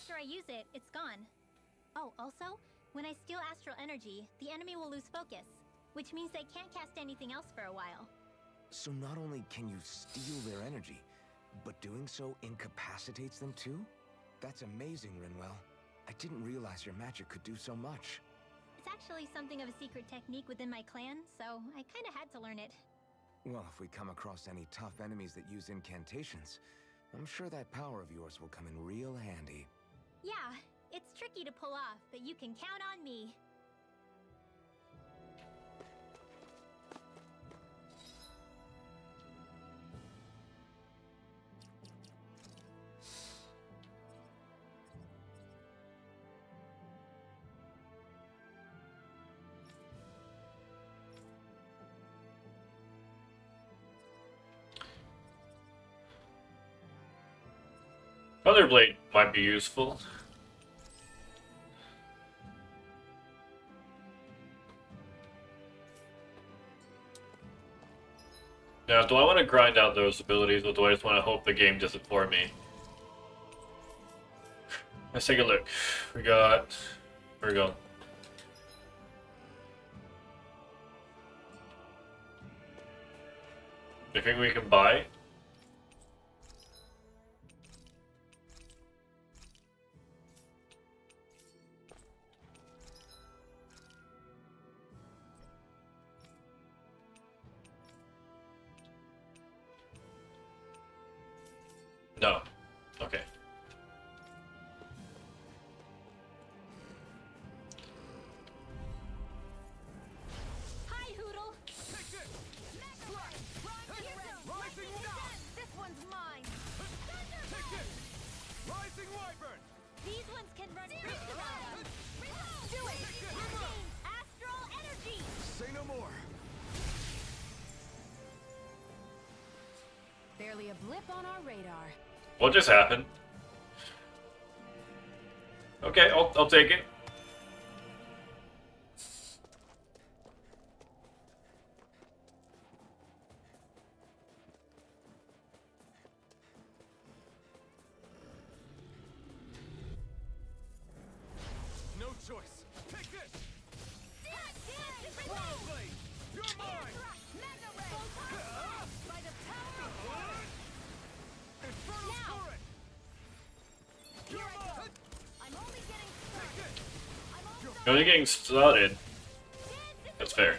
after I use it, it's gone. Oh, also, when I steal astral energy, the enemy will lose focus, which means they can't cast anything else for a while. So not only can you steal their energy, but doing so incapacitates them too? That's amazing, Rinwell. I didn't realize your magic could do so much. It's actually something of a secret technique within my clan, so I kinda had to learn it. Well, if we come across any tough enemies that use incantations, I'm sure that power of yours will come in real handy. Yeah, it's tricky to pull off, but you can count on me. Other blade might be useful. Now, do I want to grind out those abilities, or do I just want to hope the game does it for me? Let's take a look. We got... Where we go? I think we can buy. No. Okay. Hi, Hoodle. Take this! Rising This one's mine. Take this! Rising Wyvern! These ones can run free to battle. Do it! Astral energy! Say no more! Barely a blip on our radar. What just happened? Okay, I'll take it. No choice! Take this! Wild Blade! You're mine! By the power of water! Infernal Now! Torrent! Here You're I go! mine! I'm only getting Take started! this! I'm almost You're only getting started. That's fair.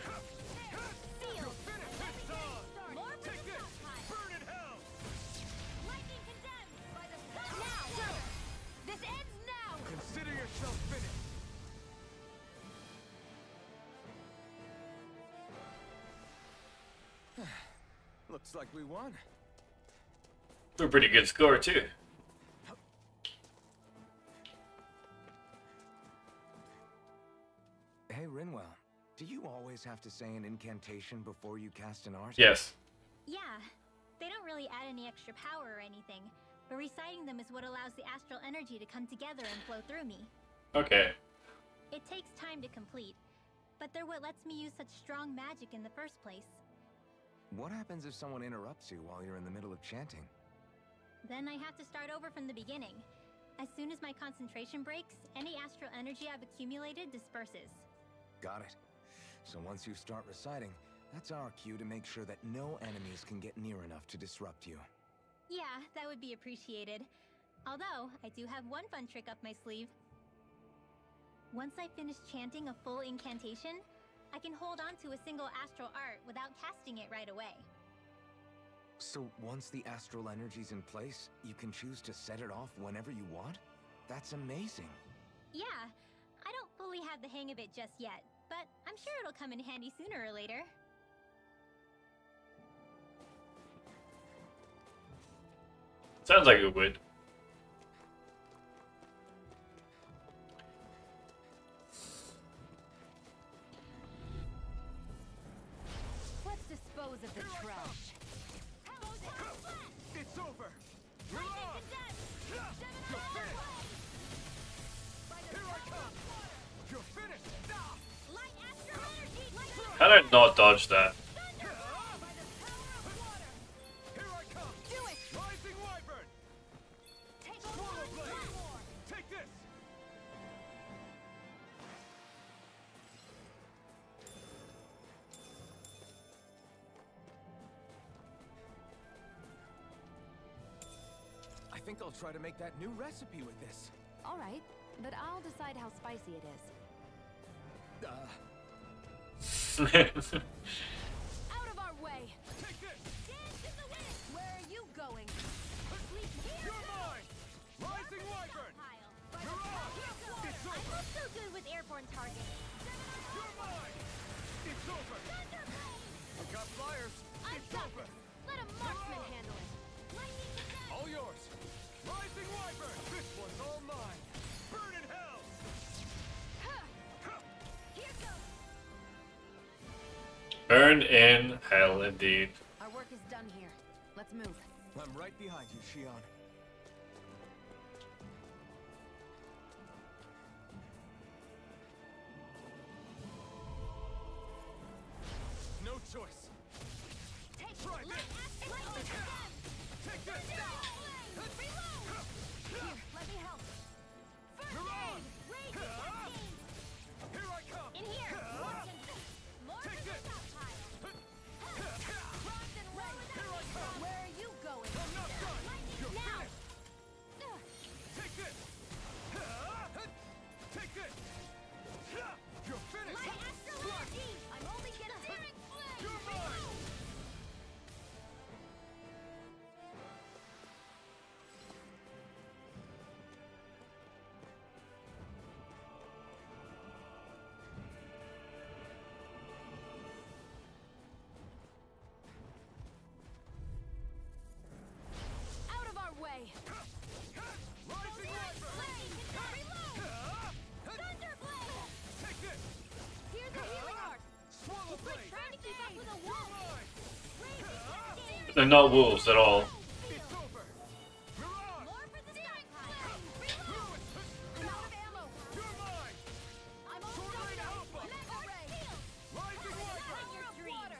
sealed! Finish this song! More with Take the this! stockpile! Burn in hell! Lightning condemned! By the power now! This ends now! Consider yourself finished! Looks like we won. A pretty good score too. Hey, Rinwell, do you always have to say an incantation before you cast an art? Yes. Yeah, they don't really add any extra power or anything, but reciting them is what allows the astral energy to come together and flow through me. Okay. It takes time to complete, but they're what lets me use such strong magic in the first place. What happens if someone interrupts you while you're in the middle of chanting? Then I have to start over from the beginning. As soon as my concentration breaks, any astral energy I've accumulated disperses. Got it. So once you start reciting, that's our cue to make sure that no enemies can get near enough to disrupt you. Yeah, that would be appreciated. Although, I do have one fun trick up my sleeve. Once I finish chanting a full incantation, I can hold on to a single astral art without casting it right away. So once the astral energy's in place, you can choose to set it off whenever you want? That's amazing. Yeah, I don't fully have the hang of it just yet, but I'm sure it'll come in handy sooner or later. Sounds like it would. Let's dispose of the trash. It's over! You're off! You're finished! Here I come! You're finished! How did I not dodge that? Here I come! Do it! Rising Wyvern! Swallow Blade! Take this! think I'll try to make that new recipe with this. All right, but I'll decide how spicy it is. Out of our way! Take this! Dance in the wind! Where are you going? You're mine! Rising Wyvern! You're on! It's I'm over! not so good with airborne targets. You're mine! It's over! I got flyers! I've It's got over! this. Let a marksman handle it. All yours! Rising Wyvern! This one's all mine! Burn in hell! Here goes. Burn in hell, indeed. Our work is done here. Let's move. I'm right behind you, Shion. No choice. Try this. Take this. Here, let me help. You're on. Here I come. In here. Take this. Where are you going? I'm not done. You're Now. finished. Take this. Take this. You're finished. I'm only getting You're mine. out of our way. Rising Wyvern. Take this. Here's a healing art. Swallow blade. Trying to keep up with a You're wolf. mine. They're not wolves at all. It's over. You're on. I'm out of ammo. You're mine. I'm all Sword done Rain up. Alpha. Mega ray. Rising Wyvern. Power of water.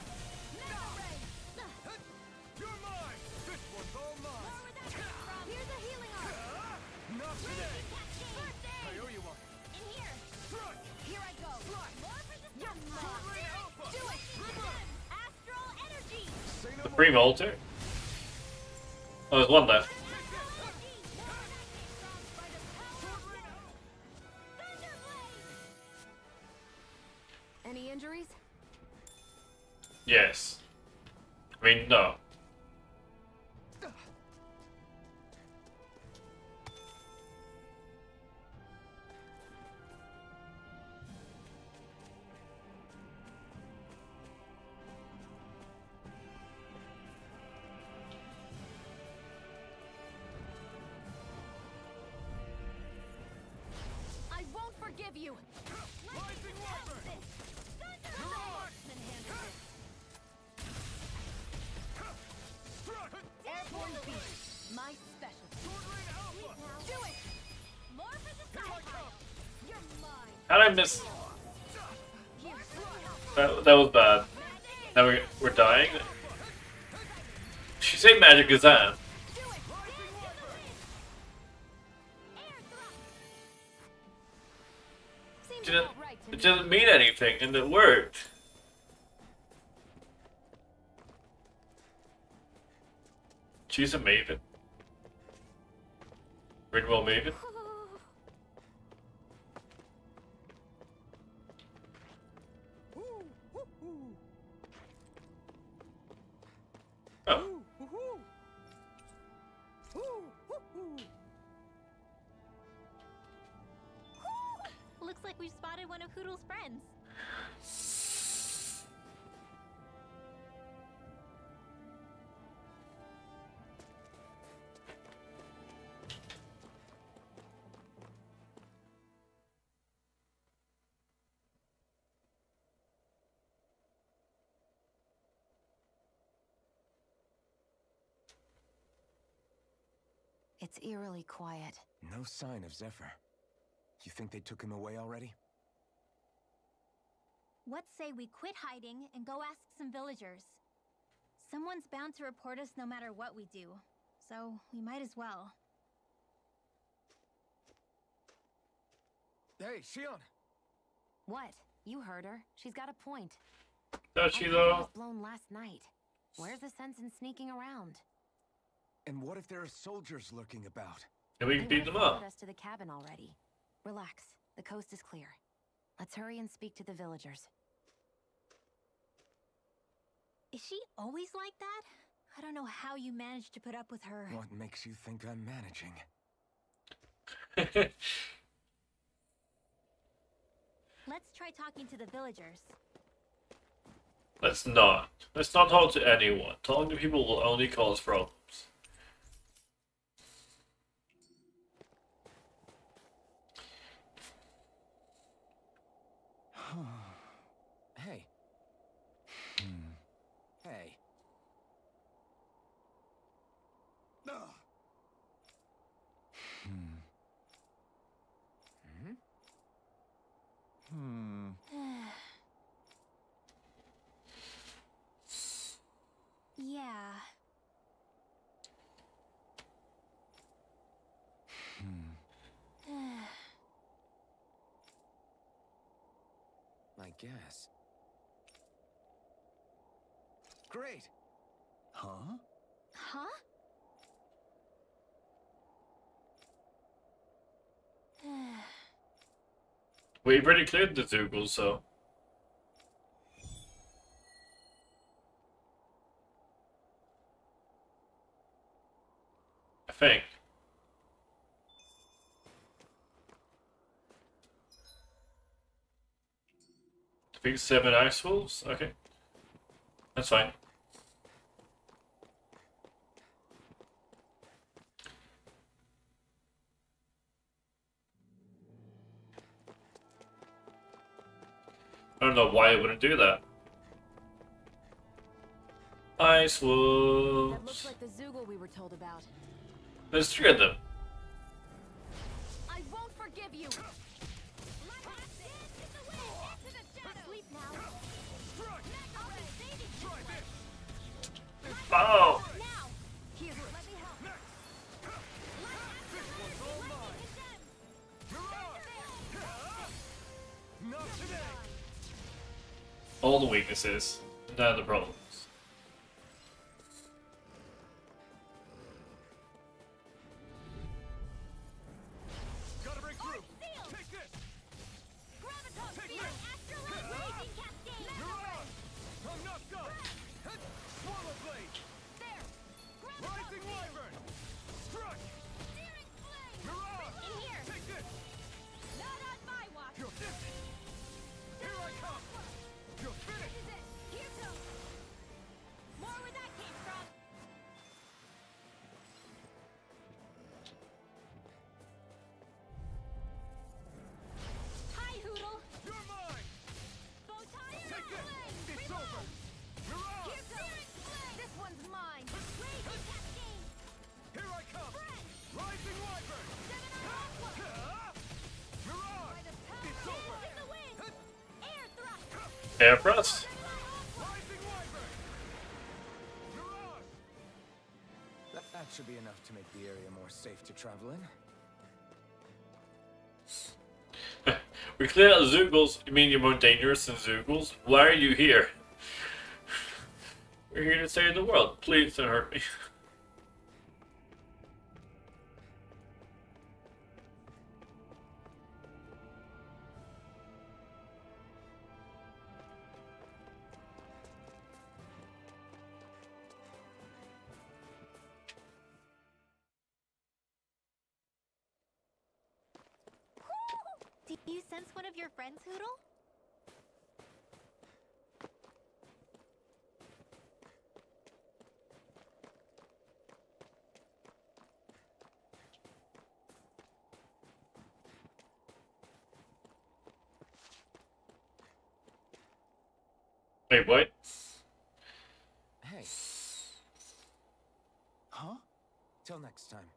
Mega ray. You're mine. This one's all mine. Here's a healing art. Not today. First I aid. owe you one. Strike. Here I go. You're Sword mine. Rain Alpha. Do it. Astral energy. Say no The more. free altar? Oh, there's one left. Any injuries? Yes. I mean, no. I won't forgive you. Rising Wyvern. You're on. Strike. Airborne beast. My specialty. Sword Rain Alpha. Do it. Here I come. You're mine. How'd I miss? Here. That was bad. Now we're dying? She say magic is that? Do it. Rising Wyvern. Seems Didn't, about right to it me. didn't mean anything, and it worked. She's a maven. Rinwell maven. Oh, Looks like we've spotted one of Hoodle's friends. It's eerily quiet. No sign of Zephyr. You think they took him away already? What say we quit hiding and go ask some villagers? Someone's bound to report us no matter what we do, so we might as well. Hey, Shion. What? You heard her. She's got a point. does Our she cover though? was blown last night. Where's the sense in sneaking around? And what if there are soldiers lurking about? And we can beat them up. Us to the cabin already. Relax. The coast is clear. Let's hurry and speak to the villagers. Is she always like that? I don't know how you managed to put up with her. What makes you think I'm managing? Let's try talking to the villagers. Let's not. Let's not talk to anyone. Talking to people will only cause problems. Hey. Hey. Yeah. I guess. Great. Huh? Huh? We've already cleared the Zoogles, so. I think. Defeat 7 ice wolves? Okay. That's fine. I don't know why it wouldn't do that. Ice That looks wolves. like the Zoogle we were told about. Let's trigger them. I won't forgive you! Sleep now. Oh! Now! Here, let me help. Not today. All the weaknesses, none of the problems. Gotta break through. Take this. I'm knocked up. Swallow blade. Rising wyvern. Struck. Mirage. Take this. You're finished. Here I come. You're finished. More where that came from. Hi, Hoodle. You're mine. Take this. It's over. Mirage. This one's mine! Here I come. Rising wyvern. Mirage. It's over. Air thrust. Rising wyvern. Mirage. That should be enough to make the area more safe to travel in. We cleared out the Zoogles. You mean you're more dangerous than Zoogles? Why are you here? We're here to save the world. Please don't hurt me. Do you sense one of your friends, Hoodle? Wait, what? Hey. Huh? Till next time.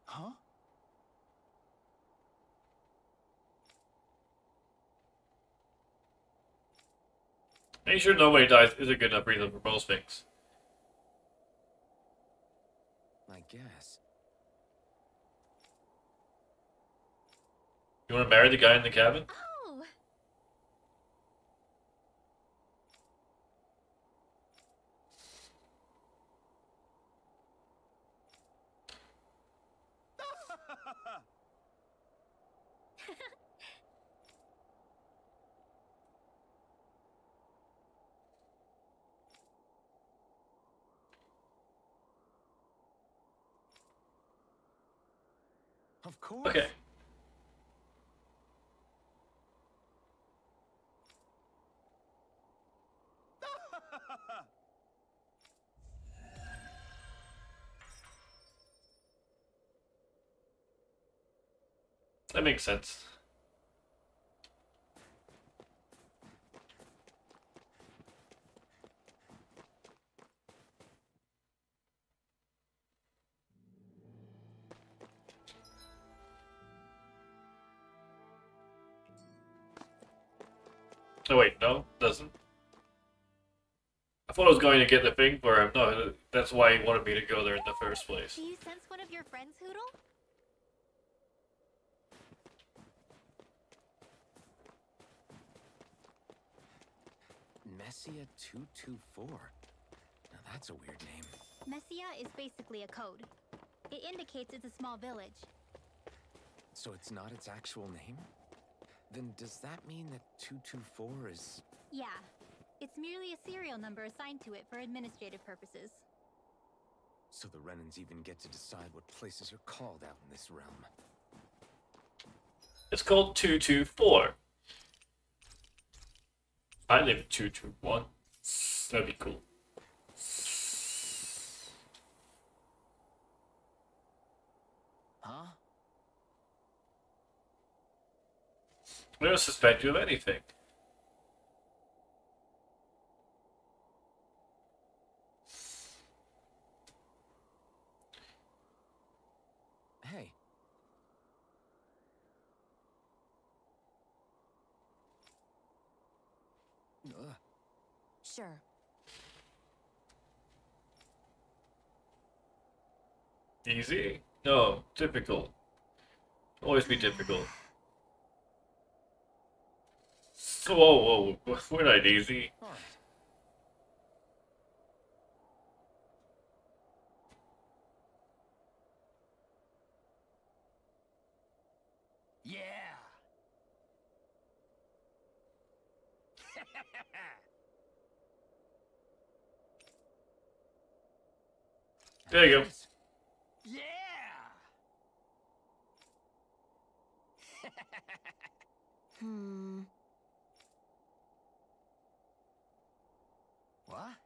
Huh? Making sure nobody dies is a good enough reason for most things. I guess. You want to marry the guy in the cabin? Oh, Of course. Okay. That makes sense. Oh wait, no, doesn't. I thought I was going to get the thing for him. No, that's why he wanted me to go there in the first place. Do you sense one of your friends, Hoodle? Messia 224. Now that's a weird name. Messia is basically a code. It indicates it's a small village. So it's not its actual name? Then does that mean that 224 is... Yeah. It's merely a serial number assigned to it for administrative purposes. So the Renans even get to decide what places are called out in this realm. It's called 224. I live in 221. That'd be cool. Huh? I don't suspect you of anything. Hey. Ugh. Sure. Easy? No, difficult. Always be difficult. Whoa, whoa, we're not easy. All right. Yeah. There you go. Yeah. What?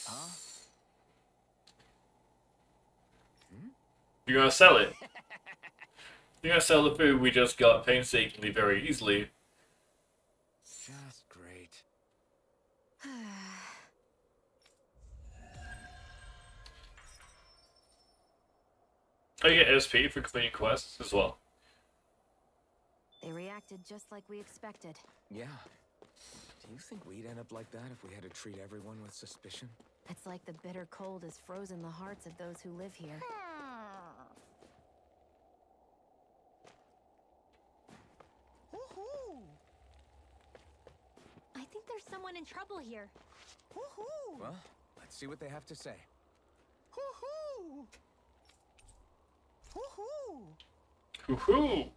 Huh? You're gonna sell it. You're gonna sell the food we just got painstakingly very easily. Just great. I get SP for completing quests as well. They reacted just like we expected. Yeah. Do you think we'd end up like that if we had to treat everyone with suspicion? It's like the bitter cold has frozen the hearts of those who live here. I think there's someone in trouble here. Well, let's see what they have to say. Woohoo!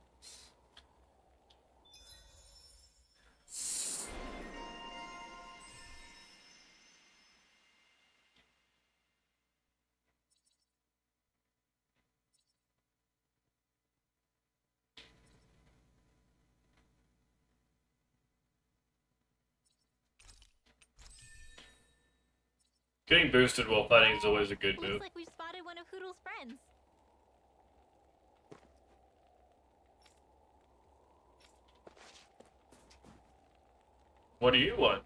Getting boosted while fighting is always a good move. Looks like we've spotted one of Hoodle's friends. What do you want?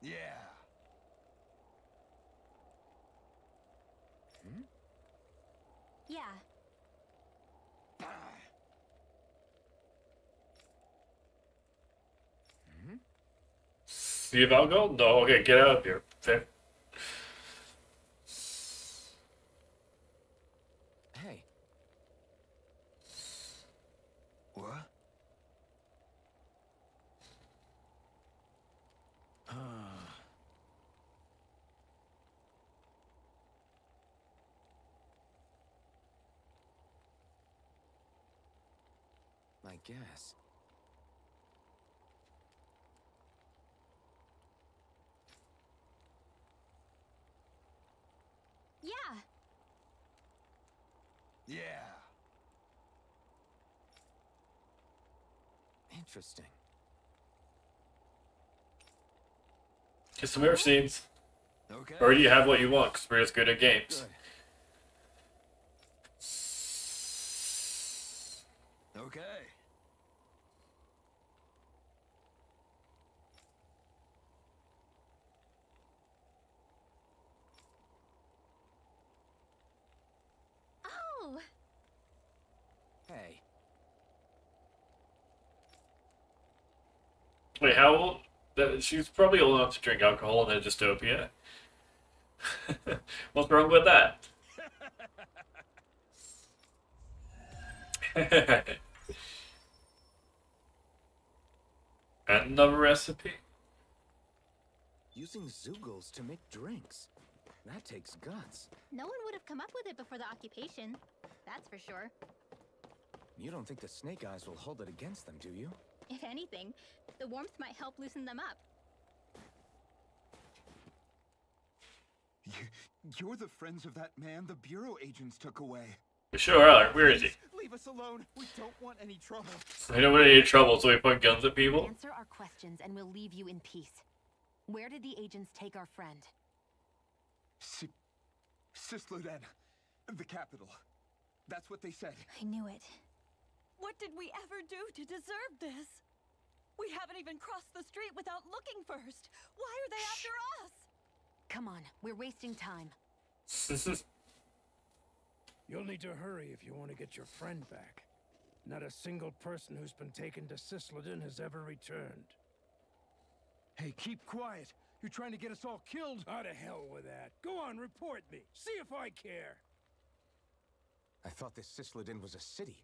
Yeah. Yeah. Do you have alcohol? No, okay, get out of here. Fair. Hey. What? I guess. Yeah. Yeah. Interesting. Get some mirror scenes. Okay. Or you have what you want, because we're as good at games. Good. Okay. Oh. Hey, Wait, how old? She's probably old enough to drink alcohol in a dystopia. What's wrong with that? Another recipe? using Zoogles to make drinks. That takes guts. No one would have come up with it before the occupation. That's for sure. You don't think the Snake Eyes will hold it against them, do you? If anything, the warmth might help loosen them up. You're the friends of that man the Bureau agents took away. We sure are. Where is he? Leave us alone. We don't want any trouble. We don't want any trouble, so we point guns at people. Answer our questions and we'll leave you in peace. Where did the agents take our friend? Cisloden, the capital. That's what they said. I knew it. What did we ever do to deserve this? We haven't even crossed the street without looking first. Why are they after us? Come on, we're wasting time. You'll need to hurry if you want to get your friend back. Not a single person who's been taken to Cisloden has ever returned. Hey, keep quiet. You're trying to get us all killed. How to hell with that. Go on, report me. See if I care. I thought this Cisloden was a city.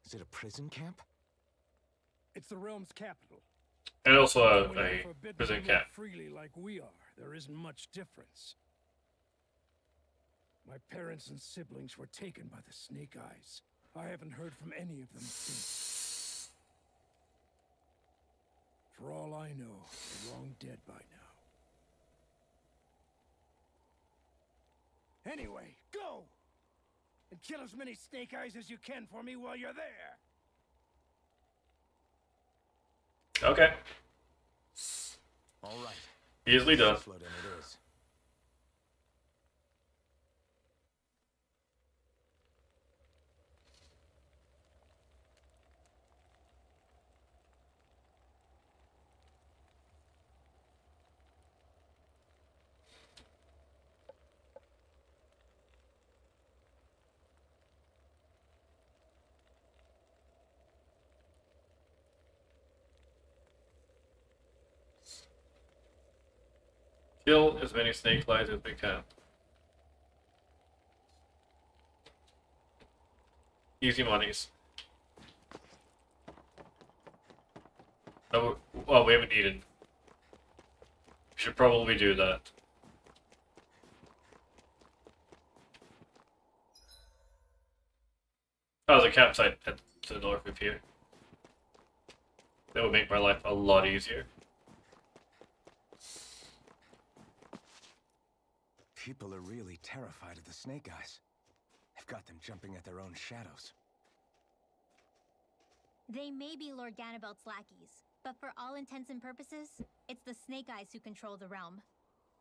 Is it a prison camp? It's the realm's capital. And also When you're a forbidden prison to live camp. freely like we are, there isn't much difference. My parents and siblings were taken by the Snake Eyes. I haven't heard from any of them since. For all I know, they're long dead by now. Anyway, go! And kill as many Snake Eyes as you can for me while you're there! Okay. All right. Easily done. Cisloden it is. Kill as many snake flies as we can. Easy monies. Oh, well, we haven't eaten. We should probably do that. Oh, there's a campsite to the north of here. That would make my life a lot easier. People are really terrified of the Snake Eyes. They've got them jumping at their own shadows. They may be Lord Ganabelt's lackeys, but for all intents and purposes, it's the Snake Eyes who control the realm.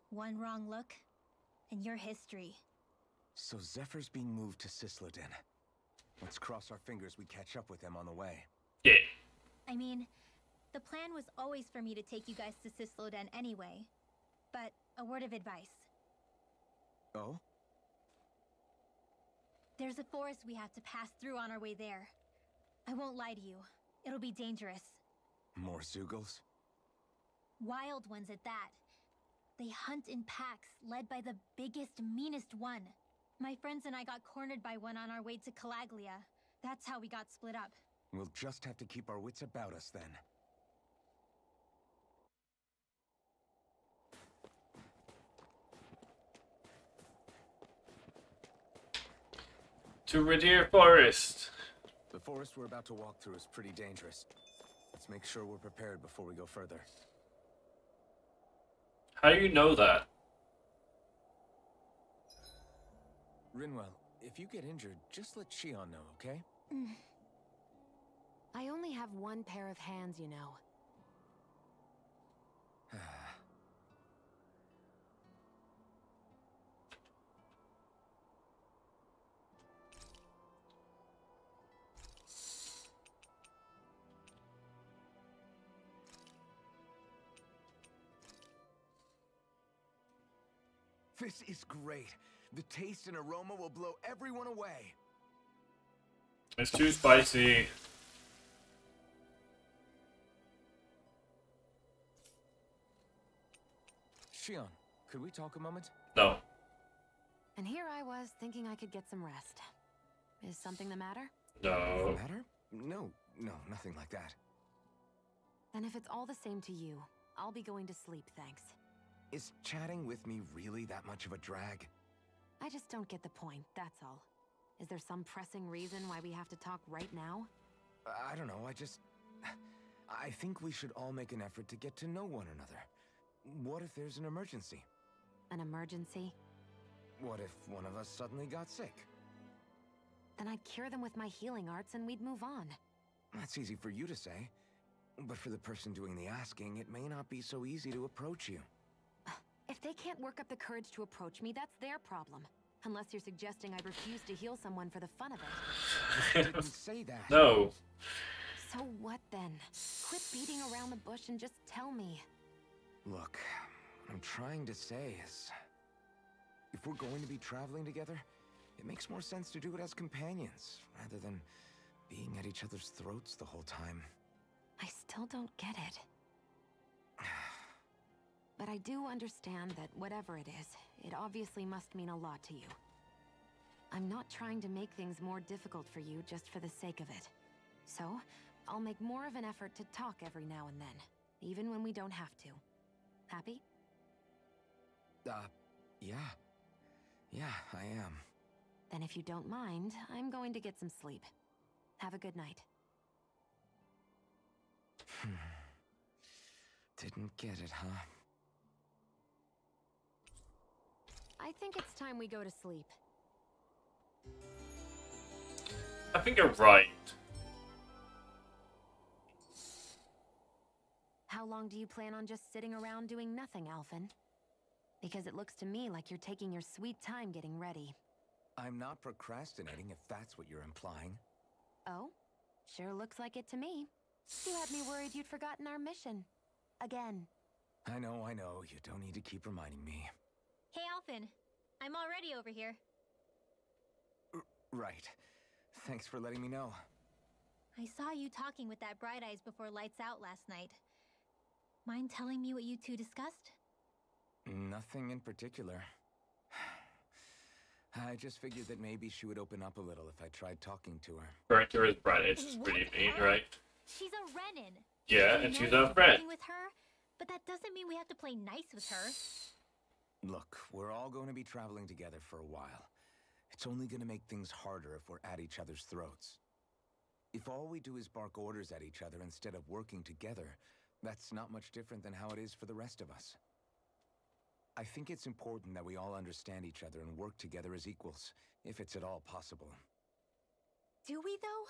One wrong look, and your history. So Zephyr's being moved to Cisloden. Let's cross our fingers we catch up with them on the way. Yeah. I mean, the plan was always for me to take you guys to Cisloden anyway. But a word of advice. Oh? There's a forest we have to pass through on our way there. I won't lie to you. It'll be dangerous. More Zoogles? Wild ones at that. They hunt in packs, led by the biggest, meanest one. My friends and I got cornered by one on our way to Calaglia. That's how we got split up. We'll just have to keep our wits about us then. To Redeer Forest. The forest we're about to walk through is pretty dangerous. Let's make sure we're prepared before we go further. How do you know that? Rinwell, if you get injured, just let Shion know, okay? I only have one pair of hands, you know. This is great. The taste and aroma will blow everyone away. It's too spicy. Shion, could we talk a moment? No. And here I was thinking I could get some rest. Is something the matter? No. Matter? No, nothing like that. Then if it's all the same to you, I'll be going to sleep, thanks. Is chatting with me really that much of a drag? I just don't get the point, that's all. Is there some pressing reason why we have to talk right now? I don't know, I think we should all make an effort to get to know one another. What if there's an emergency? An emergency? What if one of us suddenly got sick? Then I'd cure them with my healing arts and we'd move on. That's easy for you to say. But for the person doing the asking, it may not be so easy to approach you. If they can't work up the courage to approach me, that's their problem. Unless you're suggesting I refuse to heal someone for the fun of it. I didn't say that. No. So what then? Quit beating around the bush and just tell me. Look, what I'm trying to say is, if we're going to be traveling together, it makes more sense to do it as companions, rather than being at each other's throats the whole time. I still don't get it. But I do understand that whatever it is, it obviously must mean a lot to you. I'm not trying to make things more difficult for you just for the sake of it. So, I'll make more of an effort to talk every now and then, even when we don't have to. Happy? Yeah. Yeah, I am. Then if you don't mind, I'm going to get some sleep. Have a good night. Didn't get it, huh? I think it's time we go to sleep. I think you're right. How long do you plan on just sitting around doing nothing, Alphen? Because it looks to me like you're taking your sweet time getting ready. I'm not procrastinating, if that's what you're implying. Oh? Sure looks like it to me. You had me worried you'd forgotten our mission. Again. I know. You don't need to keep reminding me. Hey, Alphen. I'm already over here. Right. Thanks for letting me know. I saw you talking with that Bright Eyes before lights out last night. Mind telling me what you two discussed? Nothing in particular. I just figured that maybe she would open up a little if I tried talking to her. Character is bright. It's just pretty mean, right? She's a Renin. Yeah, and she's our friend. With her, but that doesn't mean we have to play nice with her. Look, we're all going to be traveling together for a while. It's only going to make things harder if we're at each other's throats. If all we do is bark orders at each other instead of working together, that's not much different than how it is for the rest of us. I think it's important that we all understand each other and work together as equals, if it's at all possible. Do we, though?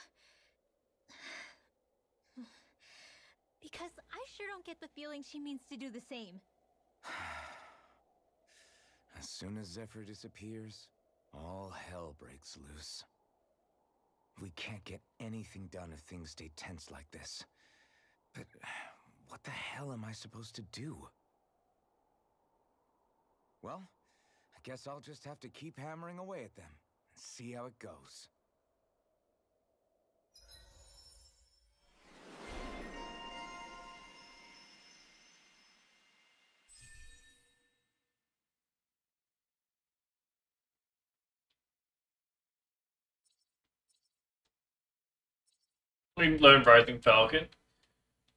Because I sure don't get the feeling she means to do the same. As soon as Zephyr disappears, all hell breaks loose. We can't get anything done if things stay tense like this. But what the hell am I supposed to do? Well, I guess I'll just have to keep hammering away at them and see how it goes. We learn Rising Falcon.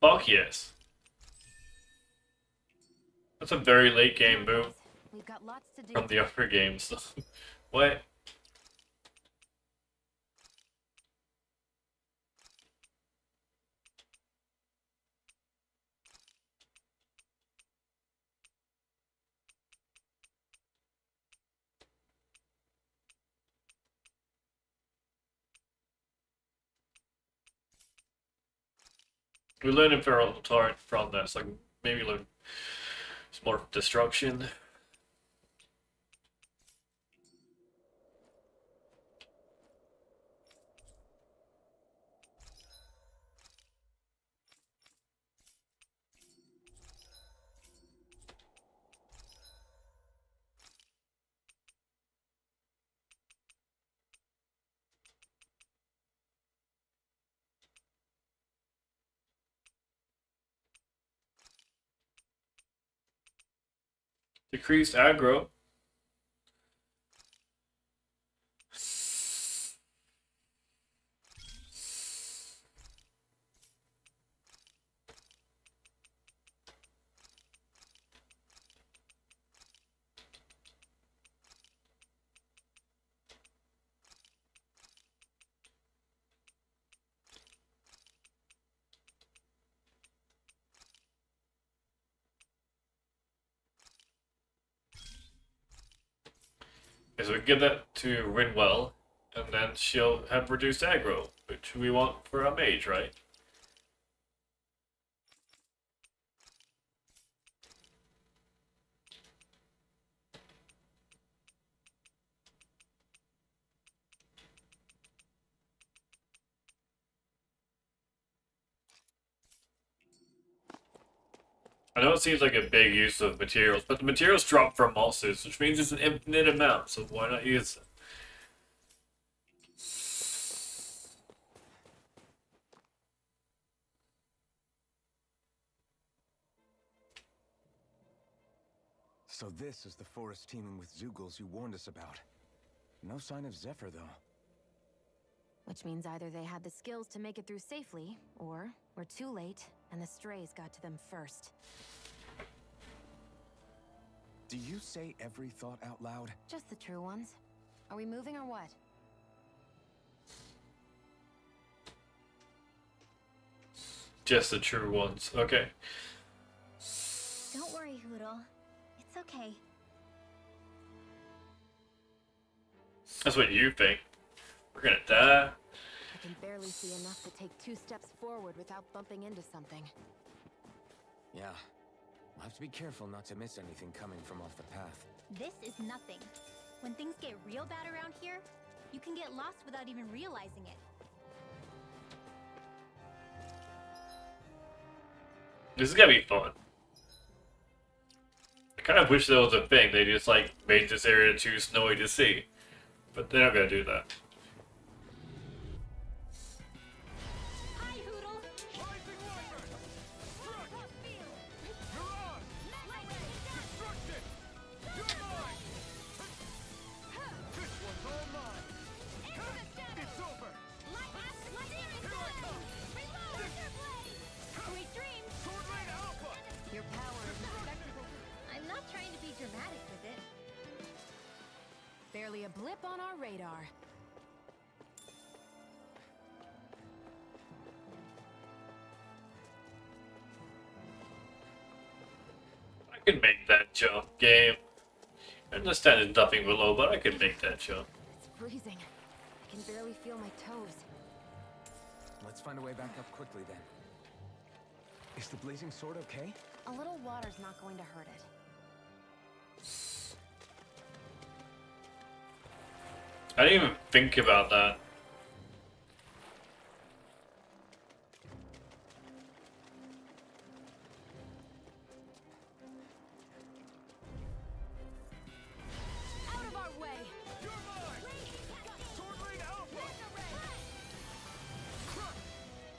Fuck yes. That's a very late game move We've got lots to do. from the other games. What? We learn in Feral Tart from this, like maybe learn some more destruction. Decreased aggro. So we give that to Rinwell, and then she'll have reduced aggro, which we want for a mage, right? I know it seems like a big use of materials, but the materials drop from monsters, which means it's an infinite amount, so why not use them? So this is the forest teeming with Zeugles you warned us about. No sign of Zephyr, though. Which means either they had the skills to make it through safely, or we're too late, and the strays got to them first. Do you say every thought out loud? Just the true ones. Are we moving or what? Just the true ones. Okay. Don't worry, Hoodle. It's okay. That's what you think. We're gonna die. I can barely see enough to take 2 steps forward without bumping into something. Yeah. We'll have to be careful not to miss anything coming from off the path. This is nothing. When things get real bad around here, you can get lost without even realizing it. This is gonna be fun. I kind of wish there was a thing. They just like made this area too snowy to see. But they're not gonna do that. Hi, Hoodle! Rising Wyvern! Struck! You're on! Destruction! You're mine! This one's all mine! It's over! Here I come! Sweet dreams! Sword Lane Alpha! Your power is respectable. I'm not trying to be dramatic with it. Barely a blip on our radar. I can make that jump, game. I understand there's nothing below, but I can make that jump. It's freezing. I can barely feel my toes. Let's find a way back up quickly, then. Is the blazing sword okay? A little water's not going to hurt it. I didn't even think about that. Out of our way! You're mine! Sword Lane Alpha!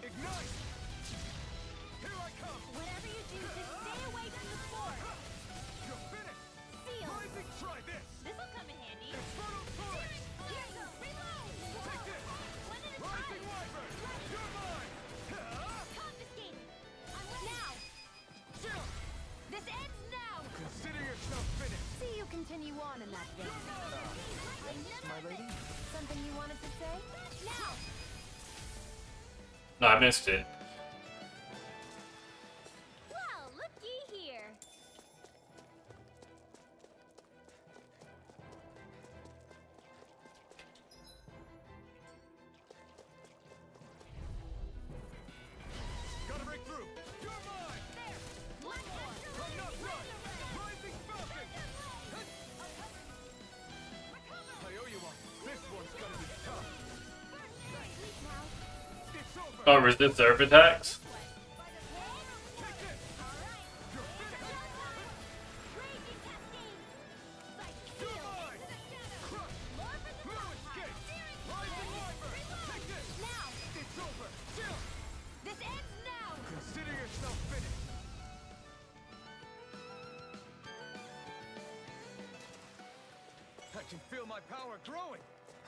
Ignite! Here I come! Whatever you do, just stay away from the sport. You're finished! Seal! Rising, try this! This'll come in handy. Inferno Torrent! Here, reload! Take this! One at a Rising time. Wyvern! You're mine! Confiscated. Now. Jump! This ends now! Consider yourself finished! See you continue on in that vein. My lady? Something you wanted to say? Now. No, I missed it. Well, looky here. Gotta break through! Can't resist surf attacks. Consider yourself finished. I can feel my power growing.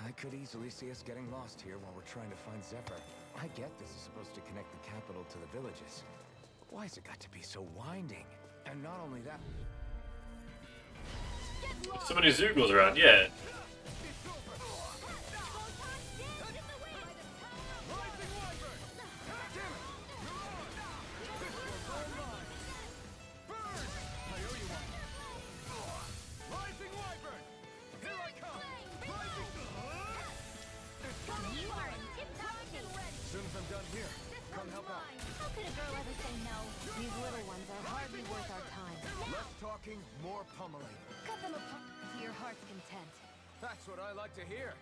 I could easily see us getting lost here while we're trying to find Zephyr. I get this is supposed to connect the capital to the villages. But why's it got to be so winding? And not only that... So many Zoogles around, yeah. Soon as I'm done here, come help out. How could a girl ever say no? These little ones are hardly worth our time. Less talking, more pummeling. Cut them apart to your heart's content. That's what I like to hear.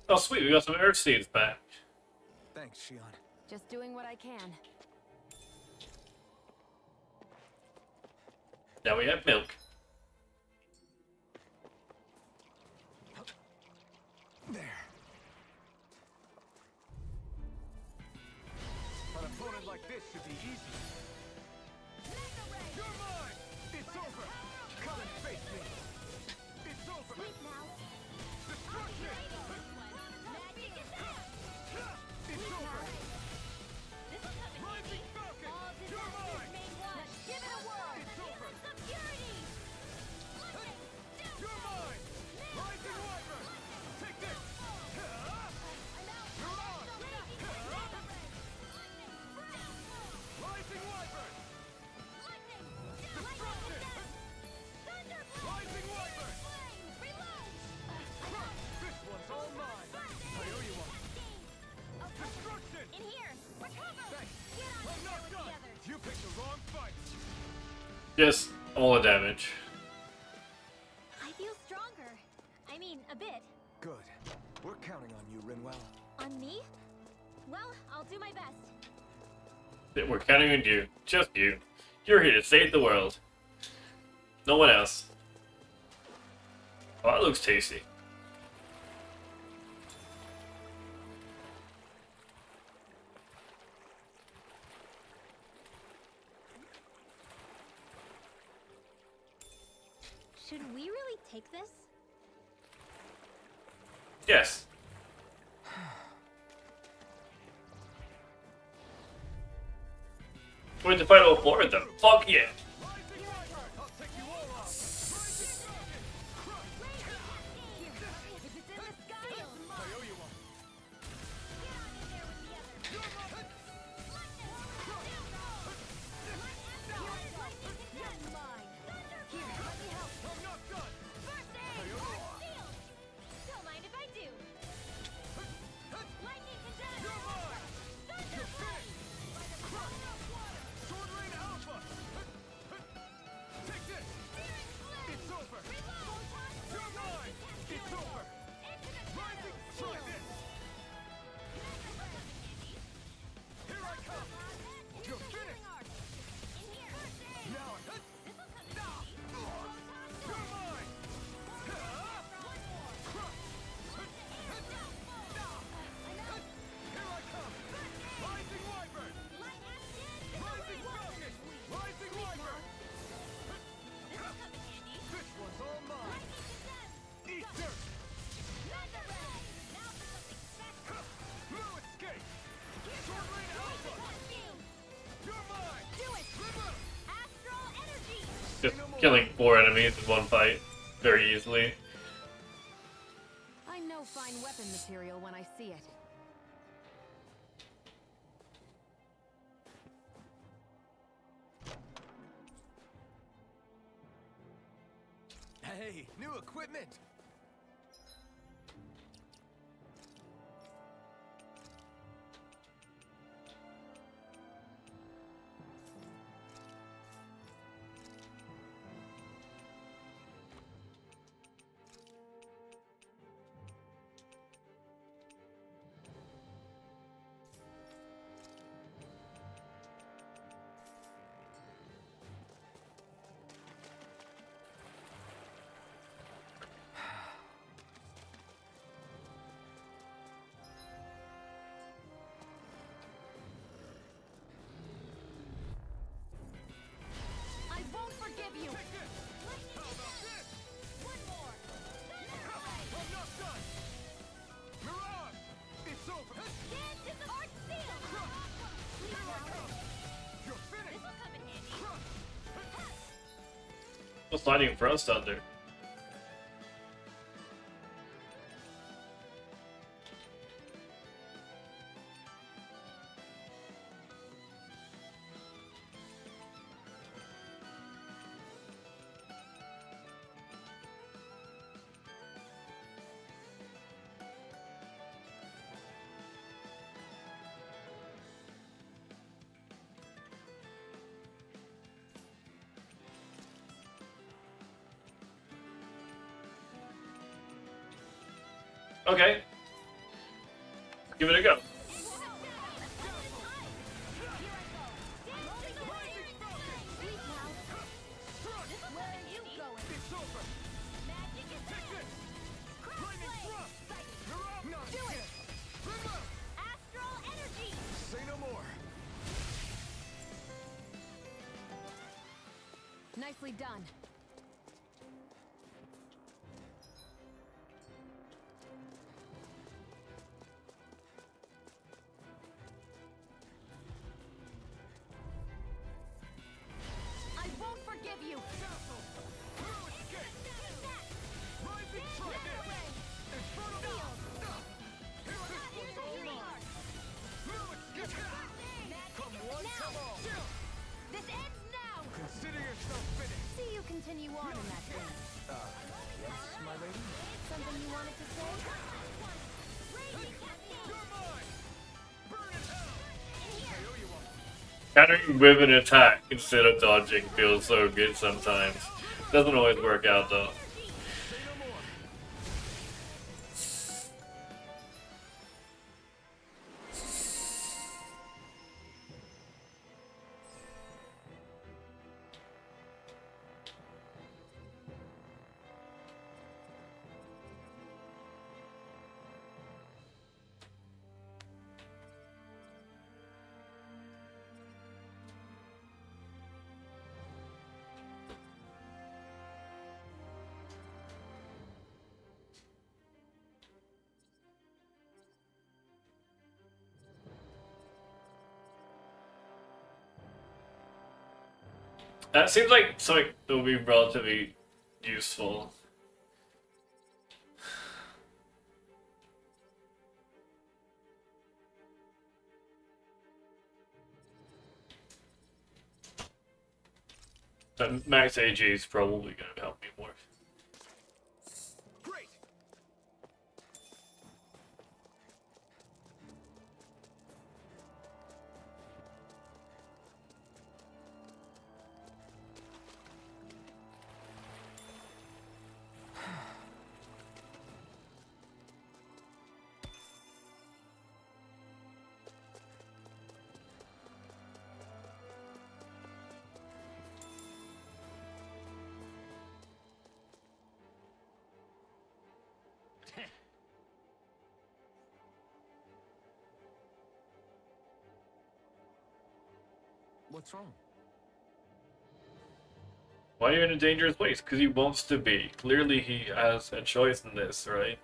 Oh sweet, we got some Earth Seeds back. Thanks, Shion. Just doing what I can. Now we have milk. There. An opponent like this should be easy. You're mine! It's over! Come and face me! It's over! Destruction! It's over! Rising Falcon! You're mine! Give it a whirl. It's over! Security. You're mine! Rising Wyvern! Take this! You're on! Rising Wyvern! Destruction! Rising Wyvern! This one's all mine! I owe you one! Destruction! In here. Recover. Thanks! Get on I'm there not with done! the others. You picked the wrong fight! Just all the damage. I feel stronger. I mean, a bit. Good. We're counting on you, Rinwell. On me? Well, I'll do my best. We're counting on you. Just you. You're here to save the world. No one else. Oh, that looks tasty. Should we really take this? Yes. We're to fight all four of them. Fuck yeah. Rising Wyvern! I'll take you all on! Rising Falcon! If it's in the sky, it's I owe you one! I'm not done! I owe you one! Don't mind if I do. Lightning You're mine! You're finished! Sword Rain Alpha! Take this! It's over! You're mine! It's over! Rising! Try this! Here I come! You're finished! Now you're mine! Here I come! Rising Wyvern! Rising Falcon! Rising Wyvern! This one's all mine! Eat dirt! No escape! Sword Rain Alpha! You're mine! Do it! Live up! Astral energy! Just killing 4 enemies in one fight. Very easily. I know fine weapon material when I see it. Hey, new equipment! sliding frost out there. Okay. Give it a go. Nicely done. I won't forgive you. This ends now. Consider yourself finished. See you continue on in that vein. Yes, my lady? Something you wanted to say? You're mine. Burn in hell. I owe you one. Countering with an attack instead of dodging feels so good sometimes. Doesn't always work out though. Say no more. That seems like something that will be relatively useful. But max AG is probably going to help me more. Great. What's wrong? Why are you in a dangerous place? Because he wants to be. Clearly he has a choice in this, right?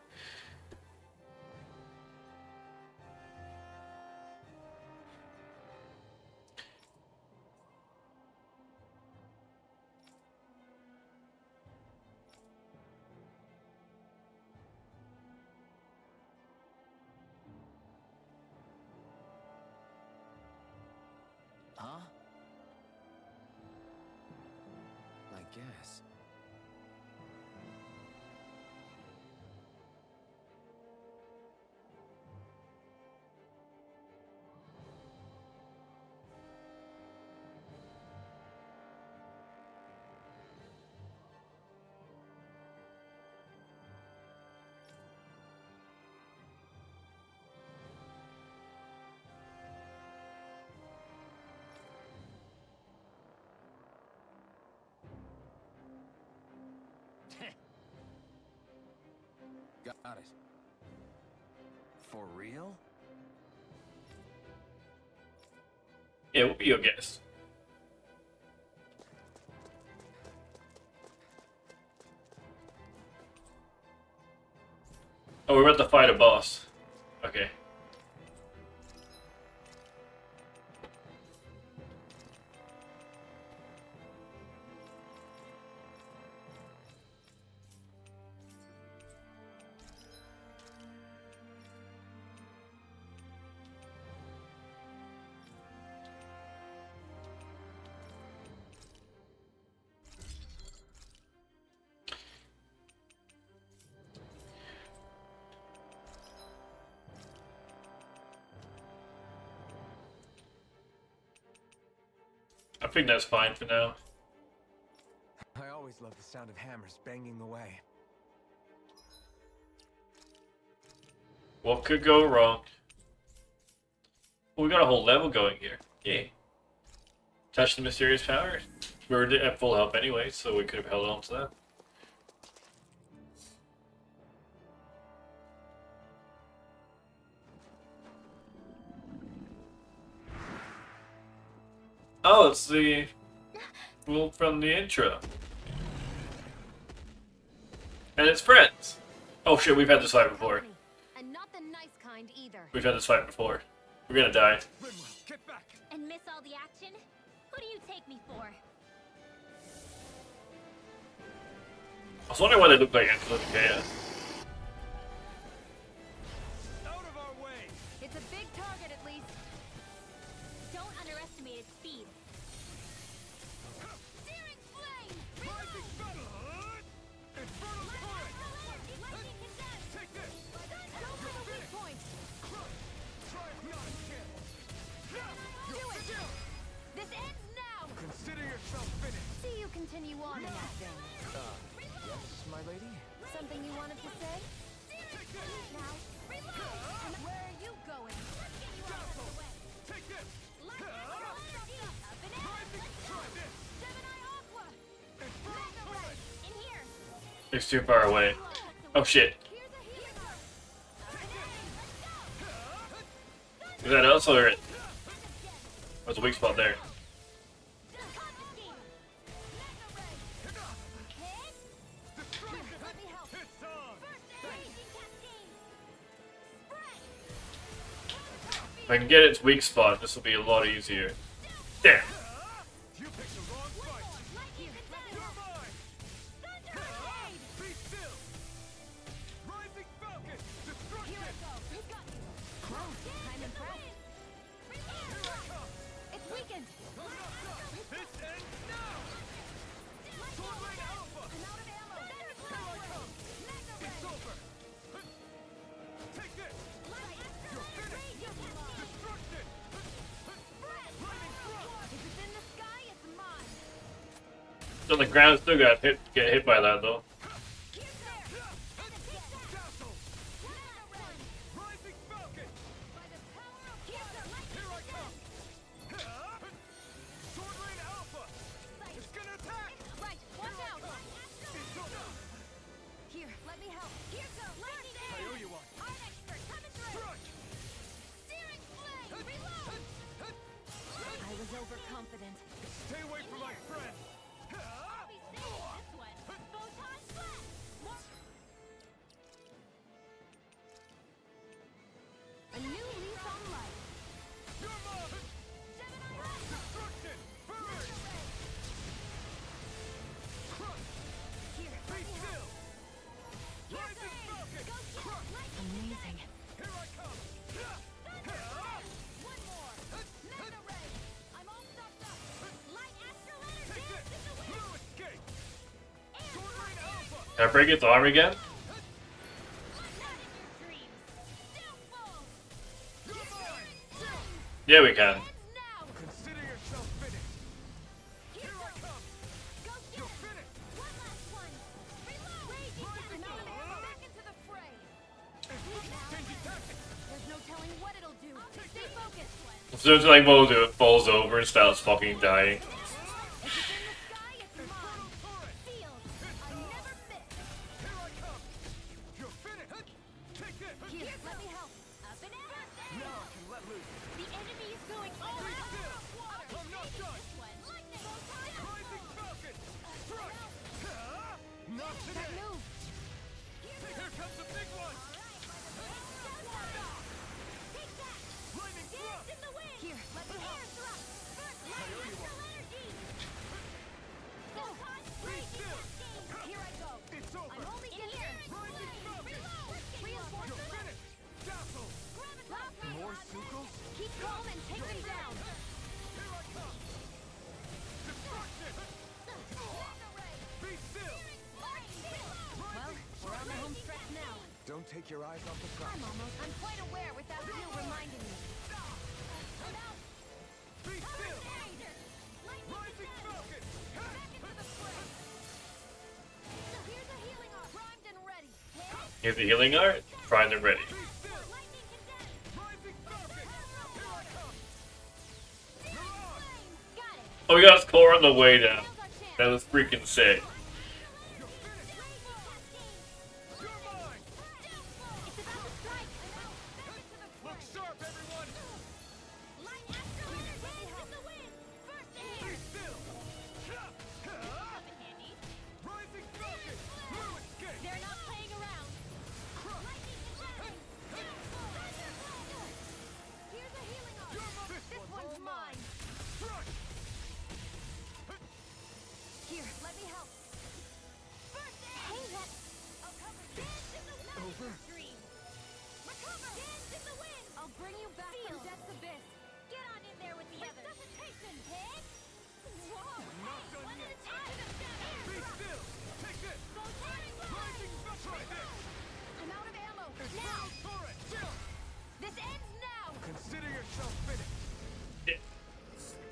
Huh? I guess. Got it. For real? Yeah, we'll be your guess. Oh, we're about to fight a boss. Okay. think that's fine for now. I always love the sound of hammers banging away. What could go wrong? Well, we got a whole level going here. Yay. Touch the mysterious power. We were at full health anyway, so we could have held on to that. Oh, it's the well from the intro. And it's friends. Oh shit, we've had this fight before. And not the nice kind either. We've had this fight before. We're gonna die. Rimwell, get back! And miss all the action? Who do you take me for? I was wondering why they look like Angela and Chaos. Out of our way! It's a big target at least. Don't underestimate its speed. Searing flame! Rising battle! Infernal torrent! Lightning condensed! Take this! Go for the weak point. Try beyond chance! Do it. This ends now. Consider yourself finished! See you continue on in that vein. Yes, my lady? Something you wanted to say? Now, reload! Where are you going? Dazzle! Take this! Rising! Try this! Infernal torrent! In here! It's too far away. Oh shit. Is that us or there's a weak spot there? It's on! If I can get its weak spot, this will be a lot easier. Damn. You picked the wrong fight! You're mine! Be still! Rising Falcon! Destruction! I'm impressed. Here I come! It's weakened. This ends now! Swordblade Alpha! I'm out of ammo. Here I come! It's over! Take this! You're finished! Destruction! Lightning thrust! If it's in the sky, it's mine. On the ground, still got get hit by that though. Dazzle! Rising Falcon! Here I come! Swordblade Alpha! It's gonna attack! Right, watch out. It's over! Here, let me help. I owe you one! Strike! I was overconfident. Stay away from my friend! A new lease on life. You're mine! Destruction! Burn! Crush! Here, Be still! Rising Falcon! Crush! amazing. Here I come! One more. Mega ray. I'm all stocked up. Light astral energy. Take this! No escape! Swordblade Alpha! Can I break its arm again? You're mine! Yeah, we can. Now. Consider yourself finished! Here I come! Go get You're it. finished! One last one. Reload. I'm out of ammo. Back into the fray. Changing tactics! There's no telling what it'll do. Stay focused. As soon as like what will do, it falls over and starts fucking dying. If it's in the sky, it's mine. Sealed. I never miss. Here I come! You're finished! Take this! Here, let me help. Up and out! Now I can let loose! The enemy is going all Be out! still! I'm not done! Lightning! Rising Falcon! Strike! Not That today! move. Here comes the big one! Lightning thrust! Here, let me help. Be still! Here I go. It's over! I'm only getting Rising Falcon! You're reinforcements. finished! Dazzle! More Sukos? Keep calm and take them down. Here I come! Destruction! Be still! Well, we're on the home stretch now. Don't take your eyes off the prize. I'm quite aware without you reminding me. Be still! Rising Here's the healing art. Primed and ready. Oh, we got a score on the way down. That was freaking sick.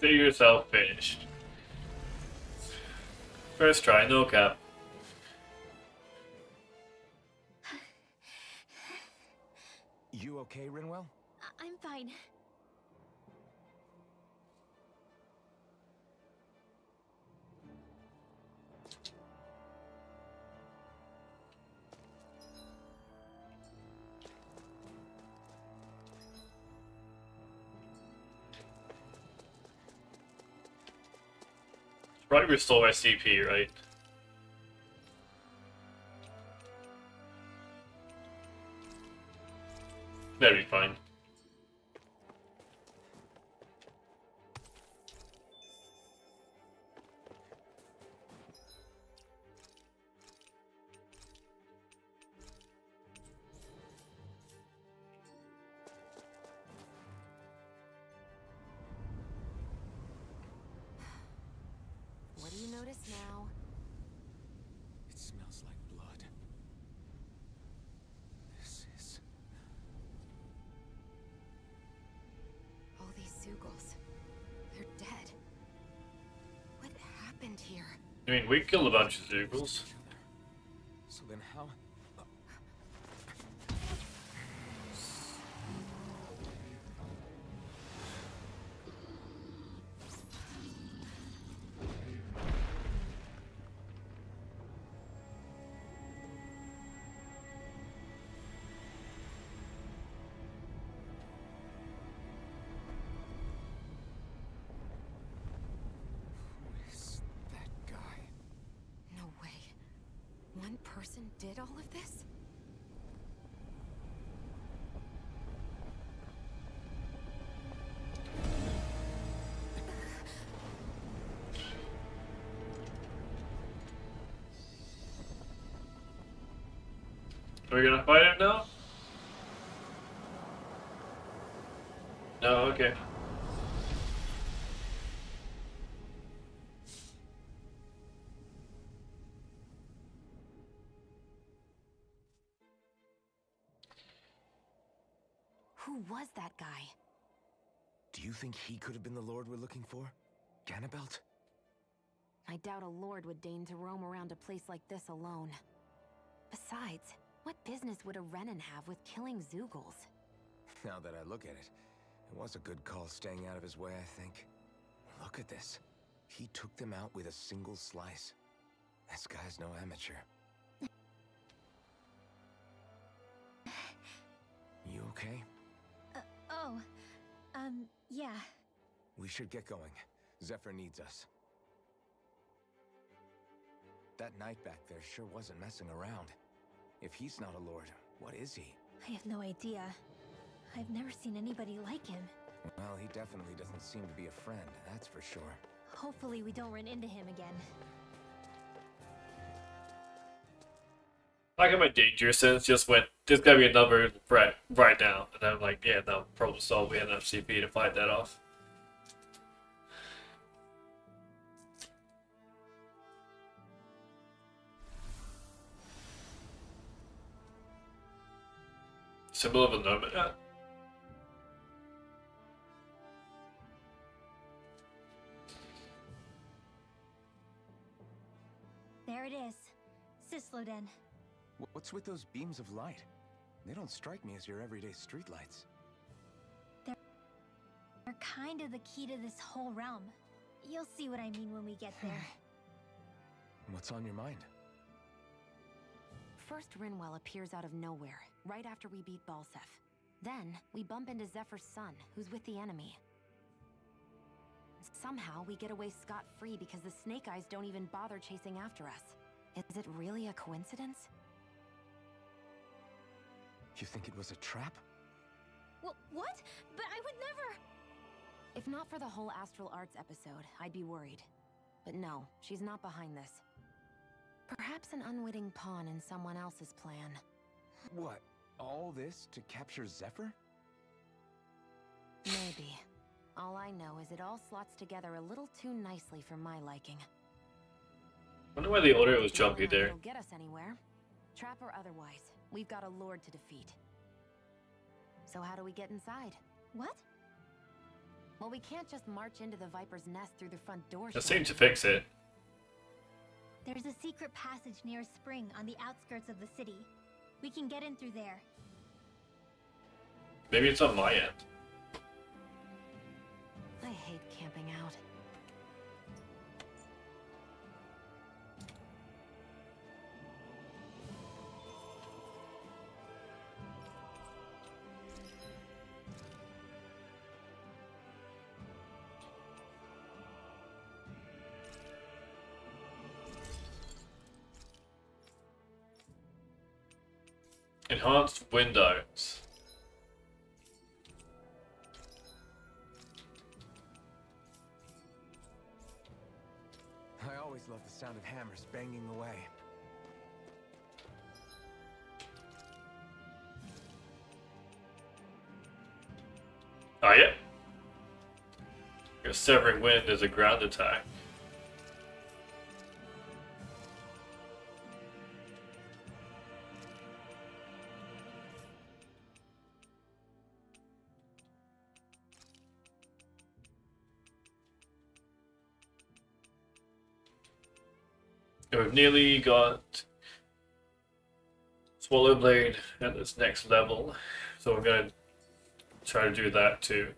Consider yourself finished. First try, no cap. You okay, Rinwell? I'm fine. Probably restore my CP, right? That'd be fine. What do you notice now? It smells like blood. This is... All these Zeugles. They're dead. What happened here? I mean, we killed a bunch of Zeugles. So then how... One person did all of this? Are we gonna fight him now? No, okay. Who was that guy? Do you think he could have been the Lord we're looking for? Ganabelt? I doubt a lord would deign to roam around a place like this alone. Besides, what business would a Renan have with killing Zeugles? Now that I look at it, it was a good call staying out of his way, I think. Look at this. He took them out with a single slice. This guy's no amateur. You okay? Yeah. We should get going. Zephyr needs us. That knight back there sure wasn't messing around. If he's not a lord, what is he? I have no idea. I've never seen anybody like him. Well, he definitely doesn't seem to be a friend, that's for sure. Hopefully we don't run into him again. I got my danger sense just went, there's gotta be another threat right now. And I'm like, yeah, no, problem solved. We had enough CP to fight that off. Symbol of a nomad. There it is. Sisloden. What's with those beams of light? They don't strike me as your everyday streetlights. They're kind of the key to this whole realm. You'll see what I mean when we get there. What's on your mind? First, Rinwell appears out of nowhere, right after we beat Balsef. Then, we bump into Zephyr's son, who's with the enemy. Somehow, we get away scot-free because the Snake Eyes don't even bother chasing after us. Is it really a coincidence? You think it was a trap? What? But I would never... If not for the whole Astral Arts episode, I'd be worried. But no, she's not behind this. Perhaps an unwitting pawn in someone else's plan. What? All this to capture Zephyr? Maybe. All I know is it all slots together a little too nicely for my liking. Wonder why the audio was jumpy Don't know if there. it'll get us anywhere. Trap or otherwise, we've got a lord to defeat. So how do we get inside? What? Well, we can't just march into the Viper's nest through the front door. That seemed to fix it. There's a secret passage near a spring on the outskirts of the city. We can get in through there. Maybe it's on my end. I hate camping out. Enhanced windows. I always love the sound of hammers banging away. Oh, yeah. Your severing wind is a ground attack. And we've nearly got Swallow Blade at this next level, so we're going to try to do that too.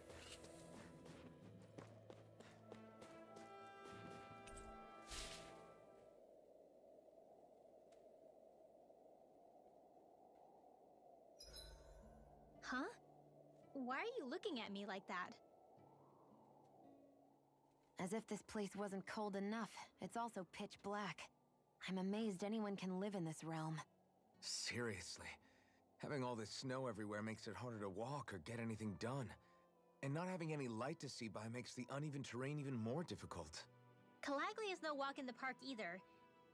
Huh? Why are you looking at me like that? As if this place wasn't cold enough, it's also pitch black. I'm amazed anyone can live in this realm. Seriously. Having all this snow everywhere makes it harder to walk or get anything done. And not having any light to see by makes the uneven terrain even more difficult. Calaglia is no walk in the park either.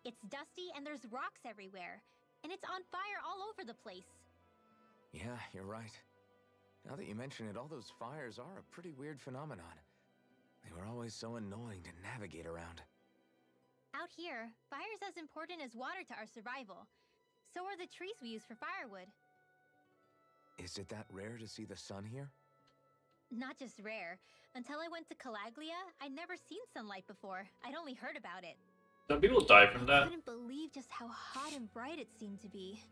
It's dusty and there's rocks everywhere. And it's on fire all over the place. Yeah, you're right. Now that you mention it, all those fires are a pretty weird phenomenon. They were always so annoying to navigate around. Out here, fire's as important as water to our survival. So are the trees we use for firewood. Is it that rare to see the sun here? Not just rare. Until I went to Calaglia, I'd never seen sunlight before. I'd only heard about it. Some people die from I that. couldn't believe just how hot and bright it seemed to be.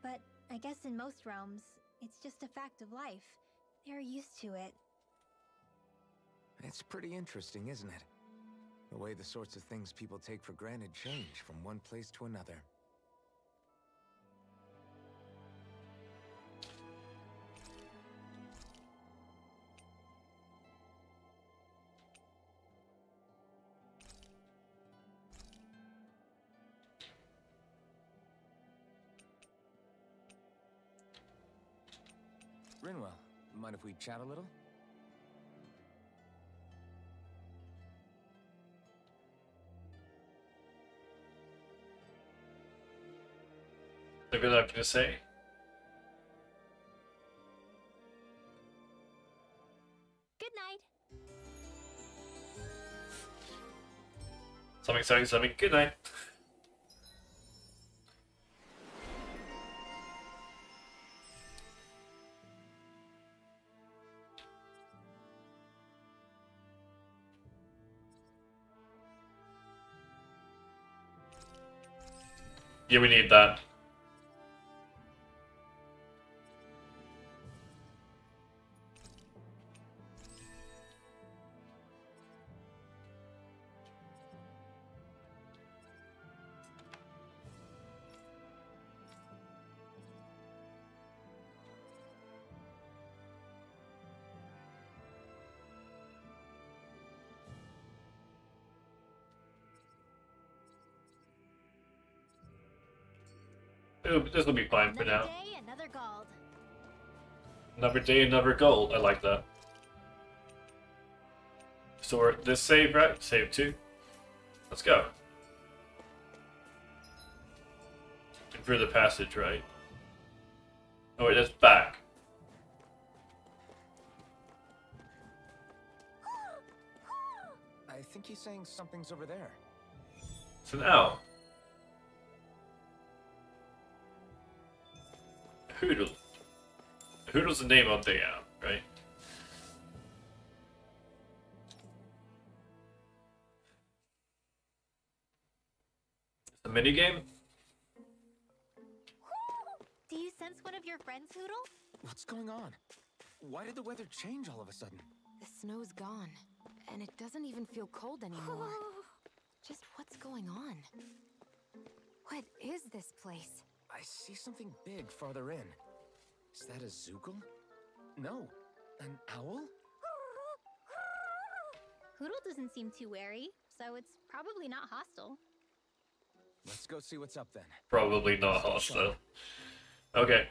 But I guess in most realms, it's just a fact of life. They're used to it. It's pretty interesting, isn't it? The way the sorts of things people take for granted change from one place to another. Rinwell, mind if we chat a little? Have you nothing to say? Good night. Something. Good night. Yeah, we need that. This will be fine for now. Another day, another gold. Another day, another goal. I like that. So we're this save, right? Save 2. Let's go. And through the passage, right? Oh wait, that's back. I think he's saying something's over there. It's an owl. Hoodle. Hoodle's the name of the owl, right? A mini game? Do you sense one of your friends, Hoodle? What's going on? Why did the weather change all of a sudden? The snow's gone, and it doesn't even feel cold anymore. Just what's going on? What is this place? I see something big farther in. Is that a Zoogle? No, an owl? Hoodle doesn't seem too wary, so it's probably not hostile. Let's go see what's up then. Probably not hostile. Okay.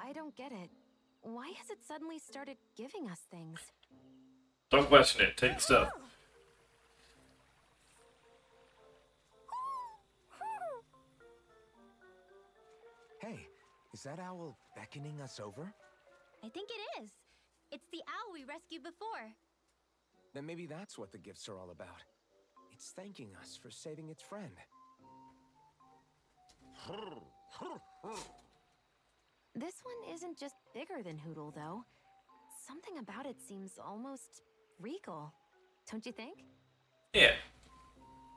I don't get it. Why has it suddenly started giving us things? Don't question it. Take stuff. Hey, is that owl beckoning us over? I think it is. It's the owl we rescued before. Then maybe that's what the gifts are all about. It's thanking us for saving its friend. This one isn't just bigger than Hoodle, though. Something about it seems almost regal. Don't you think? Yeah.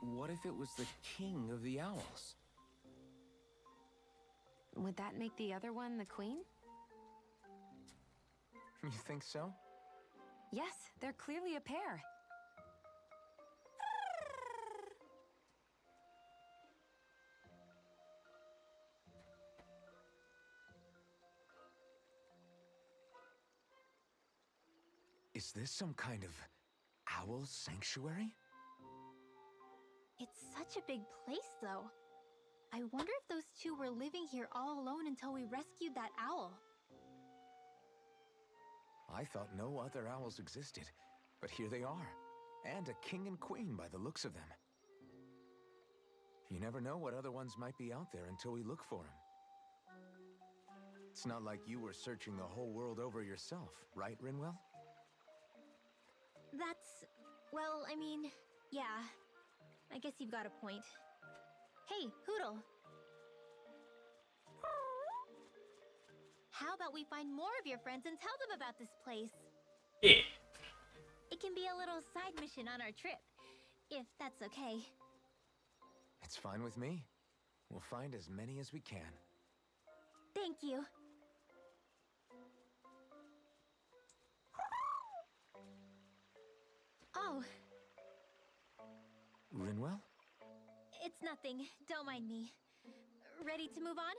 What if it was the king of the owls? Would that make the other one the queen? You think so? Yes, they're clearly a pair. Is this some kind of owl sanctuary? It's such a big place, though. I wonder if those two were living here all alone until we rescued that owl. I thought no other owls existed, but here they are. And a king and queen by the looks of them. You never know what other ones might be out there until we look for them. It's not like you were searching the whole world over yourself, right, Rinwell? Well, I mean, yeah. I guess you've got a point. Hey, Hoodle. How about we find more of your friends and tell them about this place? Yeah. It can be a little side mission on our trip, if that's okay. It's fine with me. We'll find as many as we can. Thank you. Oh, Rinwell? it's nothing. Don't mind me. Ready to move on?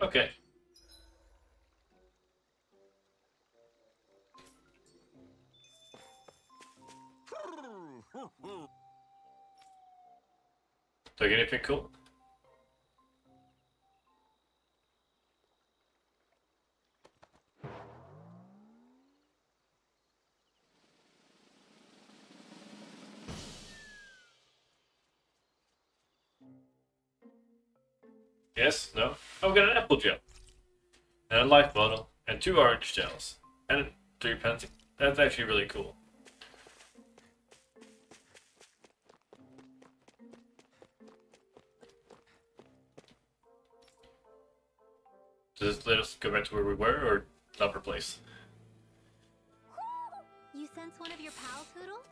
Okay. Do I get anything cool? Yes? No? Oh, we got an apple gel. And a life bottle. And 2 orange gels. And 3 pens. That's actually really cool. Does this let us go back to where we were, or another place? You sense one of your pals, Hoodle?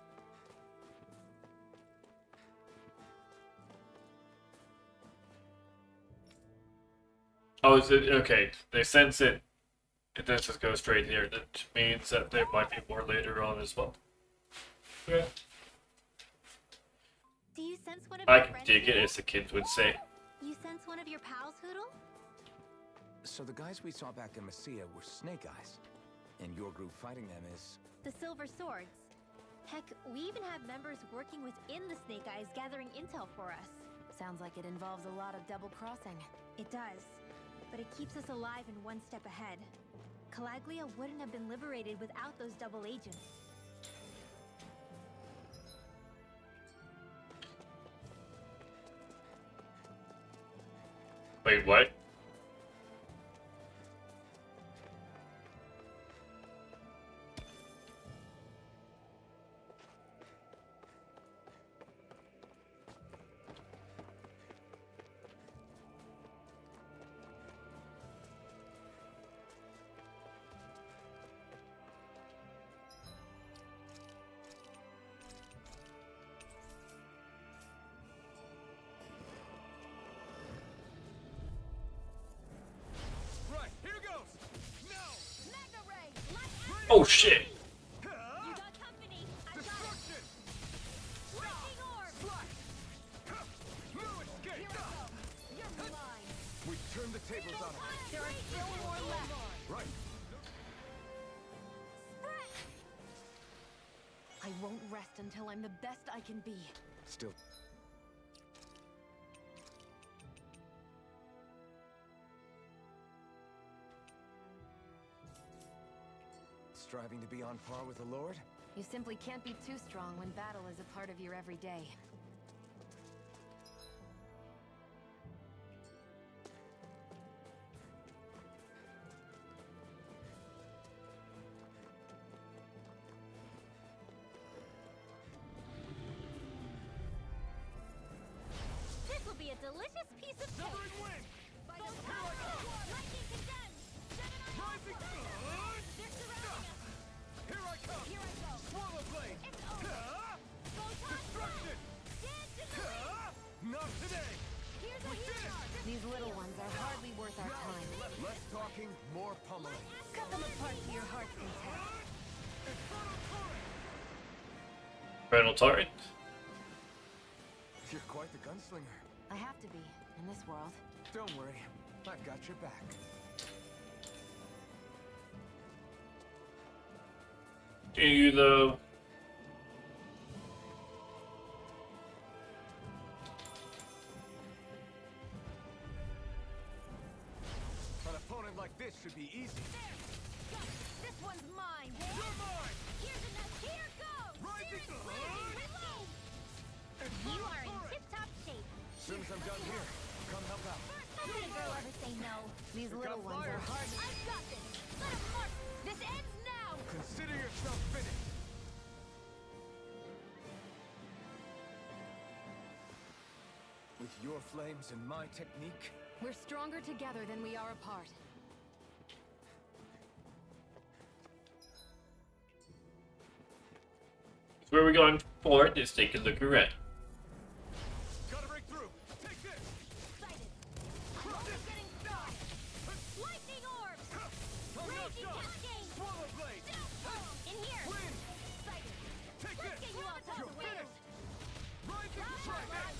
Oh, is it okay? They sense it. It does just go straight here. That means that there might be more later on as well. Yeah. Do you sense one of I your can friends, dig it, Hoodle? as the kids would say. You sense one of your pals, Hoodle? So the guys we saw back in Messia were Snake Eyes, and your group fighting them is... The Silver Swords. Heck, we even have members working within the Snake Eyes gathering intel for us. Sounds like it involves a lot of double crossing. It does, but it keeps us alive and one step ahead. Calaglia wouldn't have been liberated without those double agents. Wait, what? Right, here goes! Now! Mega Ray! Let's Oh shit! You got company! I got it! Destruction! Lightning Orb! Slash! No escape! Here I go! You're mine! We turn the tables on him. There are still more left! Right. I won't rest until I'm the best I can be. Still... Striving to be on par with the Lord? You simply can't be too strong when battle is a part of your everyday. This will be a delicious piece of cake! Severing wind! By the power of lightning condemned! Rising sun! They're surrounding us! Here I come! Here I go! Swallow blade! It's over! Destruction! Dance in the wind! Not today! Here's a hero! These little ones are hardly worth our time. Less talking, more pummeling. Cut them apart to your heart's content. Infernal torrent! Infernal Torrent? You're quite the gunslinger. I have to be, in this world. Don't worry, I've got your back. Do you though? An opponent like this should be easy. This one's mine! You're mine! Here's another! Here goes! Rising sun! Reload! You are in tip-top shape. Soon as I'm done here, come help out. How could a girl ever say no? These got little ones fire. are hard. I've got this! Let him mark! This ends now! Consider yourself finished. With your flames and my technique, We're stronger together than we are apart. Where we're going for? Just take a look around. Gotta break through. Take this. Excited! We're getting stuck! Lightning orbs! I'm not Raging done. cascade! Swallow blade. In here! Wind. Excited! Take Let's this. get you all You're tossed away! finished. Rising trident.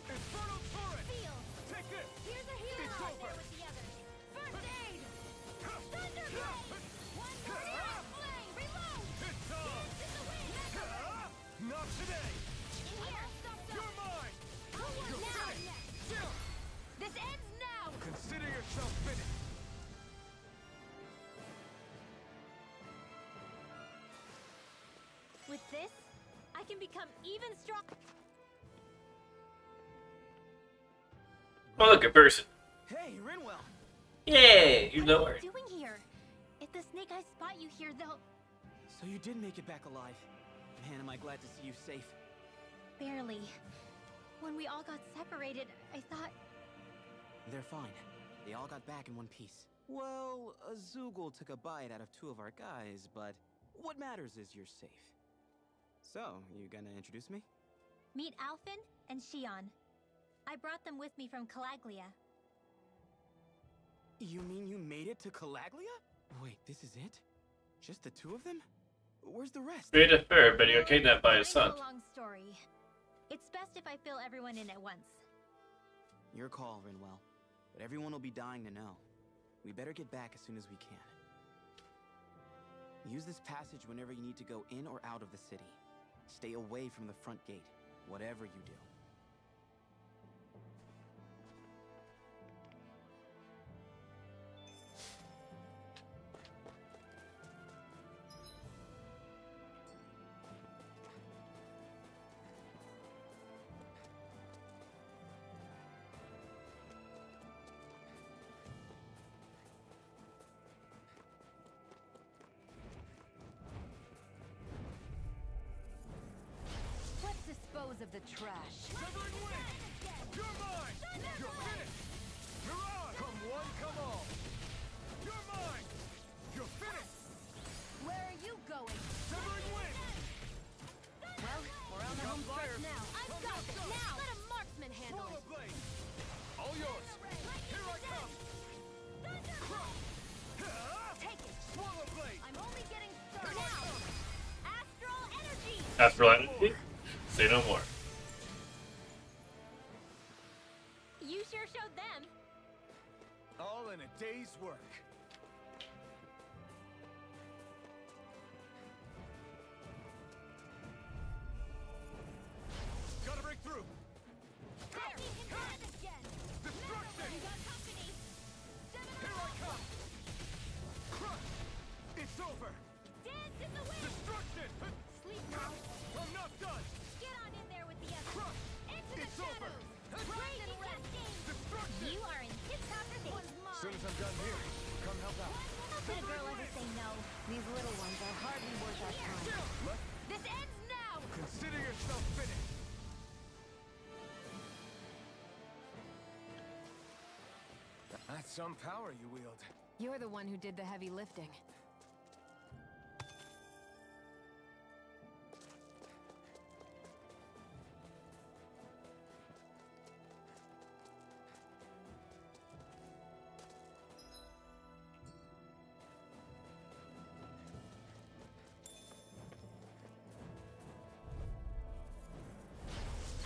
Infernal torrent. Feel! Take this. Here's a hero! It's Right over. there with the others! First aid! Thunderblade! One more flame! Reload! It's on. Dance in the wind! Mega Ray! Not today. In here! Stop! You're mine. Who was You're now? finished. This ends now! Consider yourself finished. With this, I can become even stronger. Oh, look, a person. Hey, Rinwell. Yay! You know What her. are you doing here? If the Snake Eyes spot you here, they'll... So you did make it back alive. Man, am I glad to see you safe. Barely. When we all got separated, I thought... They're fine. They all got back in one piece. Well, Azoogle took a bite out of 2 of our guys, but what matters is you're safe. So, you gonna introduce me? Meet Alphen and Shion. I brought them with me from Calaglia. You mean you made it to Calaglia? Wait, this is it? Just the 2 of them? Where's the rest? Made a fair, but he got kidnapped by his son. It's a long story. It's best if I fill everyone in at once. Your call, Rinwell. But everyone will be dying to know. We better get back as soon as we can. Use this passage whenever you need to go in or out of the city. Stay away from the front gate, whatever you do. Dispose of the trash. Severing Wind! You're mine! You're finished! Mirage! Come one, come all! You're mine! You're finished! Where are you going? Severing Wind! Well, we're on the home stretch now. I've got it! Now! Let a marksman handle Swallow it! Blade! All yours! Here I come! Crush! Take it! Swallow Blade! I'm only getting started now! Astral energy! Astral energy? Say no more. You sure showed them. All in a day's work. Gotta break through! Again! Destruction! You got company! Here I come! Crush! It's over! Dance in the wind! Destruction! Sleep now! I'm not done! Get on in there with the others! Crush! Into the It's over! shadows! Rise and rest! Destruction! You are in tip-top shape. As soon as I'm done here, come help out. How could a girl ever say no? These little ones are hardly worth our time. This ends now! Consider yourself finished! That's some power you wield. You're the one who did the heavy lifting.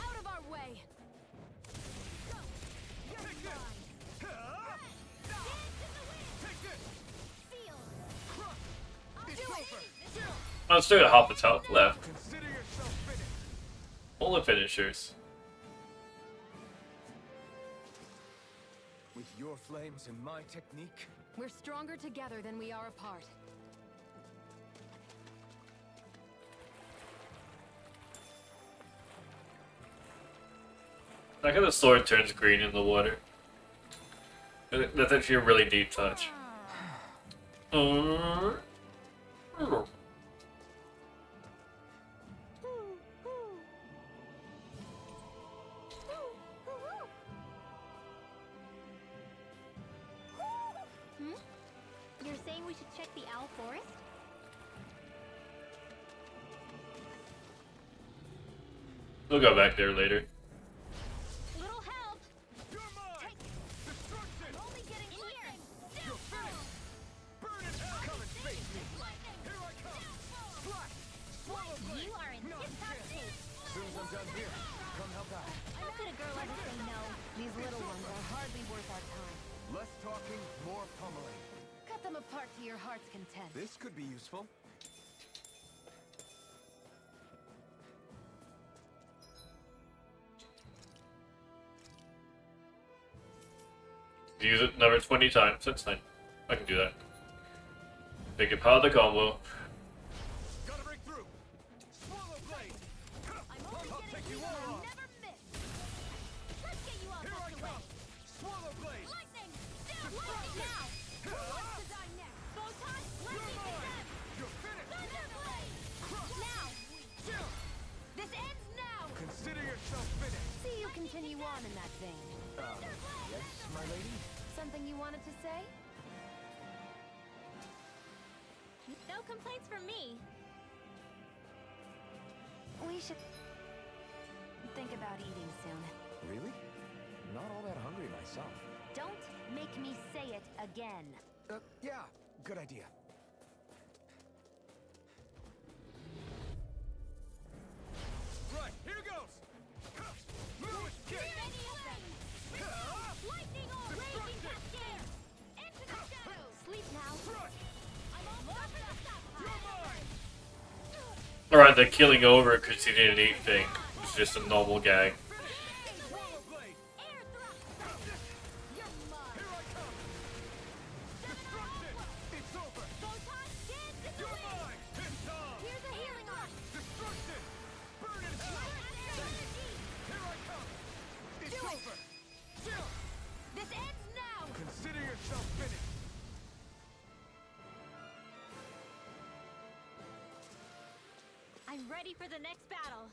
Out of our way! Go! You're Take this! mine! Dance in the wind! Take this! Feel! Crush! It's do it! over! Chill! Let's do it. Half the top left. Consider yourself finished! All the finishers. With your flames and my technique, We're stronger together than we are apart. I like how the sword turns green in the water. That's actually a really deep touch. You're saying we should check the Owl Forest? We'll go back there later. Little help! You're mine! Destruction! Only getting here! You're finished! Burn in hell! Come and face me! Here I come! Slash! Swallow Blade! You are in tip-top shape. as soon as I'm done here, come help out. How could a girl ever say no? These little ones are hardly worth our time. Less talking, more pummeling. Cut them apart to your heart's content. This could be useful. Use it another 20 times. That's fine. I can do that. Make it part of the combo. Gotta break through! Swallow Blade! I'll take you all off! Never miss! Let's get you all Here I tucked away! come! Swallow Blade! Lightning! Lightning now! Who wants to die next? Photon! You're Lightning to mine! them! You're finished! Thunderblade! Now! Chill! This ends now! Consider yourself finished! See you continue on in that vein. Yes, my lady? Something you wanted to say? No complaints from me. We should think about eating soon. Really? Not all that hungry myself. Don't make me say it again. Yeah, good idea. Right, here goes! Move it, kick! Lightning or raging cascade! Into the shadows! Sleep now. Thrust! I'm almost to stop. You're mine! Alright, the killing over because he didn't eat thing. It's just a normal gag. Rollerblade! Air thrust! Here I come! Destruction! It's over! Photon dance in the You're wind! mine! It's on! Here's a healing arm! Destruction! Burn in hell! Here I come! It's over! Chill! This ends now! Consider yourself finished! I'm ready for the next battle.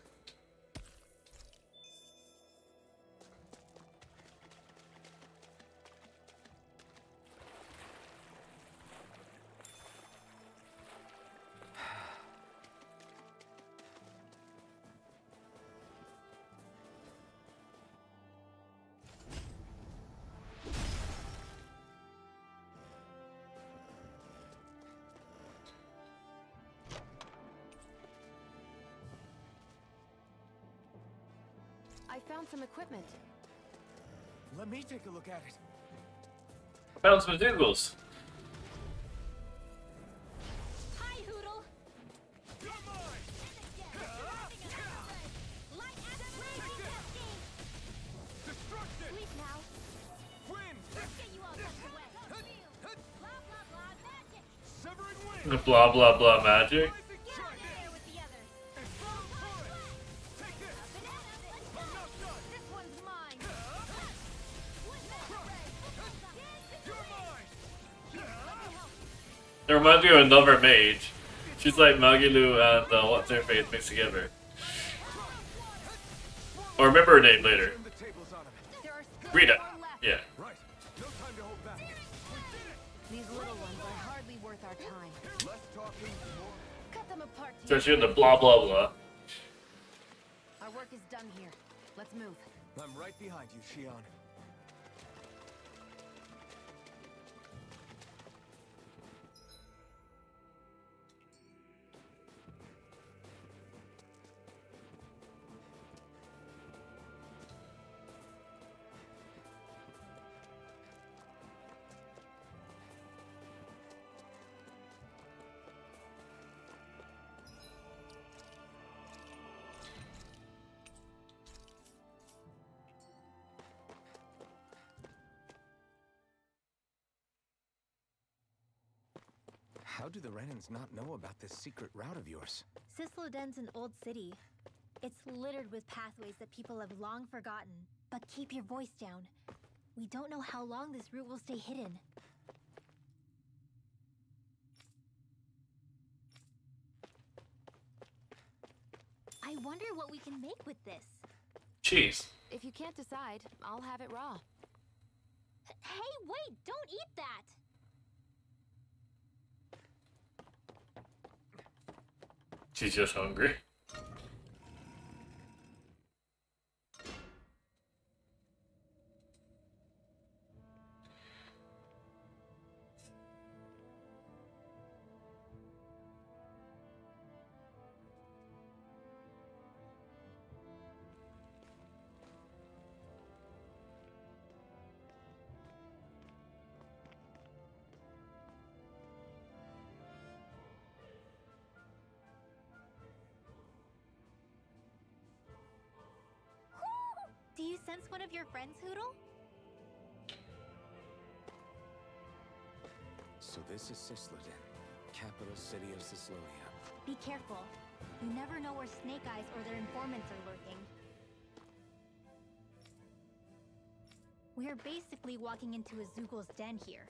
I found some equipment. Let me take a look at it. Found some doodles. Hi, Hoodle! You're mine! Light as raging cascade! Destruction! Sleep now. Wind! Let's get you all tucked away. Blah, blah, blah, magic! Severing wind! Blah blah blah magic. Rising Get out trident! there with the others. And throw turret! Take this! Banana, let's go! I'm not done! This one's mine. You're mine! It reminds me of another mage. She's like Magilu and what's her face mixed together. I'll remember her name later. Turn the tables on him. There are still Rita. more left. Yeah. Right. No time to hold back. We did it! These little ones are hardly worth our time. Less talking, more. Cut them apart. to Especially in your the blah blah blah. Our work is done here. Let's move. I'm right behind you, Shion. How do the Renans not know about this secret route of yours? Cisloden's an old city. It's littered with pathways that people have long forgotten. But keep your voice down. We don't know how long this route will stay hidden. I wonder what we can make with this. Cheese. If you can't decide, I'll have it raw. Hey, wait! Don't eat that! She's just hungry. Do you sense one of your friends, Hoodle? So this is Cisloden, capital city of Cislolia. Be careful. You never know where Snake Eyes or their informants are lurking. We're basically walking into a Zoogl's den here.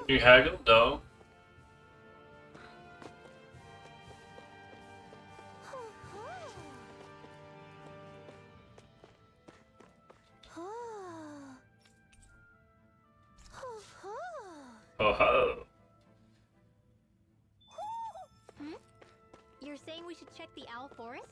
You haggle? No. Oh ho! You're saying we should check the Owl Forest?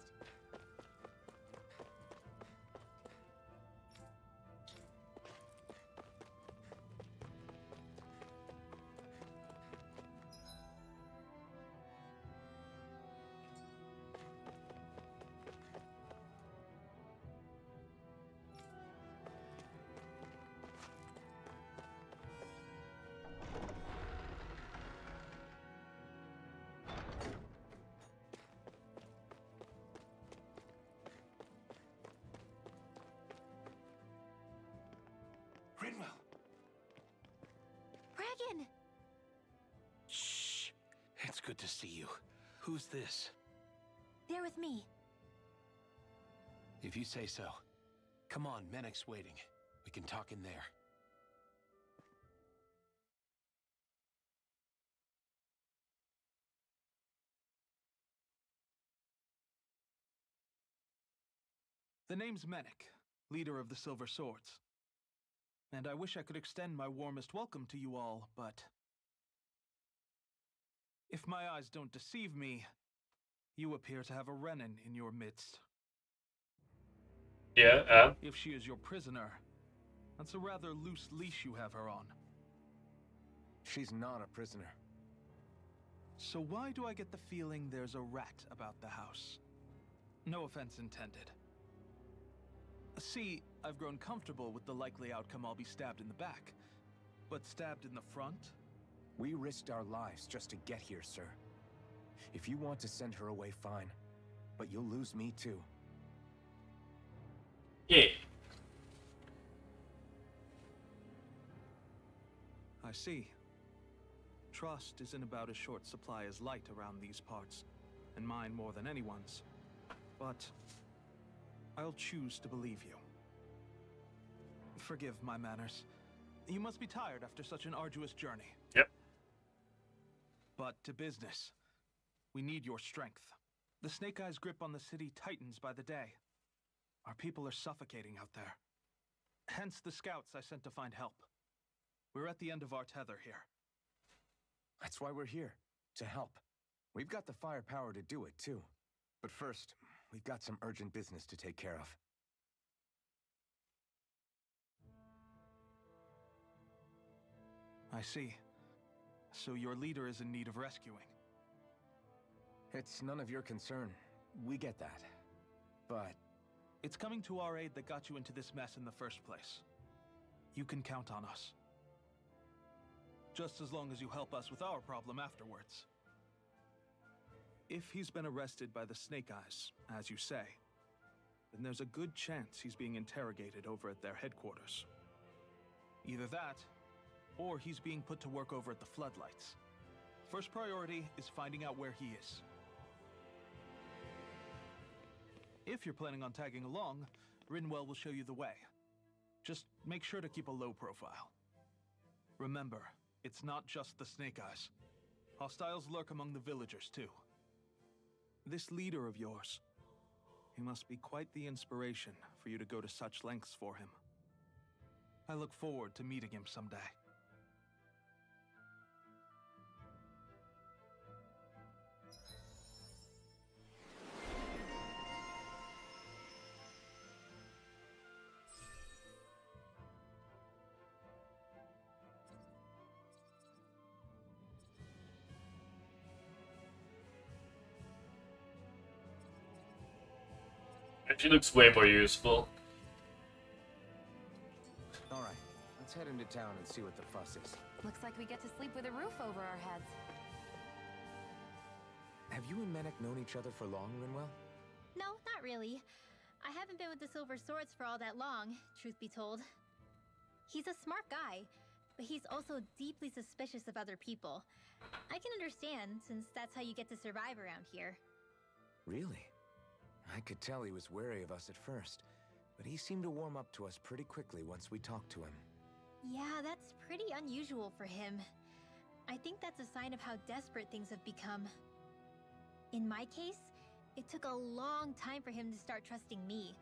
Rinwell! Dragon! Shh. It's good to see you. Who's this? They're with me. If you say so. Come on, Menek's waiting. We can talk in there. The name's Menek, leader of the Silver Swords. And I wish I could extend my warmest welcome to you all, but... if my eyes don't deceive me, you appear to have a Renin in your midst. Yeah, If she is your prisoner, that's a rather loose leash you have her on. She's not a prisoner. So why do I get the feeling there's a rat about the house? No offense intended. See, I've grown comfortable with the likely outcome I'll be stabbed in the back. But stabbed in the front? We risked our lives just to get here, sir. If you want to send her away, fine. But you'll lose me too. yeah. I see. Trust isn't about as short supply as light around these parts, and mine more than anyone's. But I'll choose to believe you. Forgive my manners. You must be tired after such an arduous journey. Yep. But to business. We need your strength. The Snake Eyes' grip on the city tightens by the day. Our people are suffocating out there. Hence the scouts I sent to find help. We're at the end of our tether here. That's why we're here. To help. We've got the firepower to do it, too. But first, we've got some urgent business to take care of. I see. So your leader is in need of rescuing. It's none of your concern. We get that. But... it's coming to our aid that got you into this mess in the first place. You can count on us. Just as long as you help us with our problem afterwards. If he's been arrested by the Snake Eyes, as you say, then there's a good chance he's being interrogated over at their headquarters. Either that, or he's being put to work over at the Floodlights. First priority is finding out where he is. If you're planning on tagging along, Rinwell will show you the way. Just make sure to keep a low profile. Remember, it's not just the Snake Eyes. Hostiles lurk among the villagers, too. This leader of yours, he must be quite the inspiration for you to go to such lengths for him. I look forward to meeting him someday. She looks way more useful. Alright, let's head into town and see what the fuss is. Looks like we get to sleep with a roof over our heads. Have you and Menek known each other for long, Rinwell? No, not really. I haven't been with the Silver Swords for all that long, truth be told. He's a smart guy, but he's also deeply suspicious of other people. I can understand, since that's how you get to survive around here. Really? I could tell he was wary of us at first, but he seemed to warm up to us pretty quickly once we talked to him. Yeah, that's pretty unusual for him. I think that's a sign of how desperate things have become. In my case, it took a long time for him to start trusting me.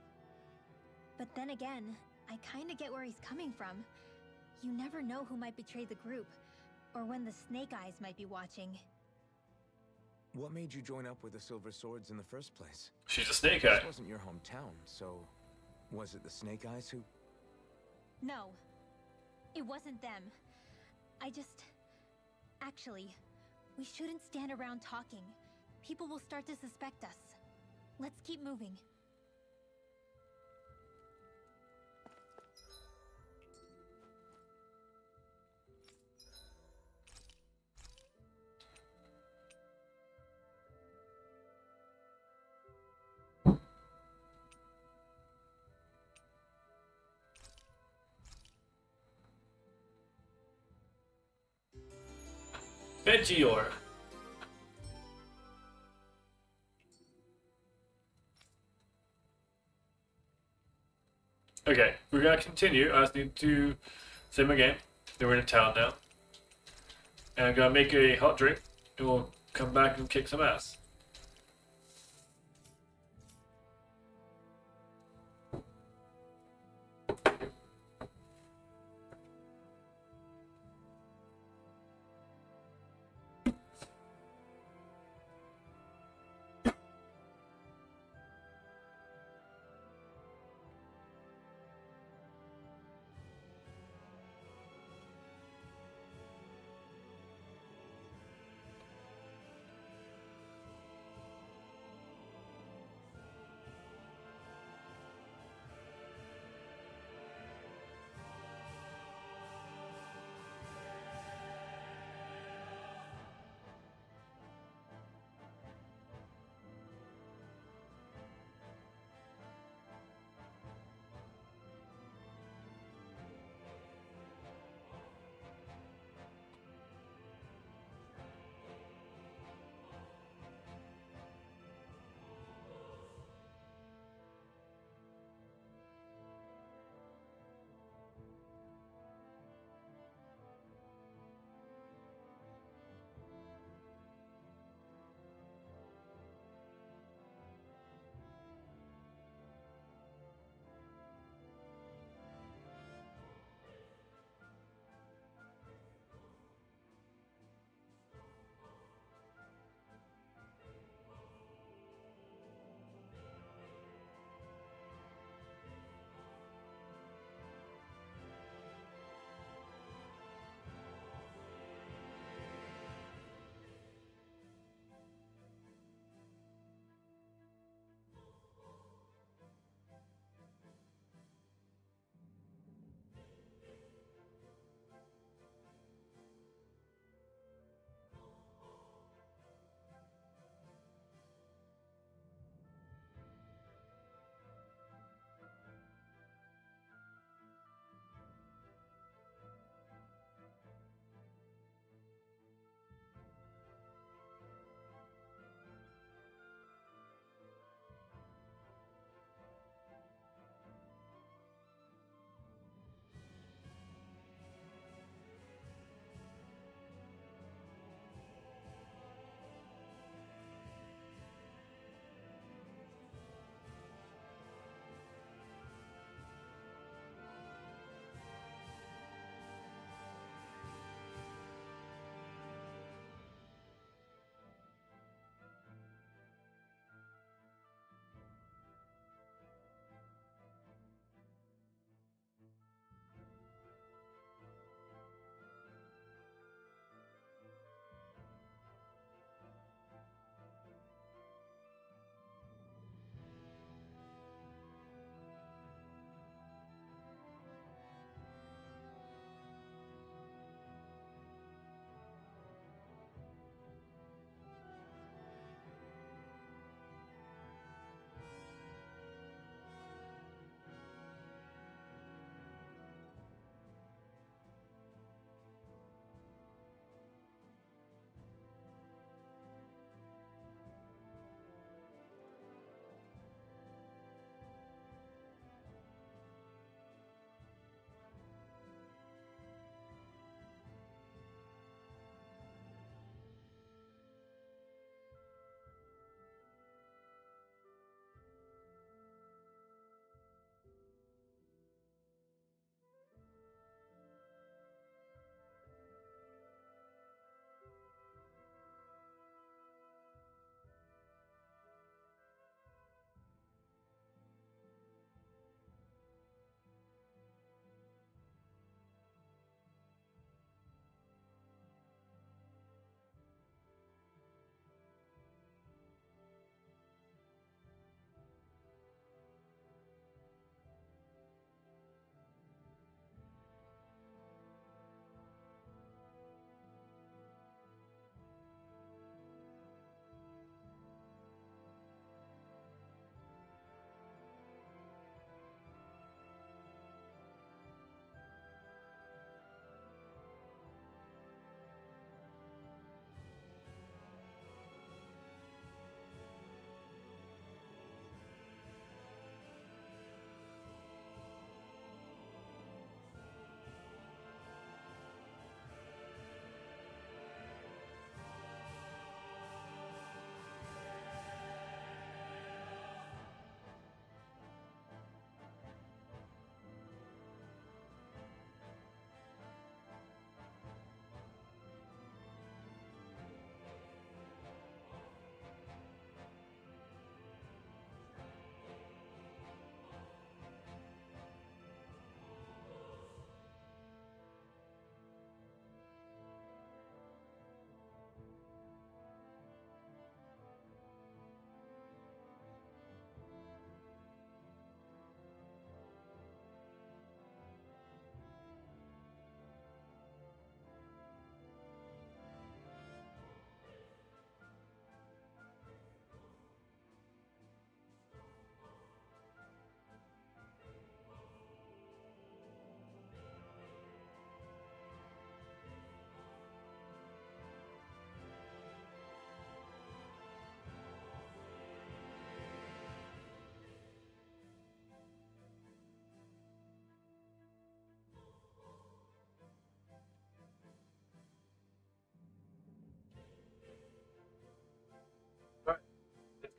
But then again, I kinda get where he's coming from. You never know who might betray the group, or when the Snake Eyes might be watching. What made you join up with the Silver Swords in the first place? She's a Snake Eye. This wasn't your hometown, so was it the Snake Eyes who... No, it wasn't them. Actually, we shouldn't stand around talking. People will start to suspect us. Let's keep moving. Ventior. Okay, we're gonna continue. I just need to save my game. Then we're in a town now. And I'm gonna make a hot drink, and we'll come back and kick some ass.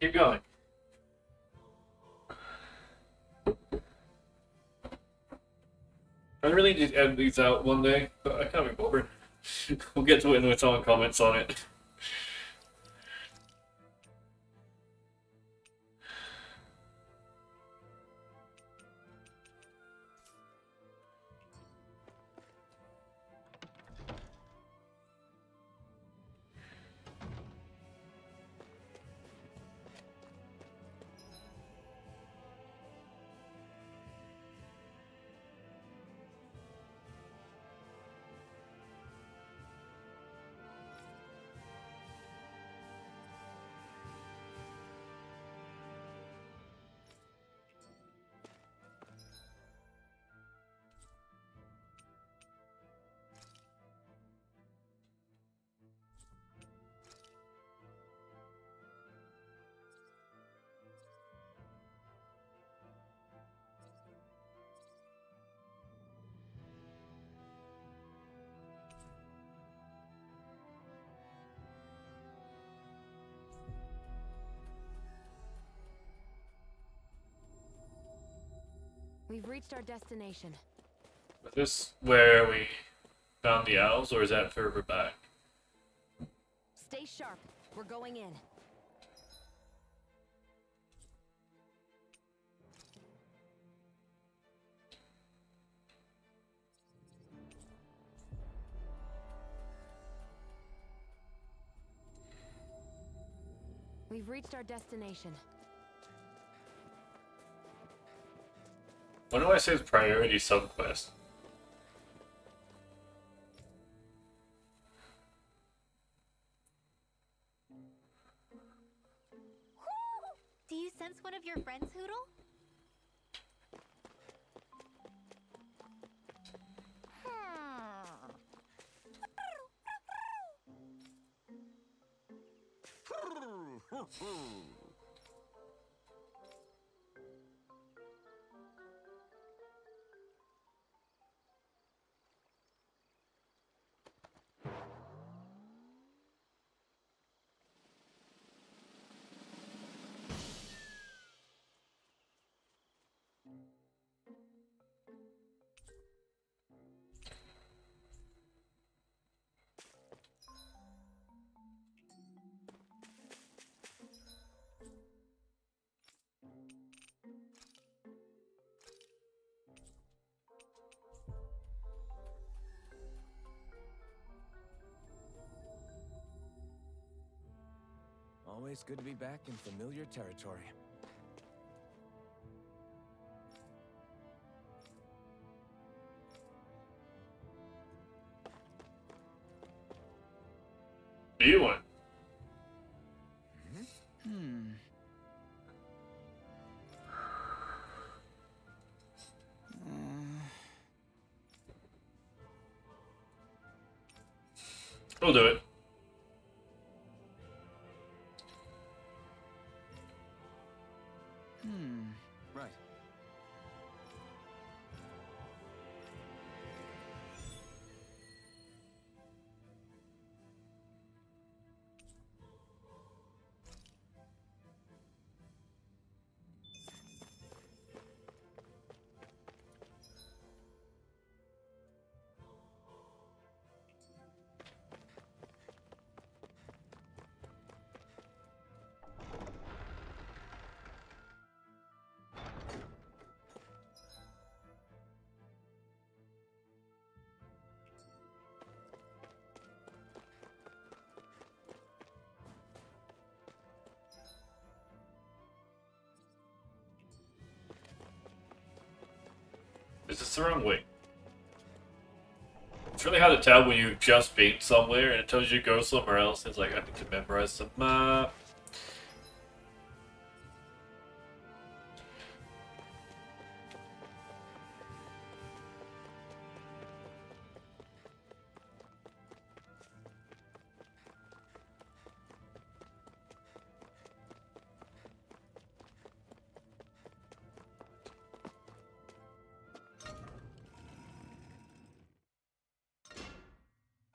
Keep going. I really need to edit these out one day, but I can't be bothered. We'll get to it when someone comments on it. We've reached our destination. Is this where we found the owls, or is that further back? Stay sharp. We're going in. We've reached our destination. When do I say it's priority subquest? Do you sense one of your friends, Hoodle? Always good to be back in familiar territory. Do you want? We'll do it. Right. Is this the wrong way? It's really hard to tell when you've just been somewhere and it tells you to go somewhere else. It's like, I need to memorize some map.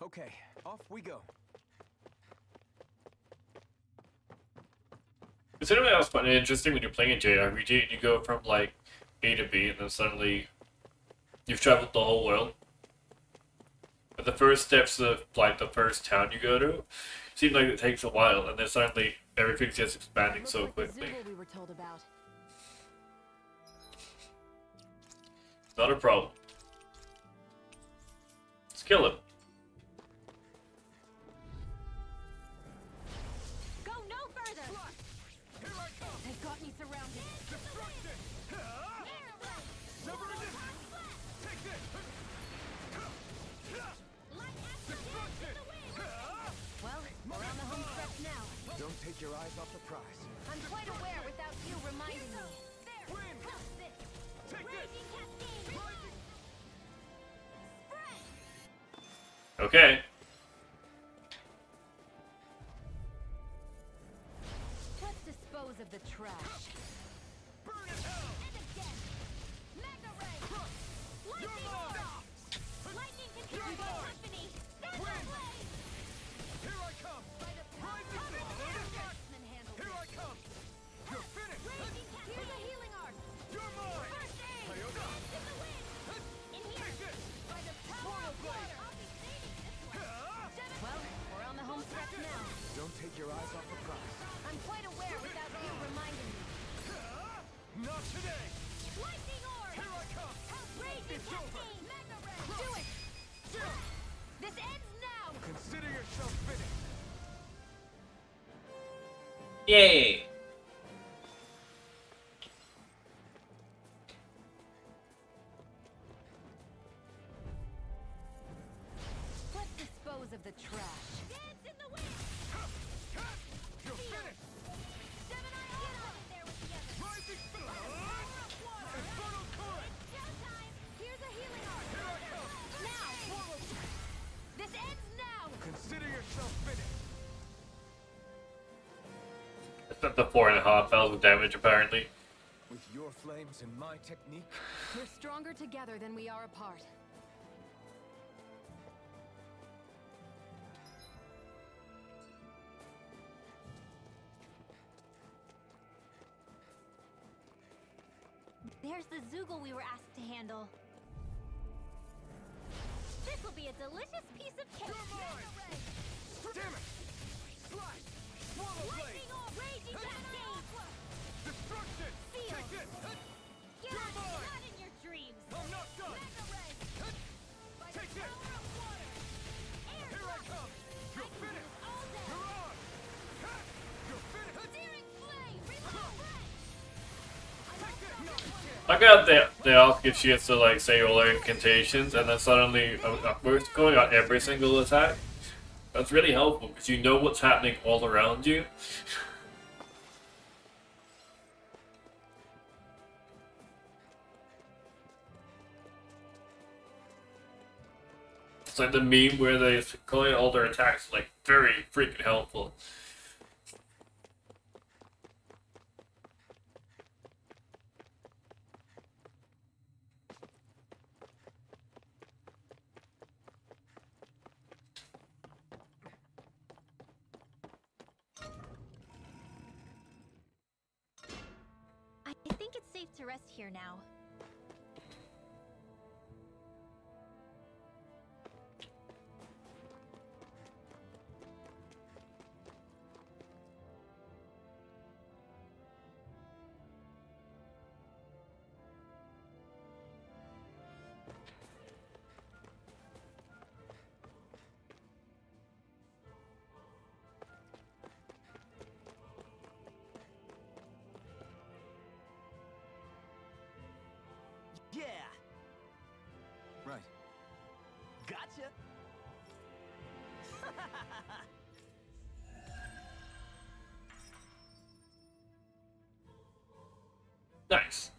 Okay, off we go. It's Considering that was quite interesting when you're playing a JRPG and you go from like A to B and then suddenly you've traveled the whole world. But the first steps of like the first town you go to seem like it takes a while, and then suddenly everything's just expanding so quickly. We were told about. Not a problem. Let's kill him. Go no further! Here I come! They've got me surrounded. Destruction! Sever it! Take this! Destruction! Well, we're on the home stretch now. Don't take your eyes off the prize. I'm quite aware without you reminding me. Win! Take this! Okay. Let's dispose of the trash. Burn in hell! And again. Mega ray. You're mine! Lightning can You're carry mine! company. Win! Here I come! Rising Sun! Marksman handle. Here I come! You're finished! Raging cat. Here's a healing art. You're mine! First aid. Toyota! Dance in the wind. In here. Take this! By the power of water. I'll be saving this one. Well, we're on the home stretch now. Don't take your eyes off the prize. I'm quite aware without you reminding me. Not today! Lightning orb. Here I come! Raging It's over. cascade. Mega ray. Do it. This ends now. Consider yourself finished! Yay! Let's dispose of the trash. Dance in the wind. You're finished! Seven Eye Out in there with the others. Rising Sun! Power of water. Infernal current! Showtime. Here's a healing art. Here I come! Now. This ends now. Consider yourself finished! It's not the 4,500 damage apparently. With your flames and my technique, We're stronger together than we are apart. There's the Zoogle we were asked to handle. This will be a delicious piece of cake. You're mine! Damn it! Slash! Swallow blade! Lightning orb. Raging cascade. Destruction! Seal. Take it! Get You're mine! not in your dreams. I'm not done! Mega ray. By the Take this! power of water. Air Here I blast. come! You're finished! All day. You're on! You're finished! Searing flame. Reload. Take this! Not again! I got they ask if she has to like say all her incantations and then suddenly we're going on every single attack. That's really helpful because you know what's happening all around you. It's like the meme where they call it all their attacks, like very freaking helpful. I think it's safe to rest here now. Yeah! Right. Gotcha! Nice.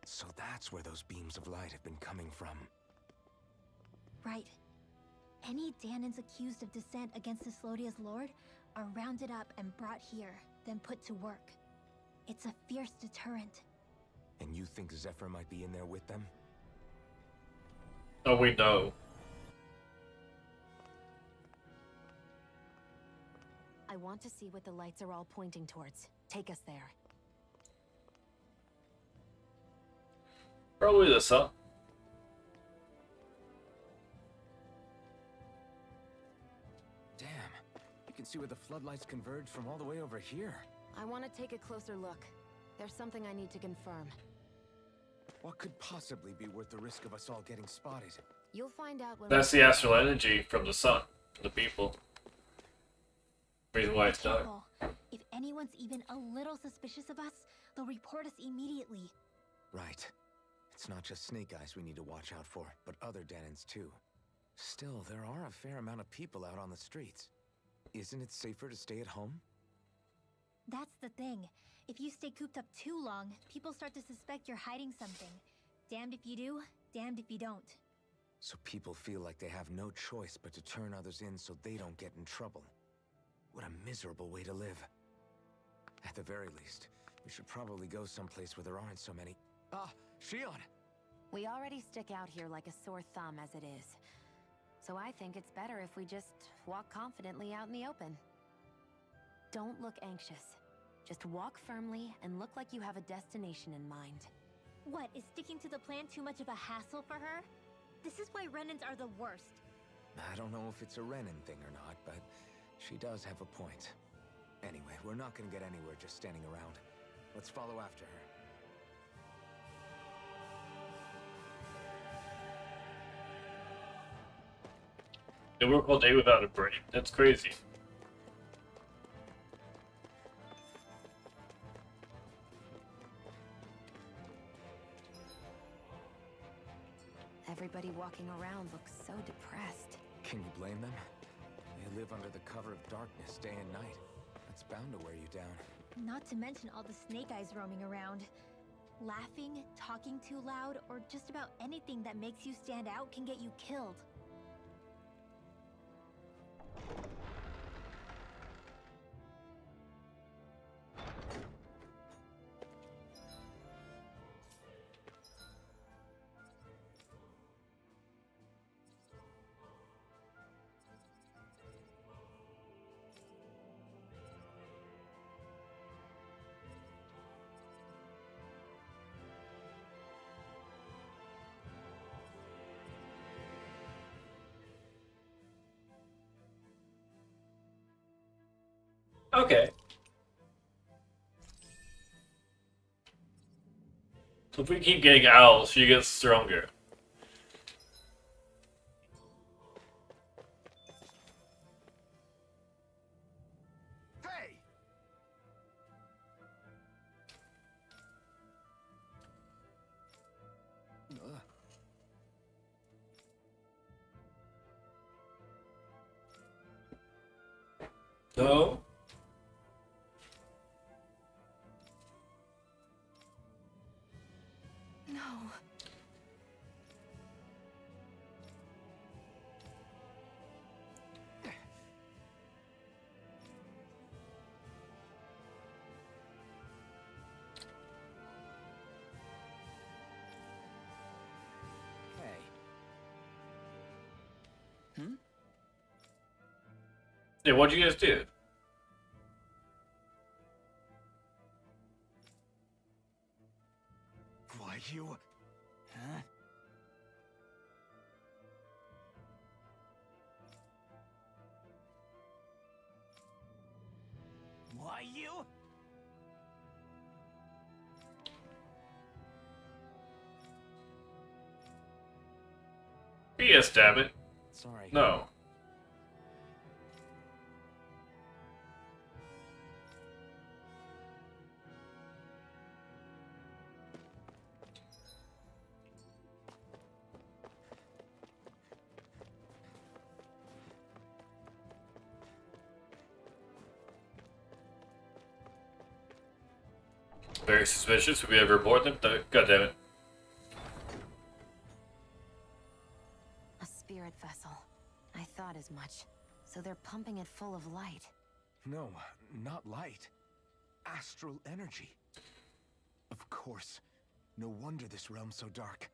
So that's where those beams of light have been coming from. Right. Any Danans accused of dissent against Cyslodia's lord are rounded up and brought here, then put to work. It's a fierce deterrent. And you think Zephyr might be in there with them? Oh, we know. I want to see what the lights are all pointing towards. Take us there. Probably the sun. Damn. You can see where the floodlights converge from all the way over here. I want to take a closer look. There's something I need to confirm. What could possibly be worth the risk of us all getting spotted? You'll find out when That's the astral energy from the sun, from the people. Reason why it's dark. Careful. If anyone's even a little suspicious of us, they'll report us immediately. Right. It's not just Snake Eyes we need to watch out for, but other Danans too. Still, there are a fair amount of people out on the streets. Isn't it safer to stay at home? That's the thing. If you stay cooped up too long, people start to suspect you're hiding something. Damned if you do, damned if you don't. So people feel like they have no choice but to turn others in so they don't get in trouble. What a miserable way to live. At the very least, we should probably go someplace where there aren't so many... Ah, Shion! we already stick out here like a sore thumb as it is. So I think it's better if we just walk confidently out in the open. Don't look anxious. Just walk firmly and look like you have a destination in mind. What, is sticking to the plan too much of a hassle for her? This is why Renans are the worst. I don't know if it's a Renan thing or not, but she does have a point. Anyway, we're not gonna get anywhere just standing around. Let's follow after her. They work all day without a break. That's crazy. Everybody walking around looks so depressed. Can you blame them? They live under the cover of darkness day and night. That's bound to wear you down. Not to mention all the Snake Eyes roaming around. Laughing, talking too loud, or just about anything that makes you stand out can get you killed. Okay. So if we keep getting owls, she gets stronger. Hey! No. No. Hey. Yeah, what'd you guys do? Why you... Huh? Why you... Yes, damn it. Sorry. No. Very suspicious. Would we ever report them? God damn it. thought as much. So they're pumping it full of light. No, not light. Astral energy. Of course. No wonder this realm's so dark.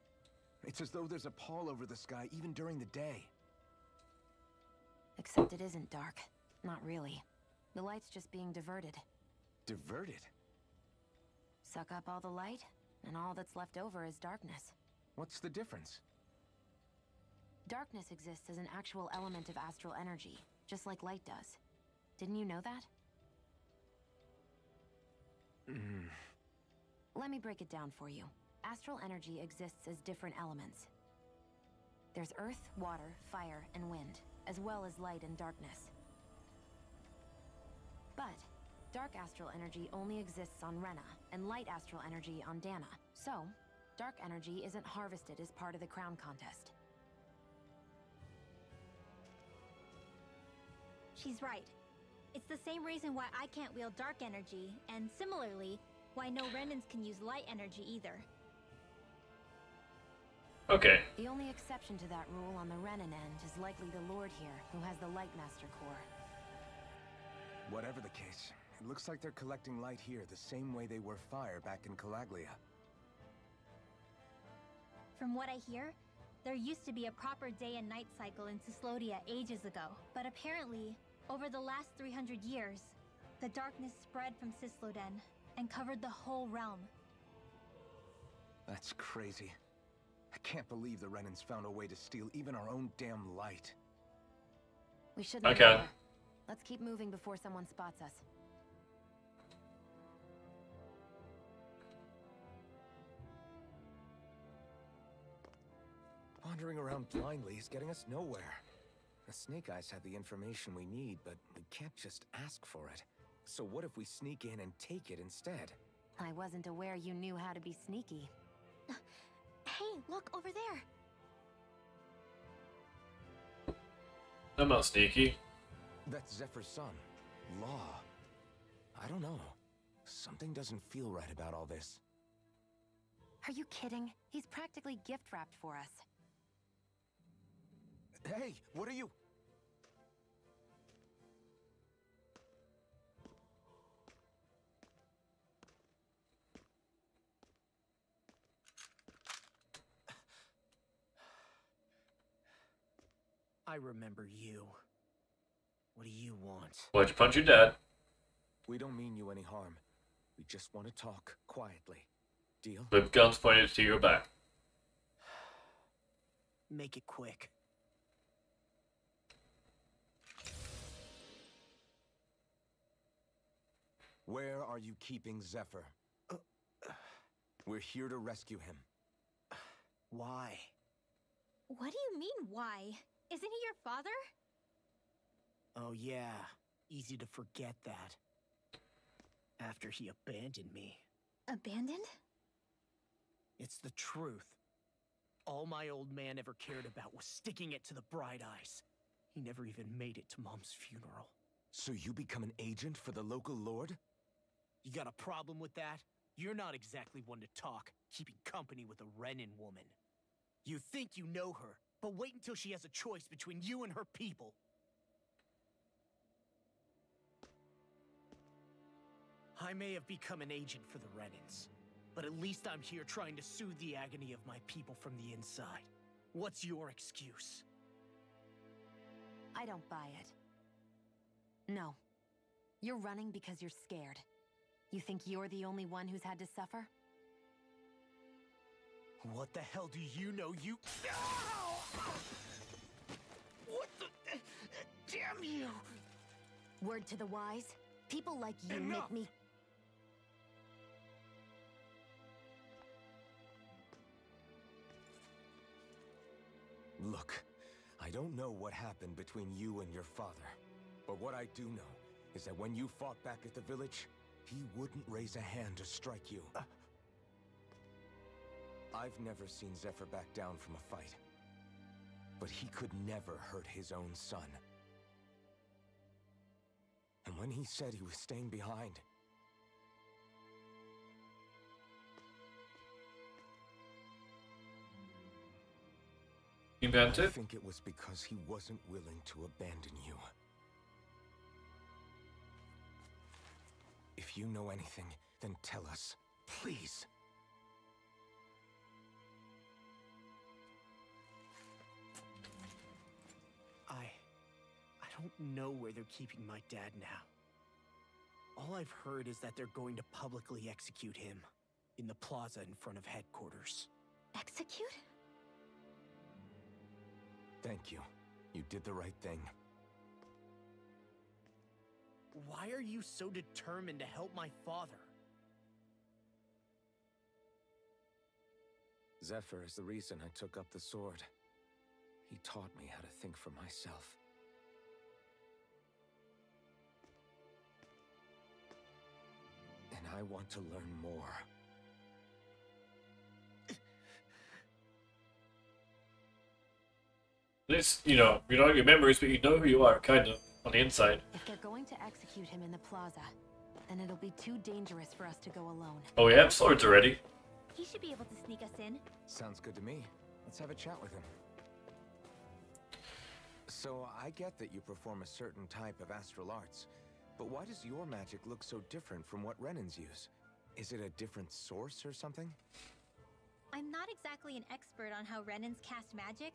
It's as though there's a pall over the sky even during the day. Except it isn't dark. Not really. The light's just being diverted. Diverted? Suck up all the light, and all that's left over is darkness. What's the difference? Darkness exists as an actual element of astral energy, just like light does. Didn't you know that? Let me break it down for you. Astral energy exists as different elements. There's earth, water, fire, and wind, as well as light and darkness. But dark astral energy only exists on Rena, and light astral energy on Dana. So, dark energy isn't harvested as part of the crown contest. She's right. It's the same reason why I can't wield dark energy, and similarly, why no Renans can use light energy either. Okay. The only exception to that rule on the Renan end is likely the Lord here, who has the Light Master core. Whatever the case, it looks like they're collecting light here the same way they were fire back in Calaglia. From what I hear, there used to be a proper day and night cycle in Cislodia ages ago, but apparently, over the last 300 years, the darkness spread from Cisloden and covered the whole realm. That's crazy. I can't believe the Renans found a way to steal even our own damn light. We shouldn't. Okay. Bother. Let's keep moving before someone spots us. Wandering around blindly is getting us nowhere. The Snake Eyes have the information we need, but we can't just ask for it. So what if we sneak in and take it instead? I wasn't aware you knew how to be sneaky. Hey, look over there! I'm not sneaky. That's Zephyr's son, Law. I don't know. Something doesn't feel right about all this. Are you kidding? He's practically gift-wrapped for us. Hey, what are you? I remember you. What do you want? Why'd you punch your dad? We don't mean you any harm. We just want to talk quietly. Deal? With guns pointed to your back. Make it quick. Where are you keeping Zephyr? We're here to rescue him. Why? What do you mean, why? Isn't he your father? Oh yeah, easy to forget that. After he abandoned me. Abandoned? It's the truth. All my old man ever cared about was sticking it to the Bright Eyes. He never even made it to Mom's funeral. So you become an agent for the local lord? You got a problem with that? You're not exactly one to talk, keeping company with a Renan woman. You think you know her, but wait until she has a choice between you and her people. I may have become an agent for the Renans, but at least I'm here trying to soothe the agony of my people from the inside. What's your excuse? I don't buy it. No. You're running because you're scared. You think you're the only one who's had to suffer? What the hell do you know, you... Ow! What the... Damn you! Word to the wise, people like you Enough! make me... Look, I don't know what happened between you and your father. But what I do know is that when you fought back at the village, he wouldn't raise a hand to strike you. I've never seen Zephyr back down from a fight. But he could never hurt his own son. And when he said he was staying behind, invented? I think it was because he wasn't willing to abandon you. If you know anything, then tell us, please. I don't know where they're keeping my dad now. All I've heard is that they're going to publicly execute him in the plaza in front of headquarters. Execute? Thank you. You did the right thing. Why are you so determined to help my father? Zephyr is the reason I took up the sword. He taught me how to think for myself. And I want to learn more. At least, you don't have your memories, but you know who you are, kind of, on the inside. If they're going to execute him in the plaza, then it'll be too dangerous for us to go alone. Oh, we have swords already. He should be able to sneak us in. Sounds good to me. Let's have a chat with him. So, I get that you perform a certain type of astral arts, but why does your magic look so different from what Renan's use? Is it a different source or something? I'm not exactly an expert on how Renans cast magic,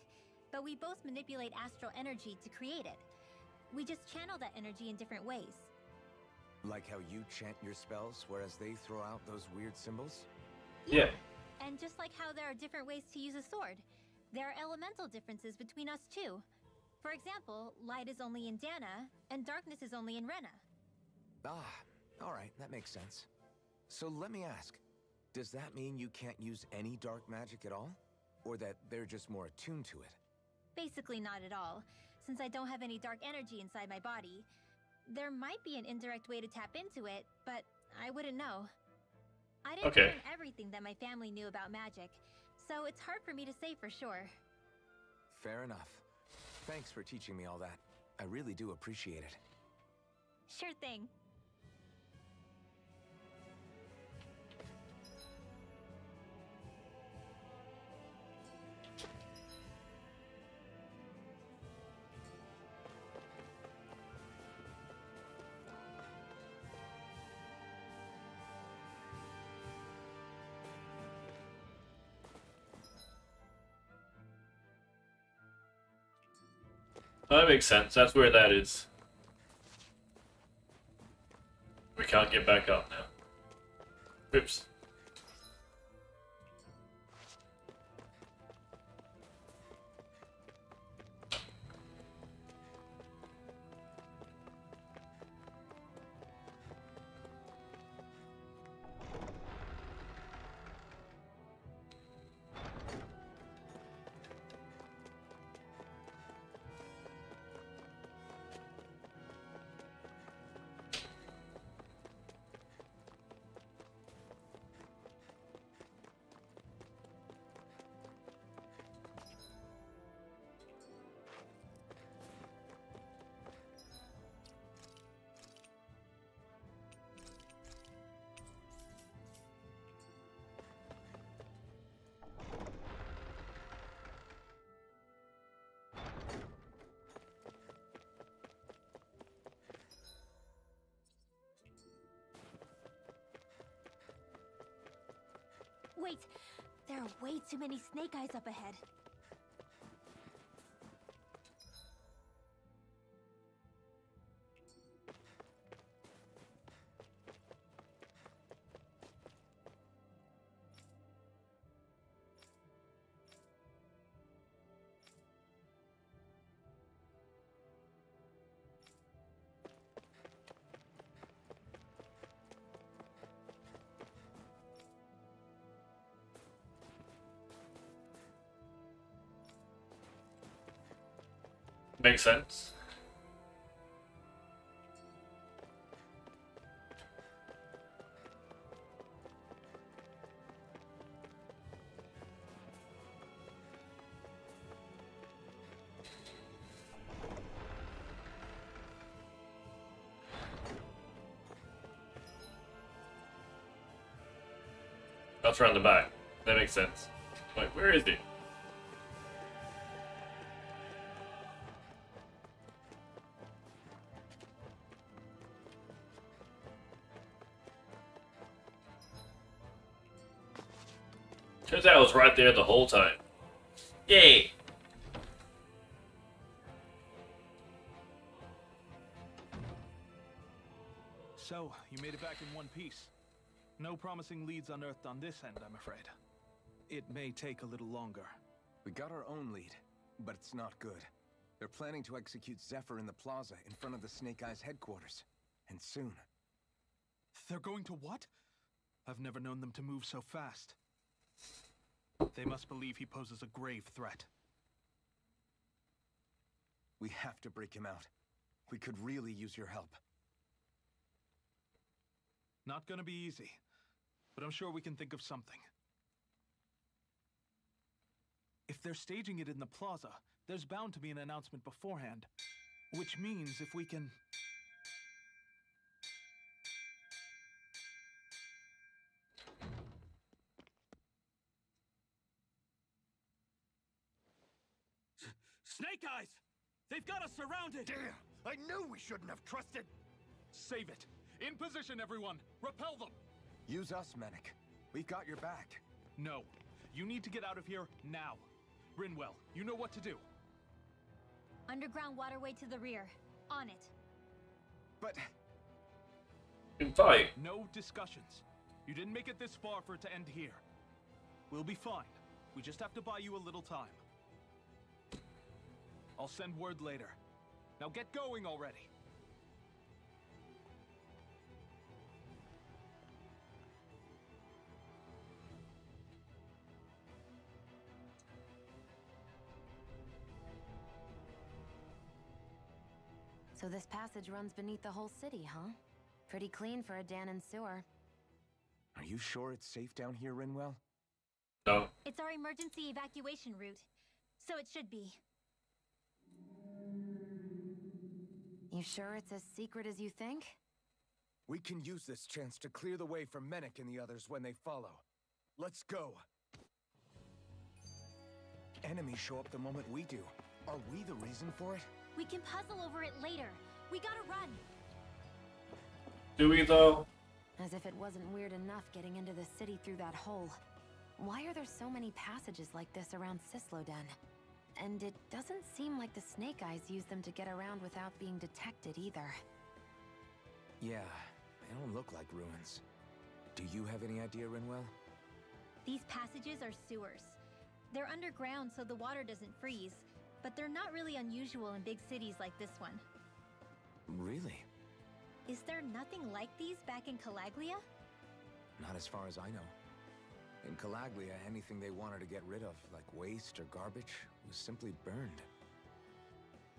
but we both manipulate astral energy to create it. We just channel that energy in different ways. Like how you chant your spells, whereas they throw out those weird symbols? Yeah. And just like how there are different ways to use a sword, there are elemental differences between us too. For example, light is only in Dana, and darkness is only in Rena. Ah, alright, that makes sense. So let me ask, does that mean you can't use any dark magic at all? Or that they're just more attuned to it? Basically not at all, since I don't have any dark energy inside my body. There might be an indirect way to tap into it, but I wouldn't know. I didn't learn everything that my family knew about magic, so it's hard for me to say for sure. Fair enough. Thanks for teaching me all that. I really do appreciate it. Sure thing. That makes sense. That's where that is. We can't get back up now. Oops. Wait, there are way too many snake eyes up ahead. Makes sense. That's around the back. That makes sense. Wait, where is he? Turns out I was right there the whole time. Yay! So, you made it back in one piece. No promising leads unearthed on this end, I'm afraid. It may take a little longer. We got our own lead, but it's not good. They're planning to execute Zephyr in the plaza in front of the Snake Eyes headquarters. And soon. They're going to what? I've never known them to move so fast. They must believe he poses a grave threat. We have to break him out. We could really use your help. Not gonna be easy, but I'm sure we can think of something. If they're staging it in the plaza, there's bound to be an announcement beforehand. Which means if we can... Snake Eyes! They've got us surrounded! Damn! I knew we shouldn't have trusted... Save it! In position, everyone! Repel them! Use us, Medic. We've got your back. No. You need to get out of here now. Rinwell, you know what to do. Underground waterway to the rear. On it. But... In fight. No discussions. You didn't make it this far for it to end here. We'll be fine. We just have to buy you a little time. I'll send word later. Now get going already. So this passage runs beneath the whole city, huh? Pretty clean for a Danon sewer. Are you sure it's safe down here, Rinwell? No. It's our emergency evacuation route, so it should be. You sure it's as secret as you think? We can use this chance to clear the way for Menek and the others when they follow. Let's go. Enemies show up the moment we do. Are we the reason for it? We can puzzle over it later. We gotta run. Do we though? As if it wasn't weird enough getting into the city through that hole. Why are there so many passages like this around Sisloden? And it doesn't seem like the Snake Eyes use them to get around without being detected either. Yeah, they don't look like ruins. Do you have any idea, Rinwell? These passages are sewers. They're underground so the water doesn't freeze, but they're not really unusual in big cities like this one. Really? Is there nothing like these back in Calaglia? Not as far as I know. In Calaglia, anything they wanted to get rid of, like waste or garbage, was simply burned.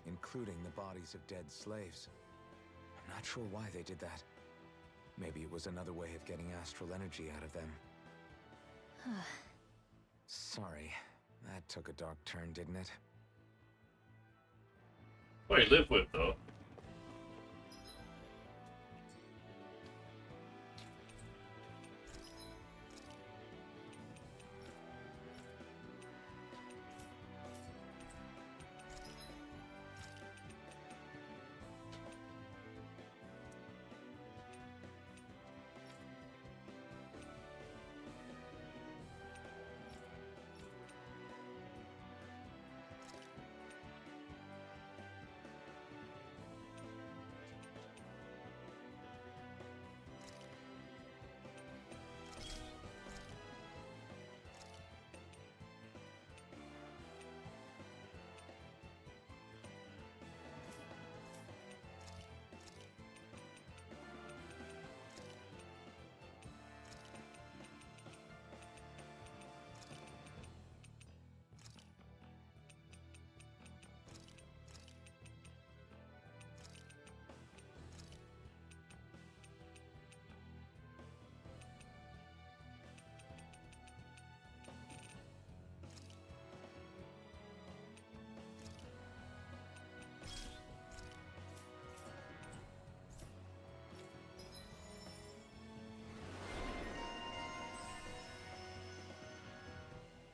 Including the bodies of dead slaves. I'm not sure why they did that. Maybe it was another way of getting astral energy out of them. Sorry, that took a dark turn, didn't it? What do you live with, though?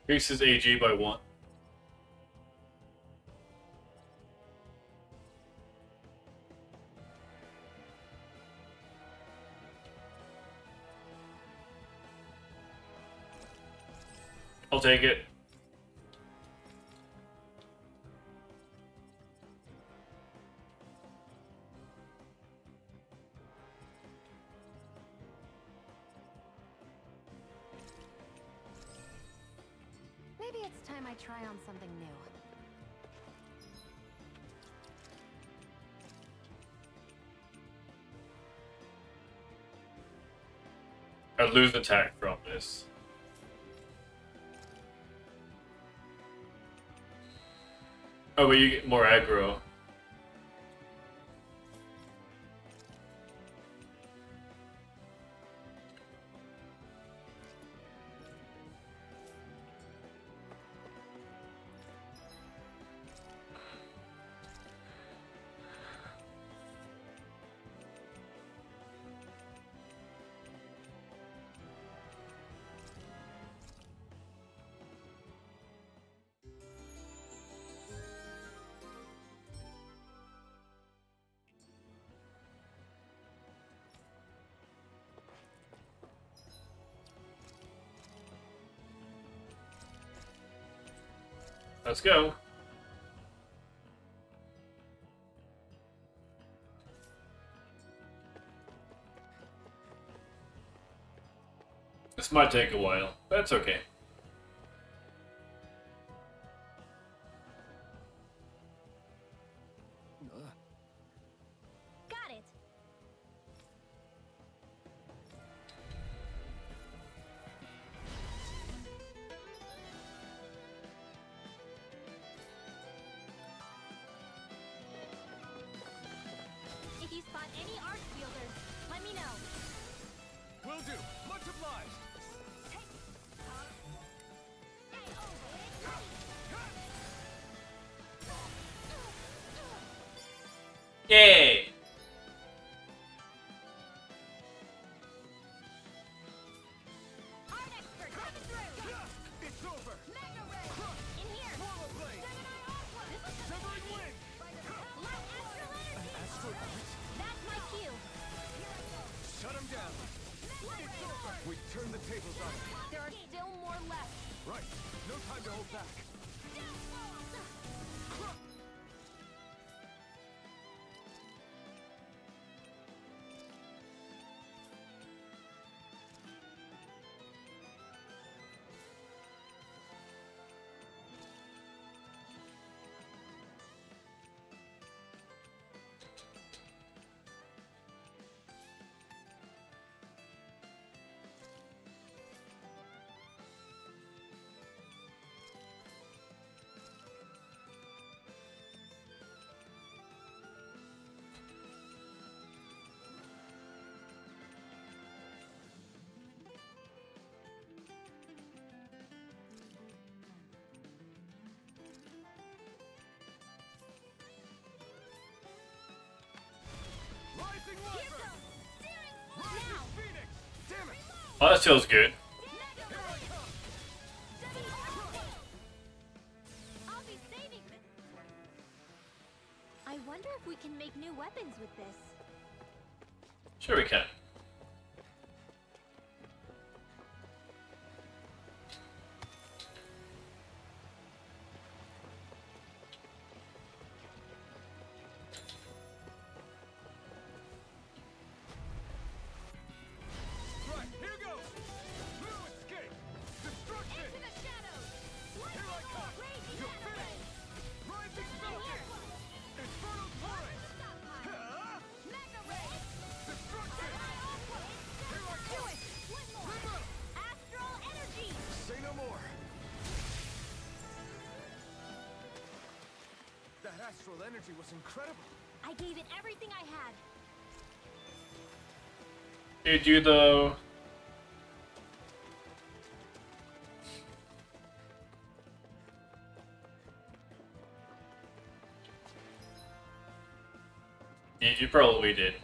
Increases AG by 1. I'll take it. Maybe it's time I try on something new. I lose attack from this. Oh, but you get more aggro. Let's go. This might take a while. That's okay. Got it. If you spot any arch wielders, let me know. Will do. Much obliged. Yay! Art expert, coming through. It's over. Mega ray. In here. Normal blade. Severing wing. Light astral energy. Astral art. That's my cue. Shut him down. It's over. We turn the tables on him. There are still more left. Right. No time to hold back. Rising Wyvern! Rising Phoenix! Damn it! Oh, that feels good. I'll be saving this. I wonder if we can make new weapons with this. Sure we can. Right, here goes! No escape! Destruction! Into the shadows! Here I come! You're finished! Rising Falcon! Infernal Torrent! Huh? Mega ray! Destruction! Here I Do come! it! One more! Limbo! Astral energy! Say no more! That astral energy was incredible! I gave it everything I had. Did you though? You probably did.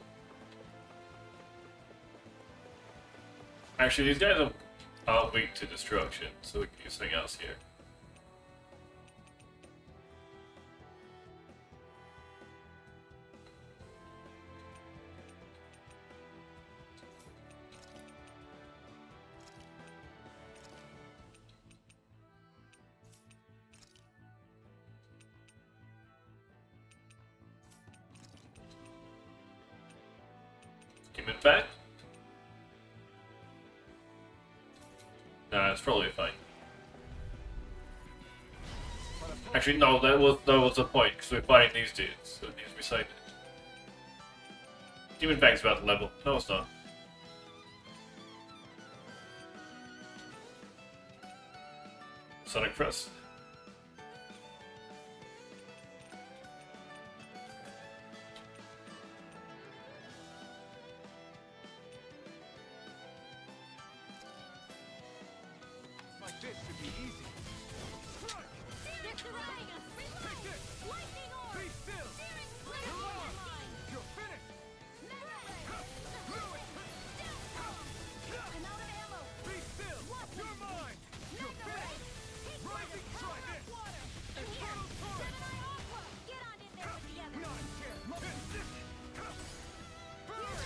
Actually, these guys are weak to destruction, so we can use something else here. Nah, it's probably fine. Actually, no, that was the point, because we're fighting these dudes, so it needs to be cited. Demon Fang's about the level. No, it's not. Sonic Press. Like this should be easy. Be still. You're finished. Be still. You're mine. You're finished. Rising Trident. Infernal Torrent. Not a chance. Burn.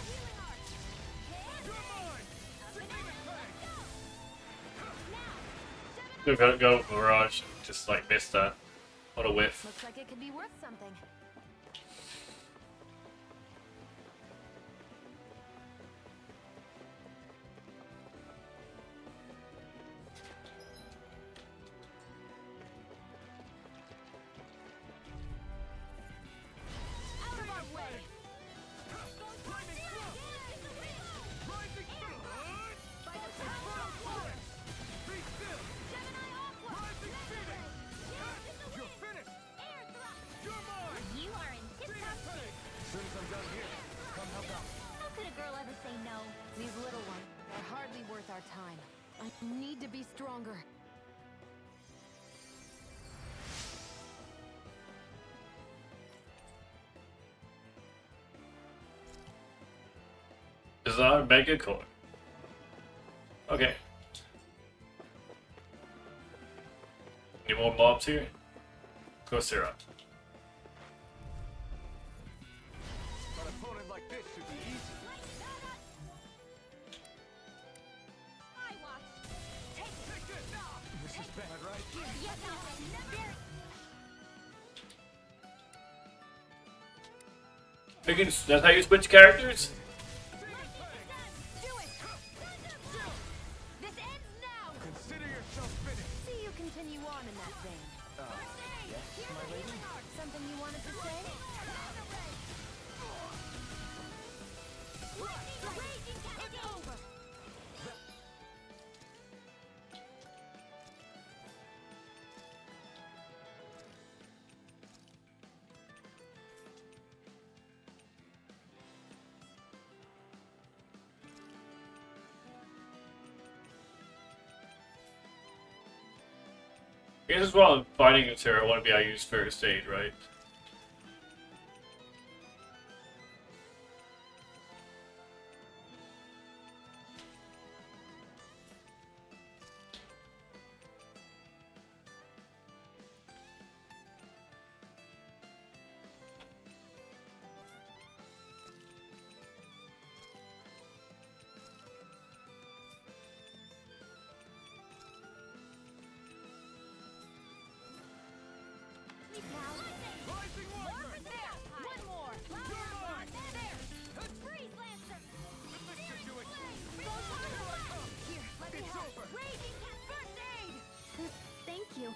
You're mine. Demon Fang. We're gonna go Mirage. Just like missed that. What a whiff. Looks like it could be worth something. Out of our way! Lightning Club. Rising Sun. By the power of water! Be still. Rising Phoenix. You're finished. You're mine. You are in tip-top shape. As soon as I'm done here, come help out. How could a girl ever say no? These little ones are hardly worth our time. I need to be stronger. Bizarre Mega Core. Okay. Any more mobs here? Go Sarah. An opponent like this should be easy. Take this. This is bad, right? That's how you switch characters? Consider yourself finished. See you continue on in that vein. Yes, my lady? Something you wanted to say? It's over! I guess as well, I'm fighting a Terra, I want to be I use first aid, right? Rising Warrior. One more! You're mine. There! Freeze Lancer! This should do it. Here, let me It's help. over. Raging Cat First Aid! Thank you.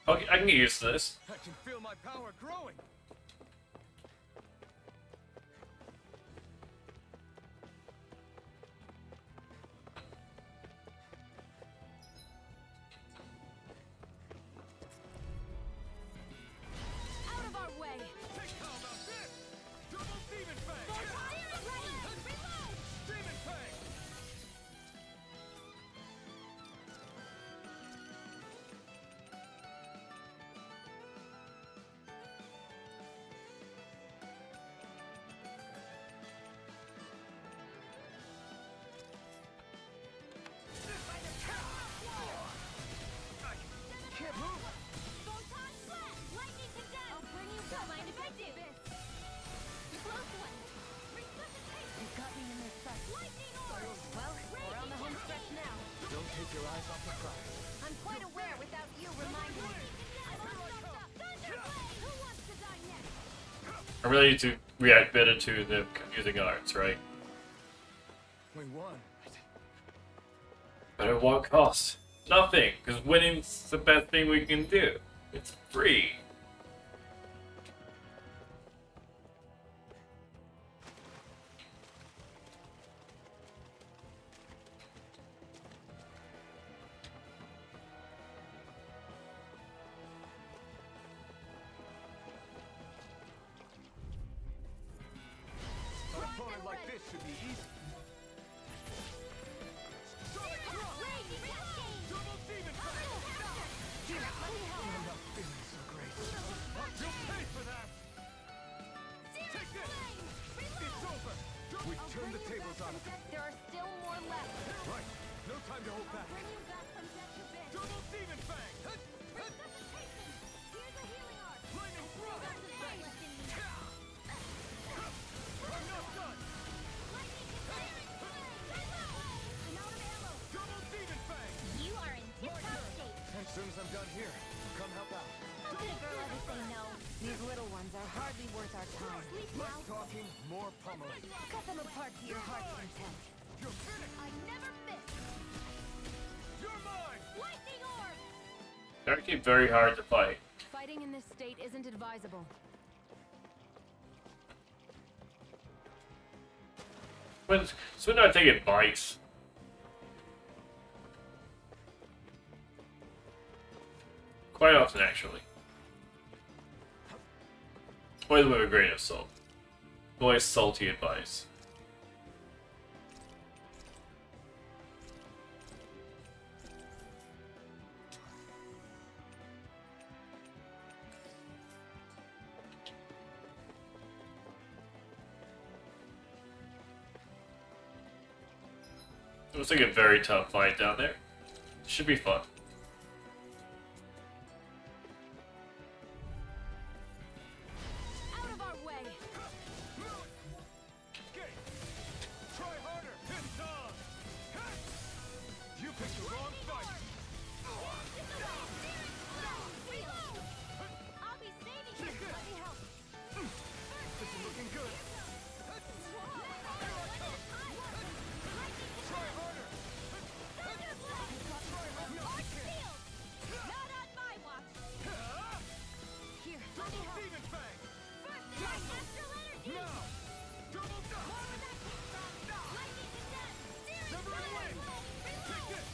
Okay, I can get used to this. I can feel my power growing. Out of our way! How about this? Double Demon Fang. Reload! Demon Fang. Can't move. Photon Blast! Lightning Condemn! I'll bring you some. Mind if I do? Close one! Resuscitate! You got me in this fight. Lightning Orb! Well, we're on the home stretch now. Don't take your eyes off the prize. I'm quite aware without you reminding me. I'm all stuffed up! Thunderblade! Who wants to die next? I really need to react better to the confusing arts, right? We won. But at what cost? Nothing, because winning's the best thing we can do. It's free. An opponent like this should be easy. Sonic Crush! Double Demon Fang! I'm not feeling so great. You'll pay for that! Take this! It's over! We've turned the tables on him. There are still more left. Right. No time to hold back. Bring you back from death to bed. Double Demon Fang! Resuscitation! Here's a healing art. Flaming Thrust! I'm not done! Double Demon Fang! You are in tip-top shape. As soon as I'm done here, come help out. How could a girl ever say no? These little ones are hardly worth our time. Less talking, more pummeling. Cut them apart to your heart's content. You're finished! I never miss. You're mine! Lightning orb. They're actually very hard to fight. Fighting in this state isn't advisable. So we're not taking bites. Quite often, actually. Always with a grain of salt. Always salty advice. Looks like a very tough fight down there. Should be fun. Out of our way. Skate! Try harder! It's on! You picked the wrong fight! I'll be saving you. Let me help. This is looking good! Try harder! Not on my watch. Here, let me help. Demon Fang! First, astral energy. Now! Double dust! Lightning descent. Never away! Take this!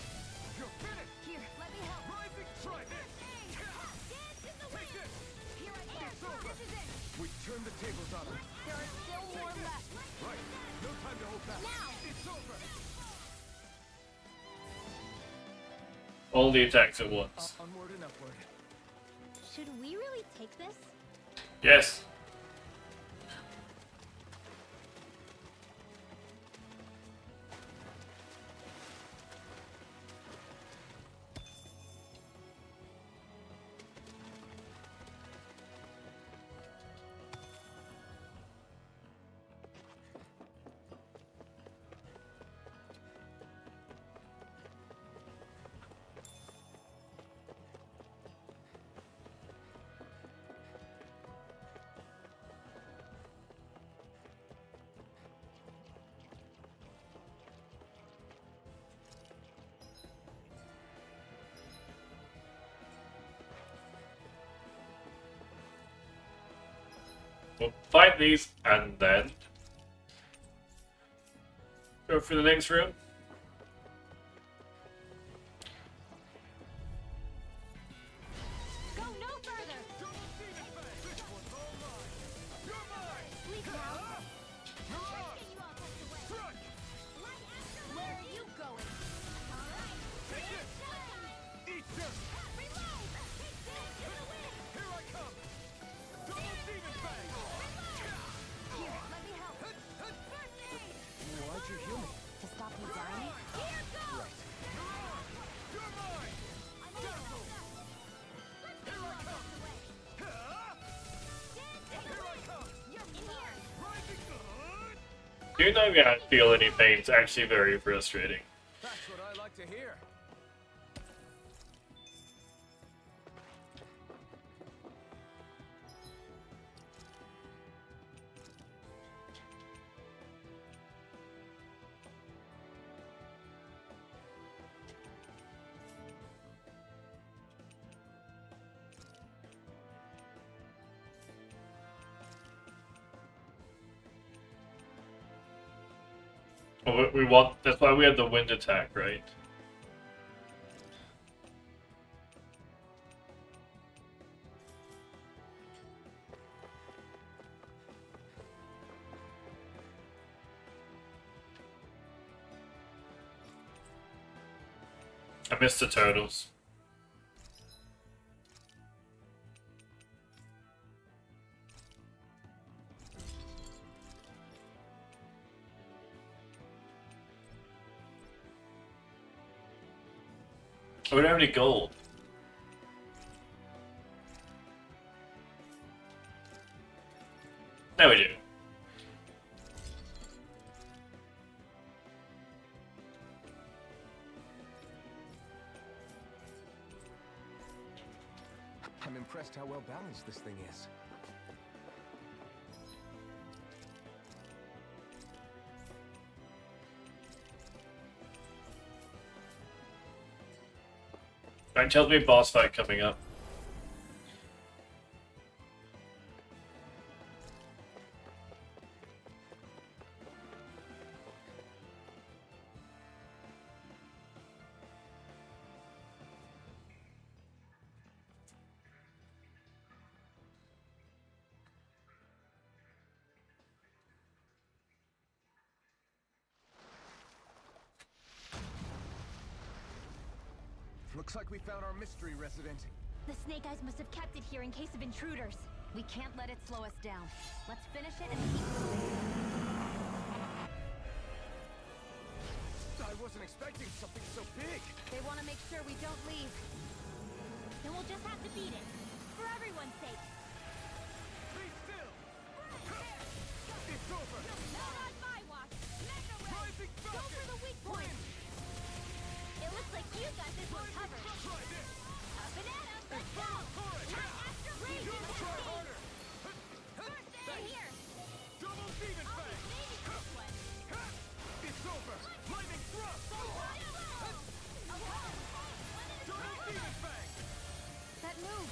You're finished! Here, let me help. Rising Strike! Dance in the Take wind. this! Here I go. It's over. This is it. We've turned the tables on them. There are still more left. Right. No time to hold back. Now. It's over. All the attacks at once. Onward and upward. Should we really take this? Yes. We'll fight these and then go for the next room. Go no further. Double Demon Fang! This one's all mine! You're mine! Sleep now. Mirage! You all tucked away. Strike! Light astral. Where are you going? All right. Take this! Eat this! Reload. Take this to the wind. Here I come! Double Demon Fang! Here, let me help. First aid. Why'd you heal me? To stop you dying? Here goes. Mirage! You're mine! I'm all set. Let's get you all tucked away. Dance in the Here I wind. come! You're in here. Rising good! Do you know if I feel any pain? It's actually very frustrating. That's what I like to hear. Well, we want. That's why we had the wind attack, right? I missed the turtles. We don't have any gold. No, we do. I'm impressed how well balanced this thing is. Frank tells me boss fight coming up. Looks like we found our mystery resident. The Snake Eyes must have kept it here in case of intruders. We can't let it slow us down. Let's finish it and keep moving. I wasn't expecting something so big. They want to make sure we don't leave. Then we'll just have to beat it. For everyone's sake. Be still! It's over! Not on my watch. Mega Ray! Rising Go Falcon! for the weak point. It looks like you got this one covered. Try this! A banana, let's go! Torrent! My Astro Ray is Try harder! First aid here. Double Demon Fang! Maybe this one. It's over! Lightning Thrust! Double Demon Fang! That move!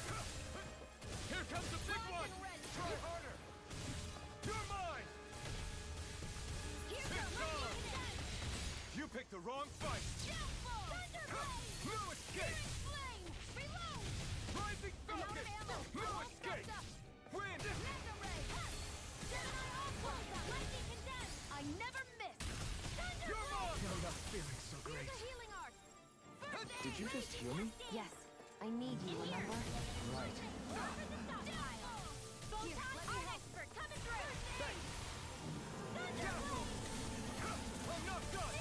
Here comes the big one! Try harder! You're mine! Here's It's your on! lightning You picked the wrong fight! No escape! Reload! Rising Falcon! No escape! Wind! I never miss! You're mine! I'm not feeling so great. Healing art! Did you just heal me? Yes, I need you, remember? Right. Our expert coming through! I'm not done!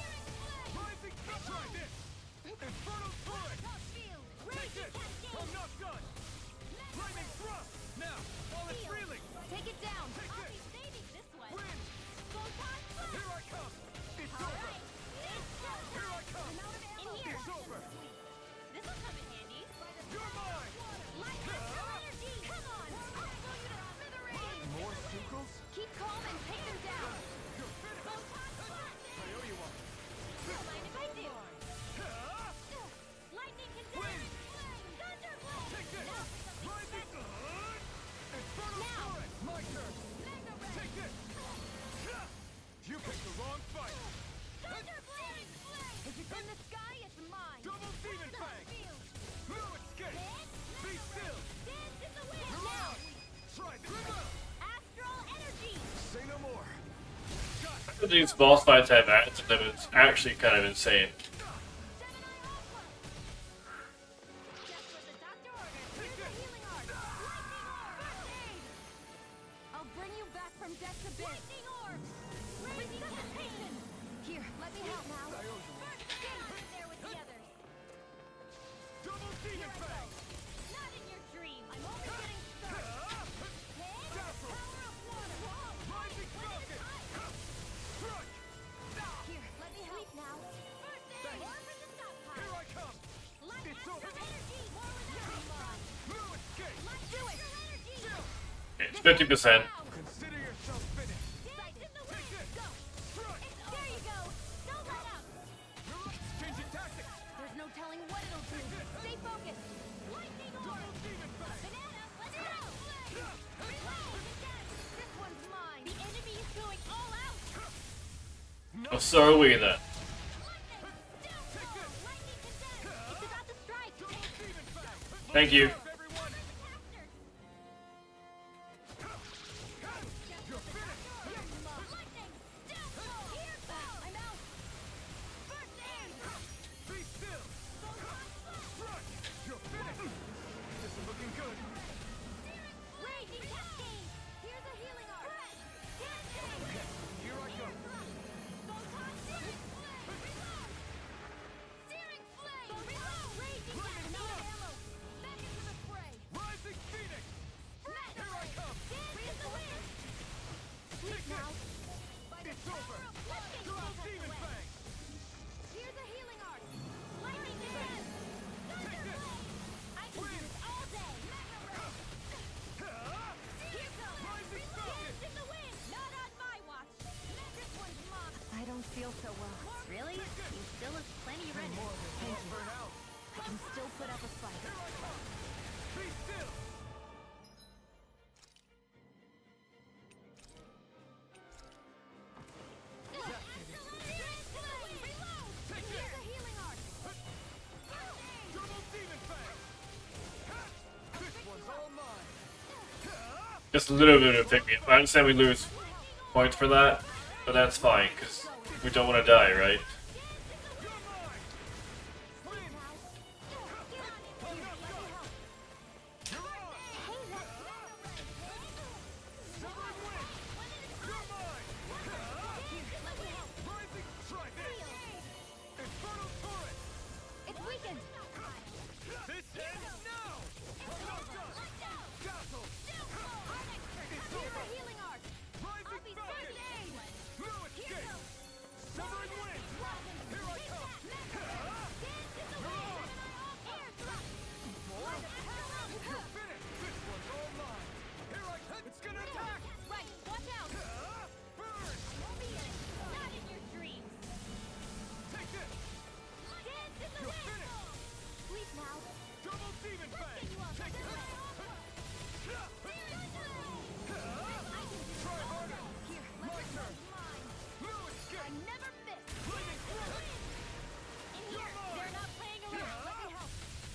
Rising Try this! Infernal Torrent! Take this! I'm not done! Lightning Thrust! Now, while it's reeling! Take it down! Take I'll this! be saving this one! Wind! Here I come! It's over! Here I come! In here! It's over! This'll come in handy! You're mine! Light Astro Energy! Come on! I'll blow you to smithereens! More Sukals? Keep calm and take them down! You're finished! I owe you one! Don't mind if I do! Lightning condensed! Thunderblade! Take this! Rising! Infernal Torrent! My turn! Take this! You picked the wrong fight! Thunderblade! If it's in the sky, it's mine! Double Demon Fang! No escape! Be still! Dance in the wind! You're Now! out! Try this! Astral Energy! Say no more. These boss fights have acts in them. It's actually kind of insane. Just what the doctor ordered! Here's the healing art! Lightning orb! First aid! I'll bring you back from death's abyss! Lightning orb! Resuscitation! Here, let me help now. First aid! Right there with the others! Double Demon Fang! Not in your dream! I'm only getting started! Dazzle! Power of water! Rising Falcon! Crush! Here, let me help now. First aid! More for the stockpile! Here I come! Light It's Astral over! Energy! More without me! No escape! Light do it! Energy! It's 50%. Consider yourself finished! Sights in the Take wind! this! Go! Crush! There you go! Don't let up! Changing tactics! There's no telling what it'll do. Stay focused. Lightning orb! Double Demon Fang! Banana, let's go! Reload! This one's mine. The enemy is going all out! Oh, so are we then. It's about to strike. Thank you. I don't feel so well. Really? You still look plenty ready. Thank you. I can still put up a fight. Just a little bit of pick me up. I understand we lose points for that, but that's fine, because we don't want to die, right?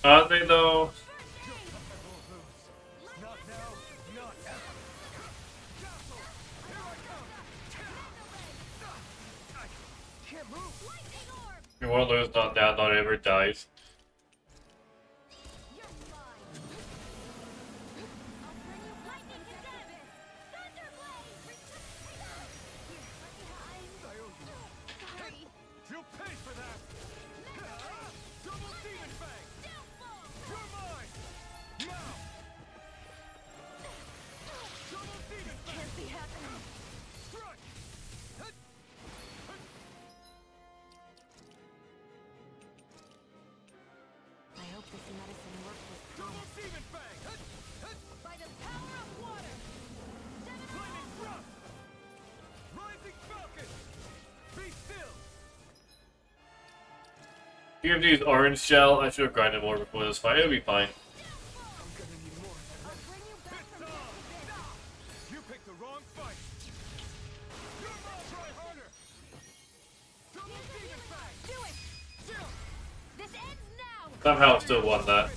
Are they though? We won't lose, not now, not ever dies. I hope this medicine works with Tom. By the power of water! Lightning thrust! Rising falcon! Be still! You have to use orange shell. I should have grinded more before this fight. It'll be fine. You picked the wrong fight! Try harder! Double demon fang! Do it! This ends now! Somehow still won that.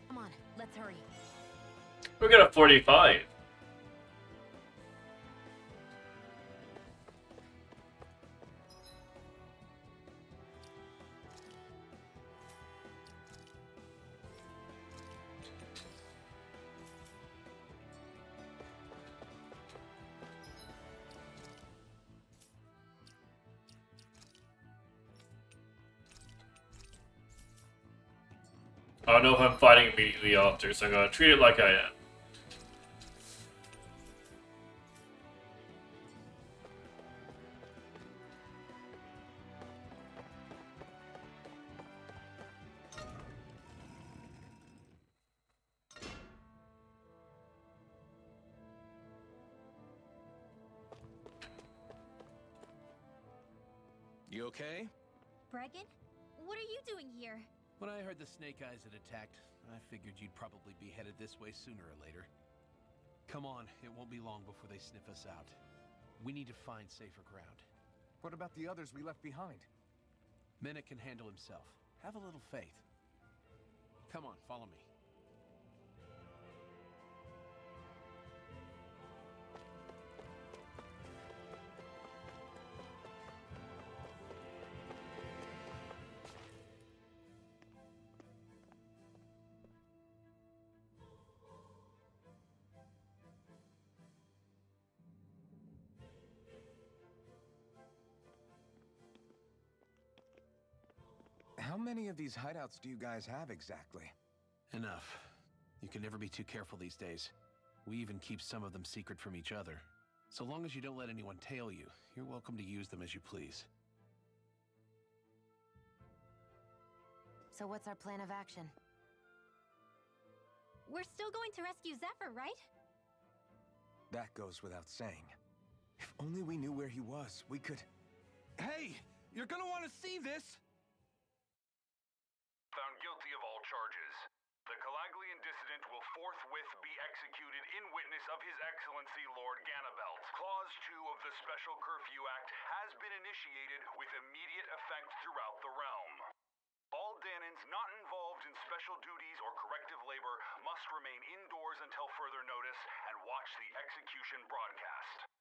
Come on, let's hurry. We got a 45. I don't know if I'm fighting immediately after, so I'm gonna treat it like I am. You okay? Bregan? What are you doing here? When I heard the Snake Eyes had attacked, I figured you'd probably be headed this way sooner or later. Come on, it won't be long before they sniff us out. We need to find safer ground. What about the others we left behind? Menek can handle himself. Have a little faith. Come on, follow me. How many of these hideouts do you guys have exactly? Enough. You can never be too careful these days. We even keep some of them secret from each other. So long as you don't let anyone tail you, you're welcome to use them as you please. So what's our plan of action? We're still going to rescue Zephyr, right? That goes without saying. If only we knew where he was, we could... Hey! You're gonna want to see this! Found guilty of all charges. The Calaglian dissident will forthwith be executed in witness of His Excellency Lord Ganabelt. Clause 2 of the Special Curfew Act has been initiated with immediate effect throughout the realm. All Danans not involved in special duties or corrective labor must remain indoors until further notice and watch the execution broadcast.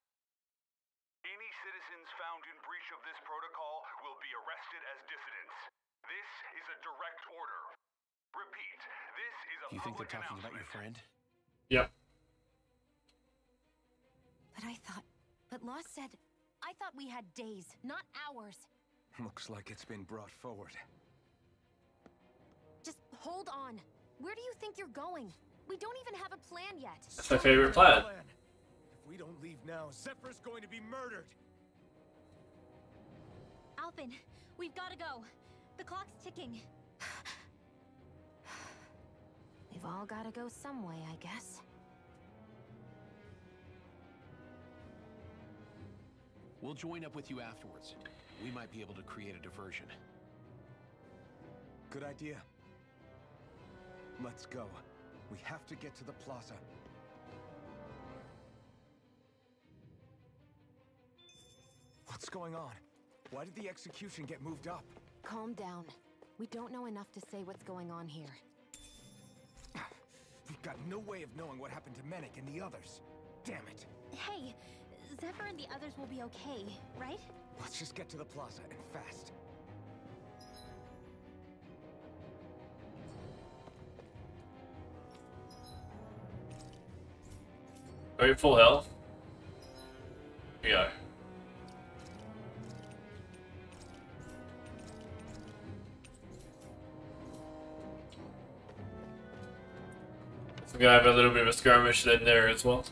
Any citizens found in breach of this protocol will be arrested as dissidents. This is a direct order. Repeat, this is a You think they're public talking about your announcement. friend? Yep. But Law said, I thought we had days, not hours. Looks like it's been brought forward. Just hold on. Where do you think you're going? We don't even have a plan yet. That's my favorite plan. If we don't leave now, Zephyr's going to be murdered! Alphen, we've got to go. The clock's ticking. We've all got to go some way, I guess. We'll join up with you afterwards. We might be able to create a diversion. Good idea. Let's go. We have to get to the plaza. What's going on? Why did the execution get moved up? Calm down. We don't know enough to say what's going on here. We've got no way of knowing what happened to Menek and the others. Damn it. Hey, Zephyr and the others will be okay, right? Let's just get to the plaza and fast. Are you full health? We are. So we're gonna have a little bit of a skirmish then there as well.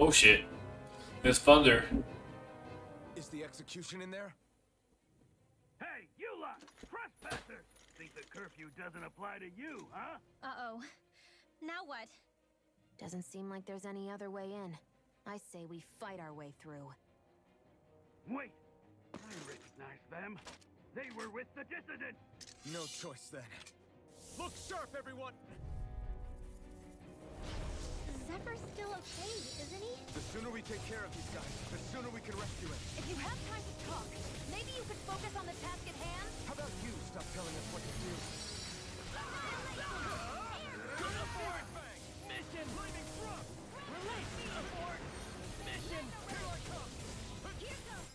Oh shit. There's thunder. Is the execution in there? Hey, you lot! Trespassers! Think the curfew doesn't apply to you, huh? Uh-oh. Now what? Doesn't seem like there's any other way in. I say we fight our way through. Wait! them. They were with the dissident. No choice then. Look sharp, everyone! Zephyr's still okay, isn't he? The sooner we take care of these guys, the sooner we can rescue him. If you have time to talk, maybe you could focus on the task at hand? How about you stop telling us what to do? Mission! Flaming thrust! Release the abort! Mission! Here I come! Here goes!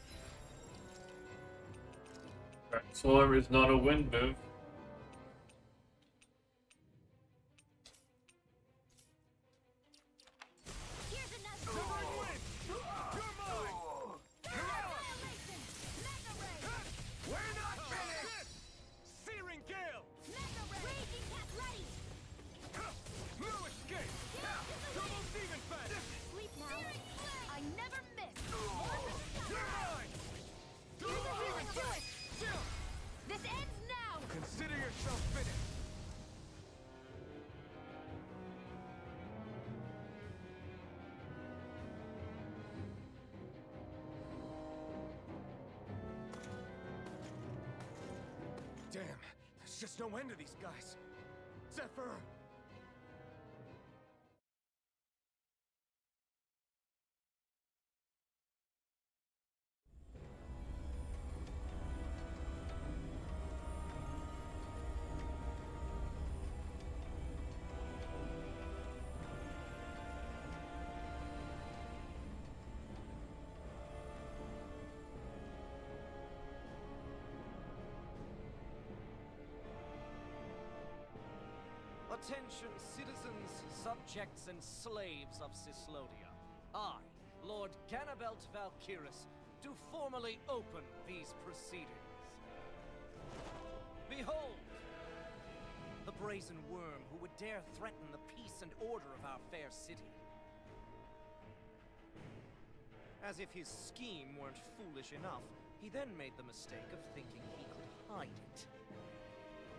Transform is not a wind move. Here's another Divine wind! You're mine! annihilation! Mega ray! We're not finished! Searing gale! Mega ray! Raging cat ready! No escape! Double demon fast! Sleep now. I never miss. You're mine! Here's a healing Double bullet. Chill! This ends now. Consider yourself finished. Damn, there's just no end to these guys. Zephyr! Attention, citizens, subjects, and slaves of Cyslodia. I, Lord Ganabelt Valkyrus, do formally open these proceedings. Behold! The brazen worm who would dare threaten the peace and order of our fair city. As if his scheme weren't foolish enough, he then made the mistake of thinking he could hide it.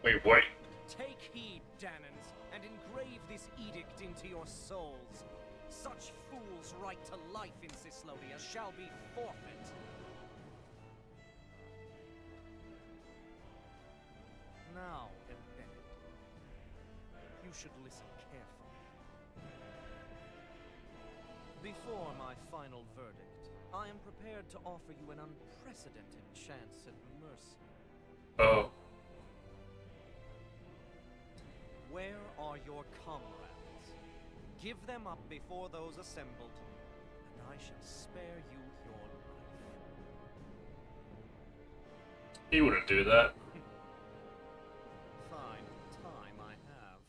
Wait, what? Take heed, Danans, and engrave this edict into your souls. Such fools' right to life in Cyslodia shall be forfeit. Now, Embedded, you should listen carefully. Before my final verdict, I am prepared to offer you an unprecedented chance at mercy. Oh. Where are your comrades? Give them up before those assembled, and I shall spare you your life. He wouldn't do that. Fine time I have.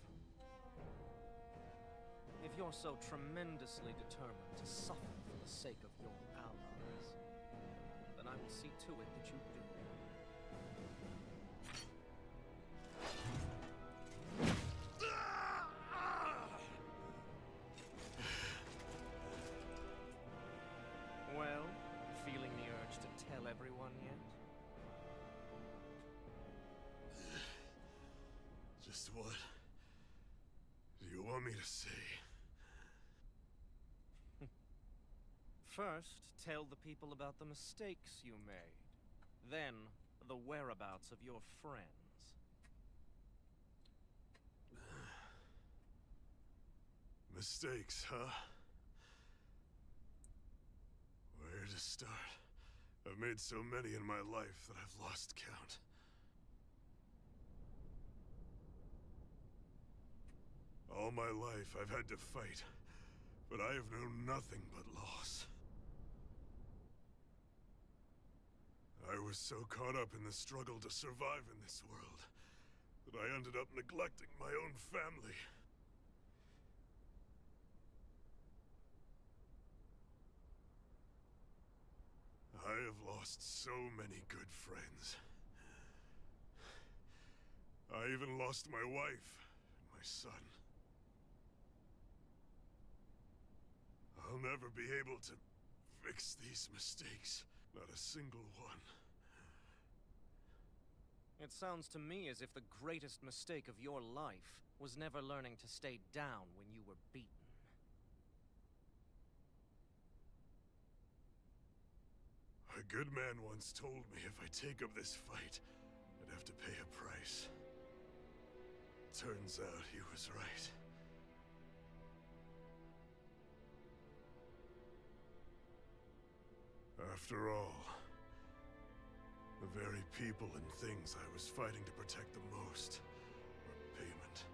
If you're so tremendously determined to suffer for the sake of your allies, then I will see to it that you do. Well, feeling the urge to tell everyone yet? Just what do you want me to say? First, tell the people about the mistakes you made. Then, the whereabouts of your friends. Mistakes, huh? Where to start? I've made so many in my life that I've lost count. All my life I've had to fight, but I have known nothing but loss. I was so caught up in the struggle to survive in this world that I ended up neglecting my own family. I have lost so many good friends. I even lost my wife and my son. I'll never be able to fix these mistakes. Not a single one. It sounds to me as if the greatest mistake of your life was never learning to stay down when you were beaten. I good man once told me if I take up this fight, I'd have to pay a price. Turns out he was right. After all, the very people and things I was fighting to protect the most were payment.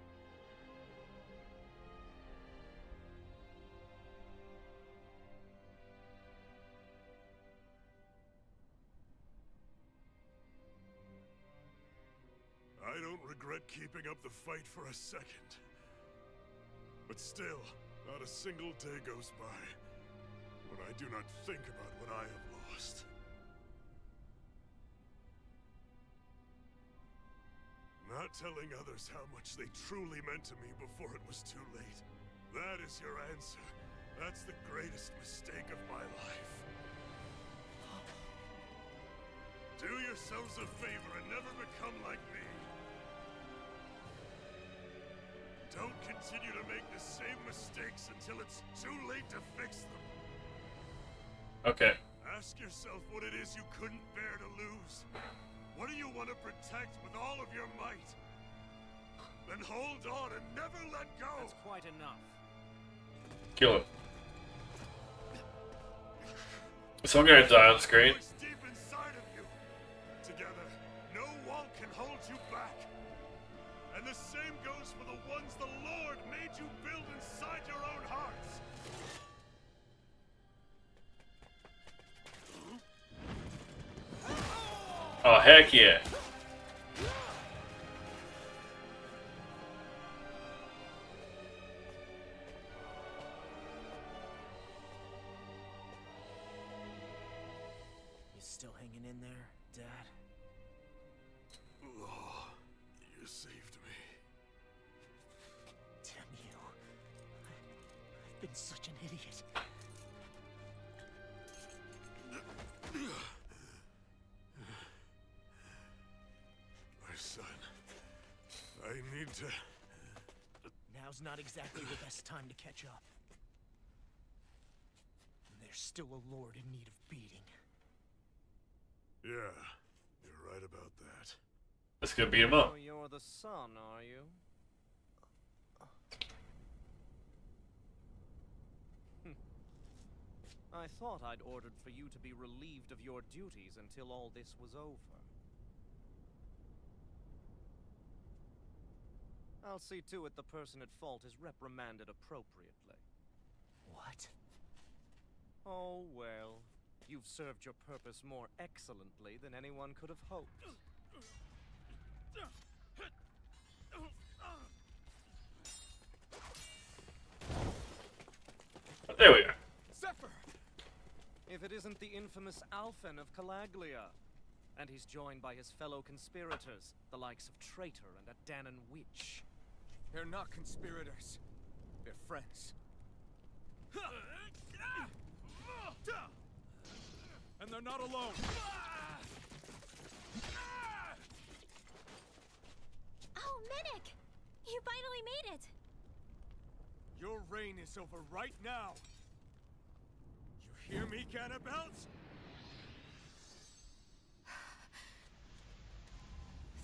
I don't regret keeping up the fight for a second. But still, not a single day goes by when I do not think about what I have lost. Not telling others how much they truly meant to me before it was too late. That is your answer. That's the greatest mistake of my life. Do yourselves a favor and never become like me. Don't continue to make the same mistakes until it's too late to fix them. Okay. Ask yourself what it is you couldn't bear to lose. What do you want to protect with all of your might? Then hold on and never let go. That's quite enough. Kill him. Some guy die on screen. Deep inside of you. Together, no wall can hold you back. And the same goes for the ones the Lord made you build inside your own hearts. Oh, heck yeah. You still hanging in there, Dad? Oh, you saved me. Damn you. I've been such an idiot. My son, I need to... Now's not exactly the best time to catch up. There's still a lord in need of beating. Yeah, you're right about that. Let's go beat him up. Oh, you're the son, are you? I thought I'd ordered for you to be relieved of your duties until all this was over. I'll see to it the person at fault is reprimanded appropriately. What? Oh, well. You've served your purpose more excellently than anyone could have hoped. There we are. Zephyr! If it isn't the infamous Alphen of Calaglia. And he's joined by his fellow conspirators, the likes of Traitor and a Danon Witch. They're not conspirators. They're friends. And they're not alone. Oh, Medic! You finally made it! Your reign is over right now. You hear me, Cannibals?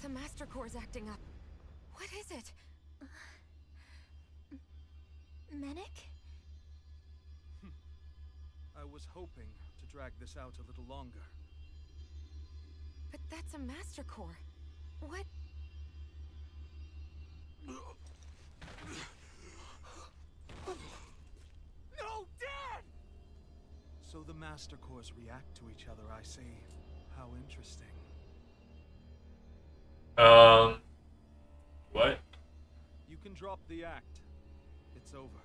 The Master Core's acting up. What is it? Medic? I was hoping to drag this out a little longer. But that's a Master Core. What? No, Dad! So the Master Cores react to each other, I see. How interesting. What? You can drop the act. It's over.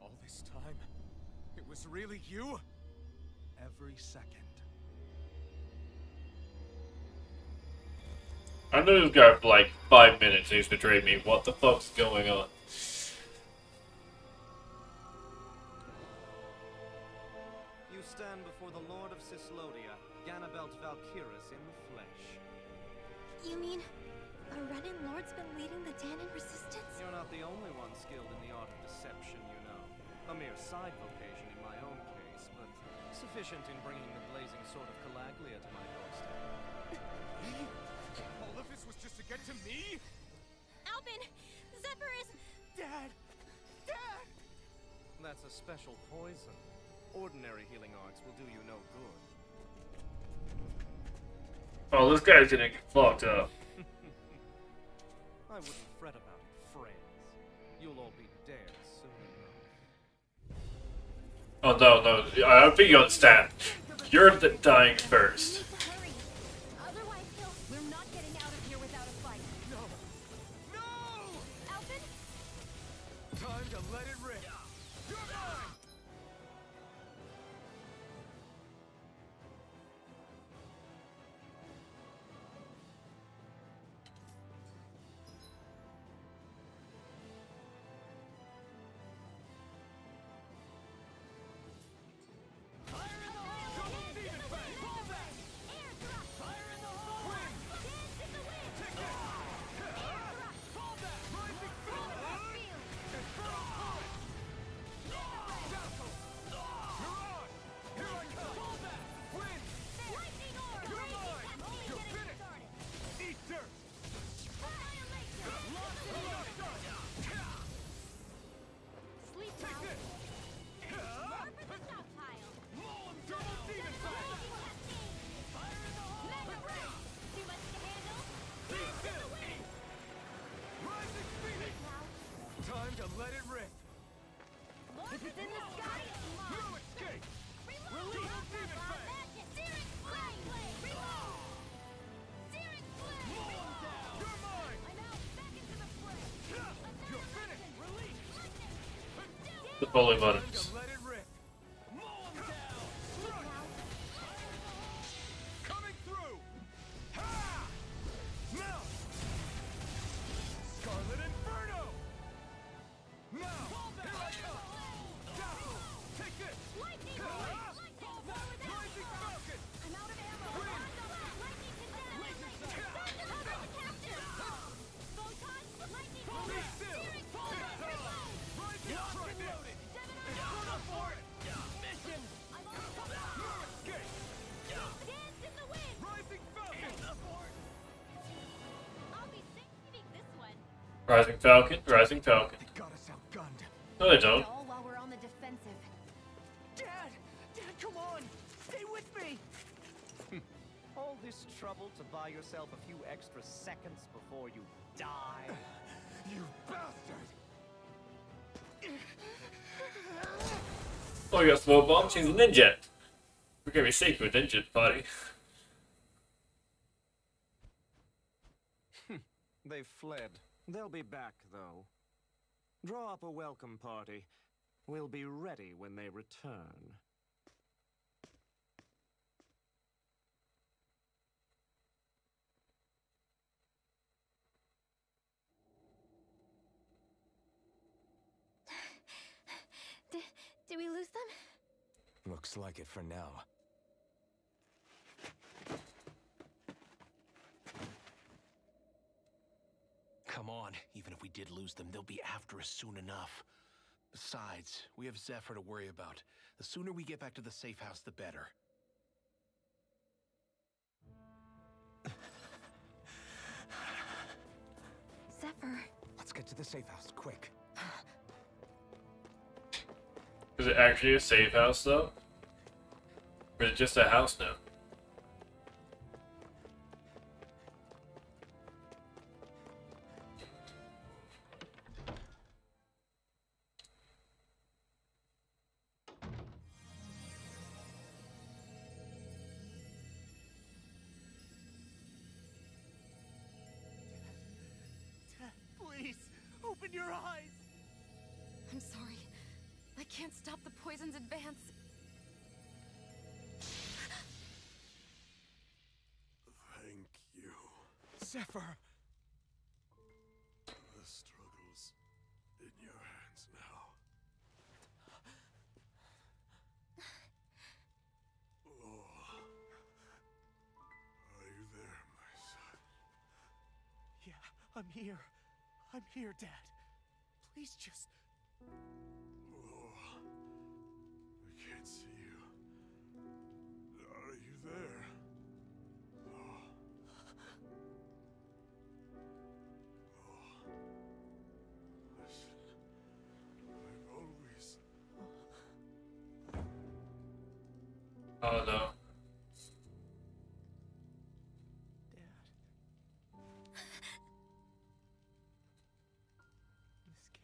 All this time, it was really you? Every second. I knew this guy for like 5 minutes and he's betrayed me. What the fuck's going on? You stand before the Lord of Cyslodia, Ganabelt Valkyrus in the flesh. You mean A Renin Lord's been leading the Danon resistance? You're not the only one skilled in the art of deception, you know. A mere side vocation in my own case, but sufficient in bringing the blazing sword of Calaglia to my doorstep. Me? All of this was just to get to me? Alvin! Zephyr is... Dad! Dad! That's a special poison. Ordinary healing arts will do you no good. Oh, this guy's gonna get fucked up. I wouldn't fret about it, friends. You'll all be dead soon enough. Oh no, no, I don't think you understand. You're dying first. Otherwise, we're not getting out of here without a fight. No! No! Alvin? Time to let it rip. You're mine! Let it rip! If it's in the sky, it's mine! No escape! Release Demon Fang! Searing Flame! Reload! Searing Flame! Mow him down! You're mine! I'm out! Back into the fray! You're finished! Release! The bully Time buttons. to let it rip! Mow him down! Coming through! Ha! Now! Scarlet Inferno! Now! Here I come! Dazzle! Take this! Lightning! Rising Falcon! I'm out of ammo! Wind! Lightning condemn! Laser sight! Photon! Lightning! Be still! Hit time! Rising Trident! Inferno for it! Mission! I'm on top! No escape! Dance in the wind! Rising Falcon! I'll be saving this one. Rising Falcon, Rising Falcon. They got us outgunned. No, they don't. All while we're on the defensive. Dad! Dad, come on! Stay with me! All this trouble to buy yourself a few extra seconds before you die? You bastard! Oh, you got smoke bombs? He's a ninja. We're gonna be safe with ninja party. They've fled. They'll be back, though. Draw up a welcome party. We'll be ready when they return. Did we lose them? Looks like it for now. Come on, even if we did lose them, they'll be after us soon enough. Besides, we have Zephyr to worry about. The sooner we get back to the safe house, the better. Zephyr. Let's get to the safe house, quick. Is it actually a safe house, though? Or is it just a house now? Please, open your eyes! I'm sorry. I can't stop the poison's advance. Thank you. Zephyr! The struggle's in your hands now. Lord, are you there, my son? Yeah. I'm here. I'm here, Dad. Please just... Oh, I can't see you. Are you there? Oh. Oh. Listen, I've always... Oh no. This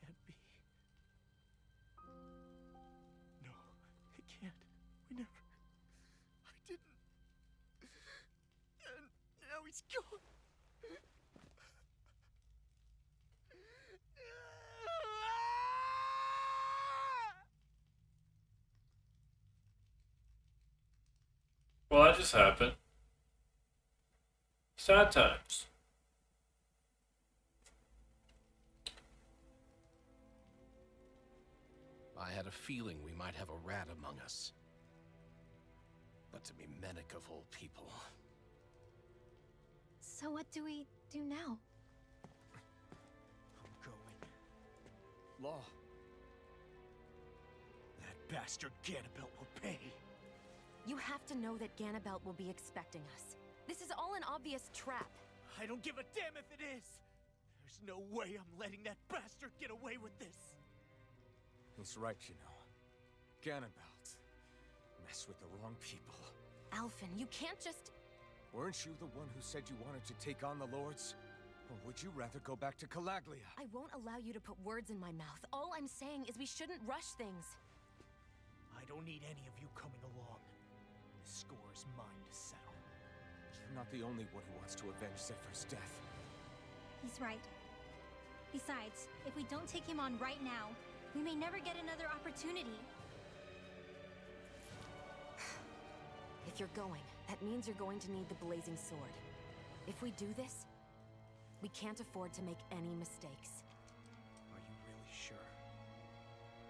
can't be. No, it can't. We never... I didn't. And now he's gone. Well, that just happened. Sad times. I had a feeling we might have a rat among us. But to be Mennick of all people. So what do we do now? I'm going. Law. That bastard Ganabelt will pay. You have to know that Ganabelt will be expecting us. This is all an obvious trap. I don't give a damn if it is! There's no way I'm letting that bastard get away with this! He's right, you know. Ganabelt. Mess with the wrong people. Alphen, you can't just... Weren't you the one who said you wanted to take on the Lords? Or would you rather go back to Calaglia? I won't allow you to put words in my mouth. All I'm saying is we shouldn't rush things. I don't need any of you coming along. The score is mine to settle. You're not the only one who wants to avenge Zephyr's death. He's right. Besides, if we don't take him on right now, we may never get another opportunity. If you're going, that means you're going to need the Blazing Sword. If we do this, we can't afford to make any mistakes. Are you really sure?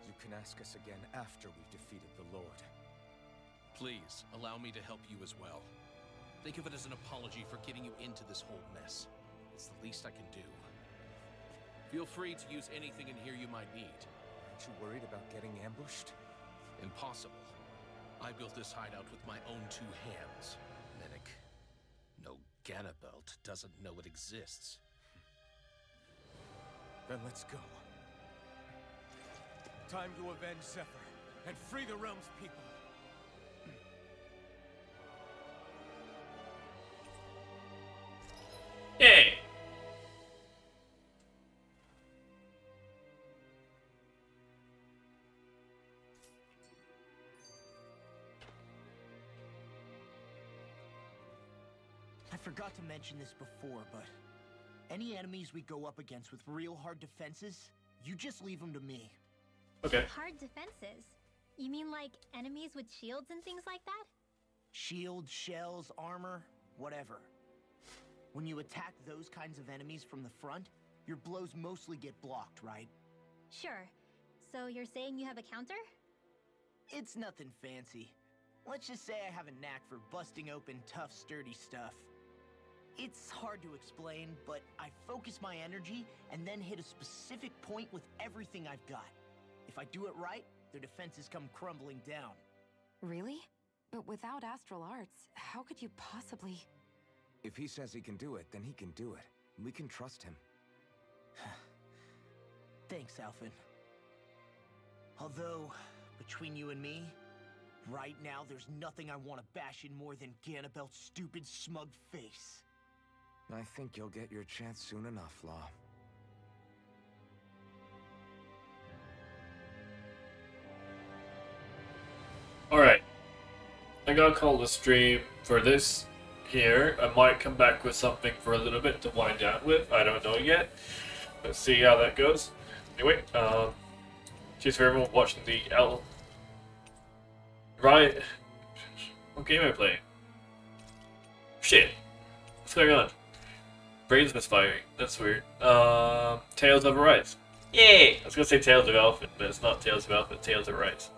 You can ask us again after we've defeated the Lord. Please, allow me to help you as well. Think of it as an apology for getting you into this whole mess. It's the least I can do. Feel free to use anything in here you might need. Aren't you worried about getting ambushed? Impossible. I built this hideout with my own two hands. Mennick. No Ganabelt doesn't know it exists. Then let's go. Time to avenge Zephyr and free the realm's people. Yay! I forgot to mention this before, but any enemies we go up against with real hard defenses, you just leave them to me. Okay. Hard defenses? You mean like enemies with shields and things like that? Shields, shells, armor, whatever. When you attack those kinds of enemies from the front, your blows mostly get blocked, right? Sure. So you're saying you have a counter? It's nothing fancy. Let's just say I have a knack for busting open tough, sturdy stuff. It's hard to explain, but I focus my energy and then hit a specific point with everything I've got. If I do it right, their defenses come crumbling down. Really? But without astral arts, how could you possibly... If he says he can do it, then he can do it. We can trust him. Thanks, Alphen. Although, between you and me, right now there's nothing I want to bash in more than Ganabelt's stupid, smug face. I think you'll get your chance soon enough, Law. Alright. I gotta call the stream for this here. I might come back with something for a little bit to wind down with. I don't know yet. Let's see how that goes. Anyway, cheers for everyone watching the L. Right. What game am I playing? Shit. What's going on? Brain's misfiring. That's weird. Tales of Arise. Yay! I was gonna say Tales of Alphen, but it's not Tales of Alphen, Tales of Arise.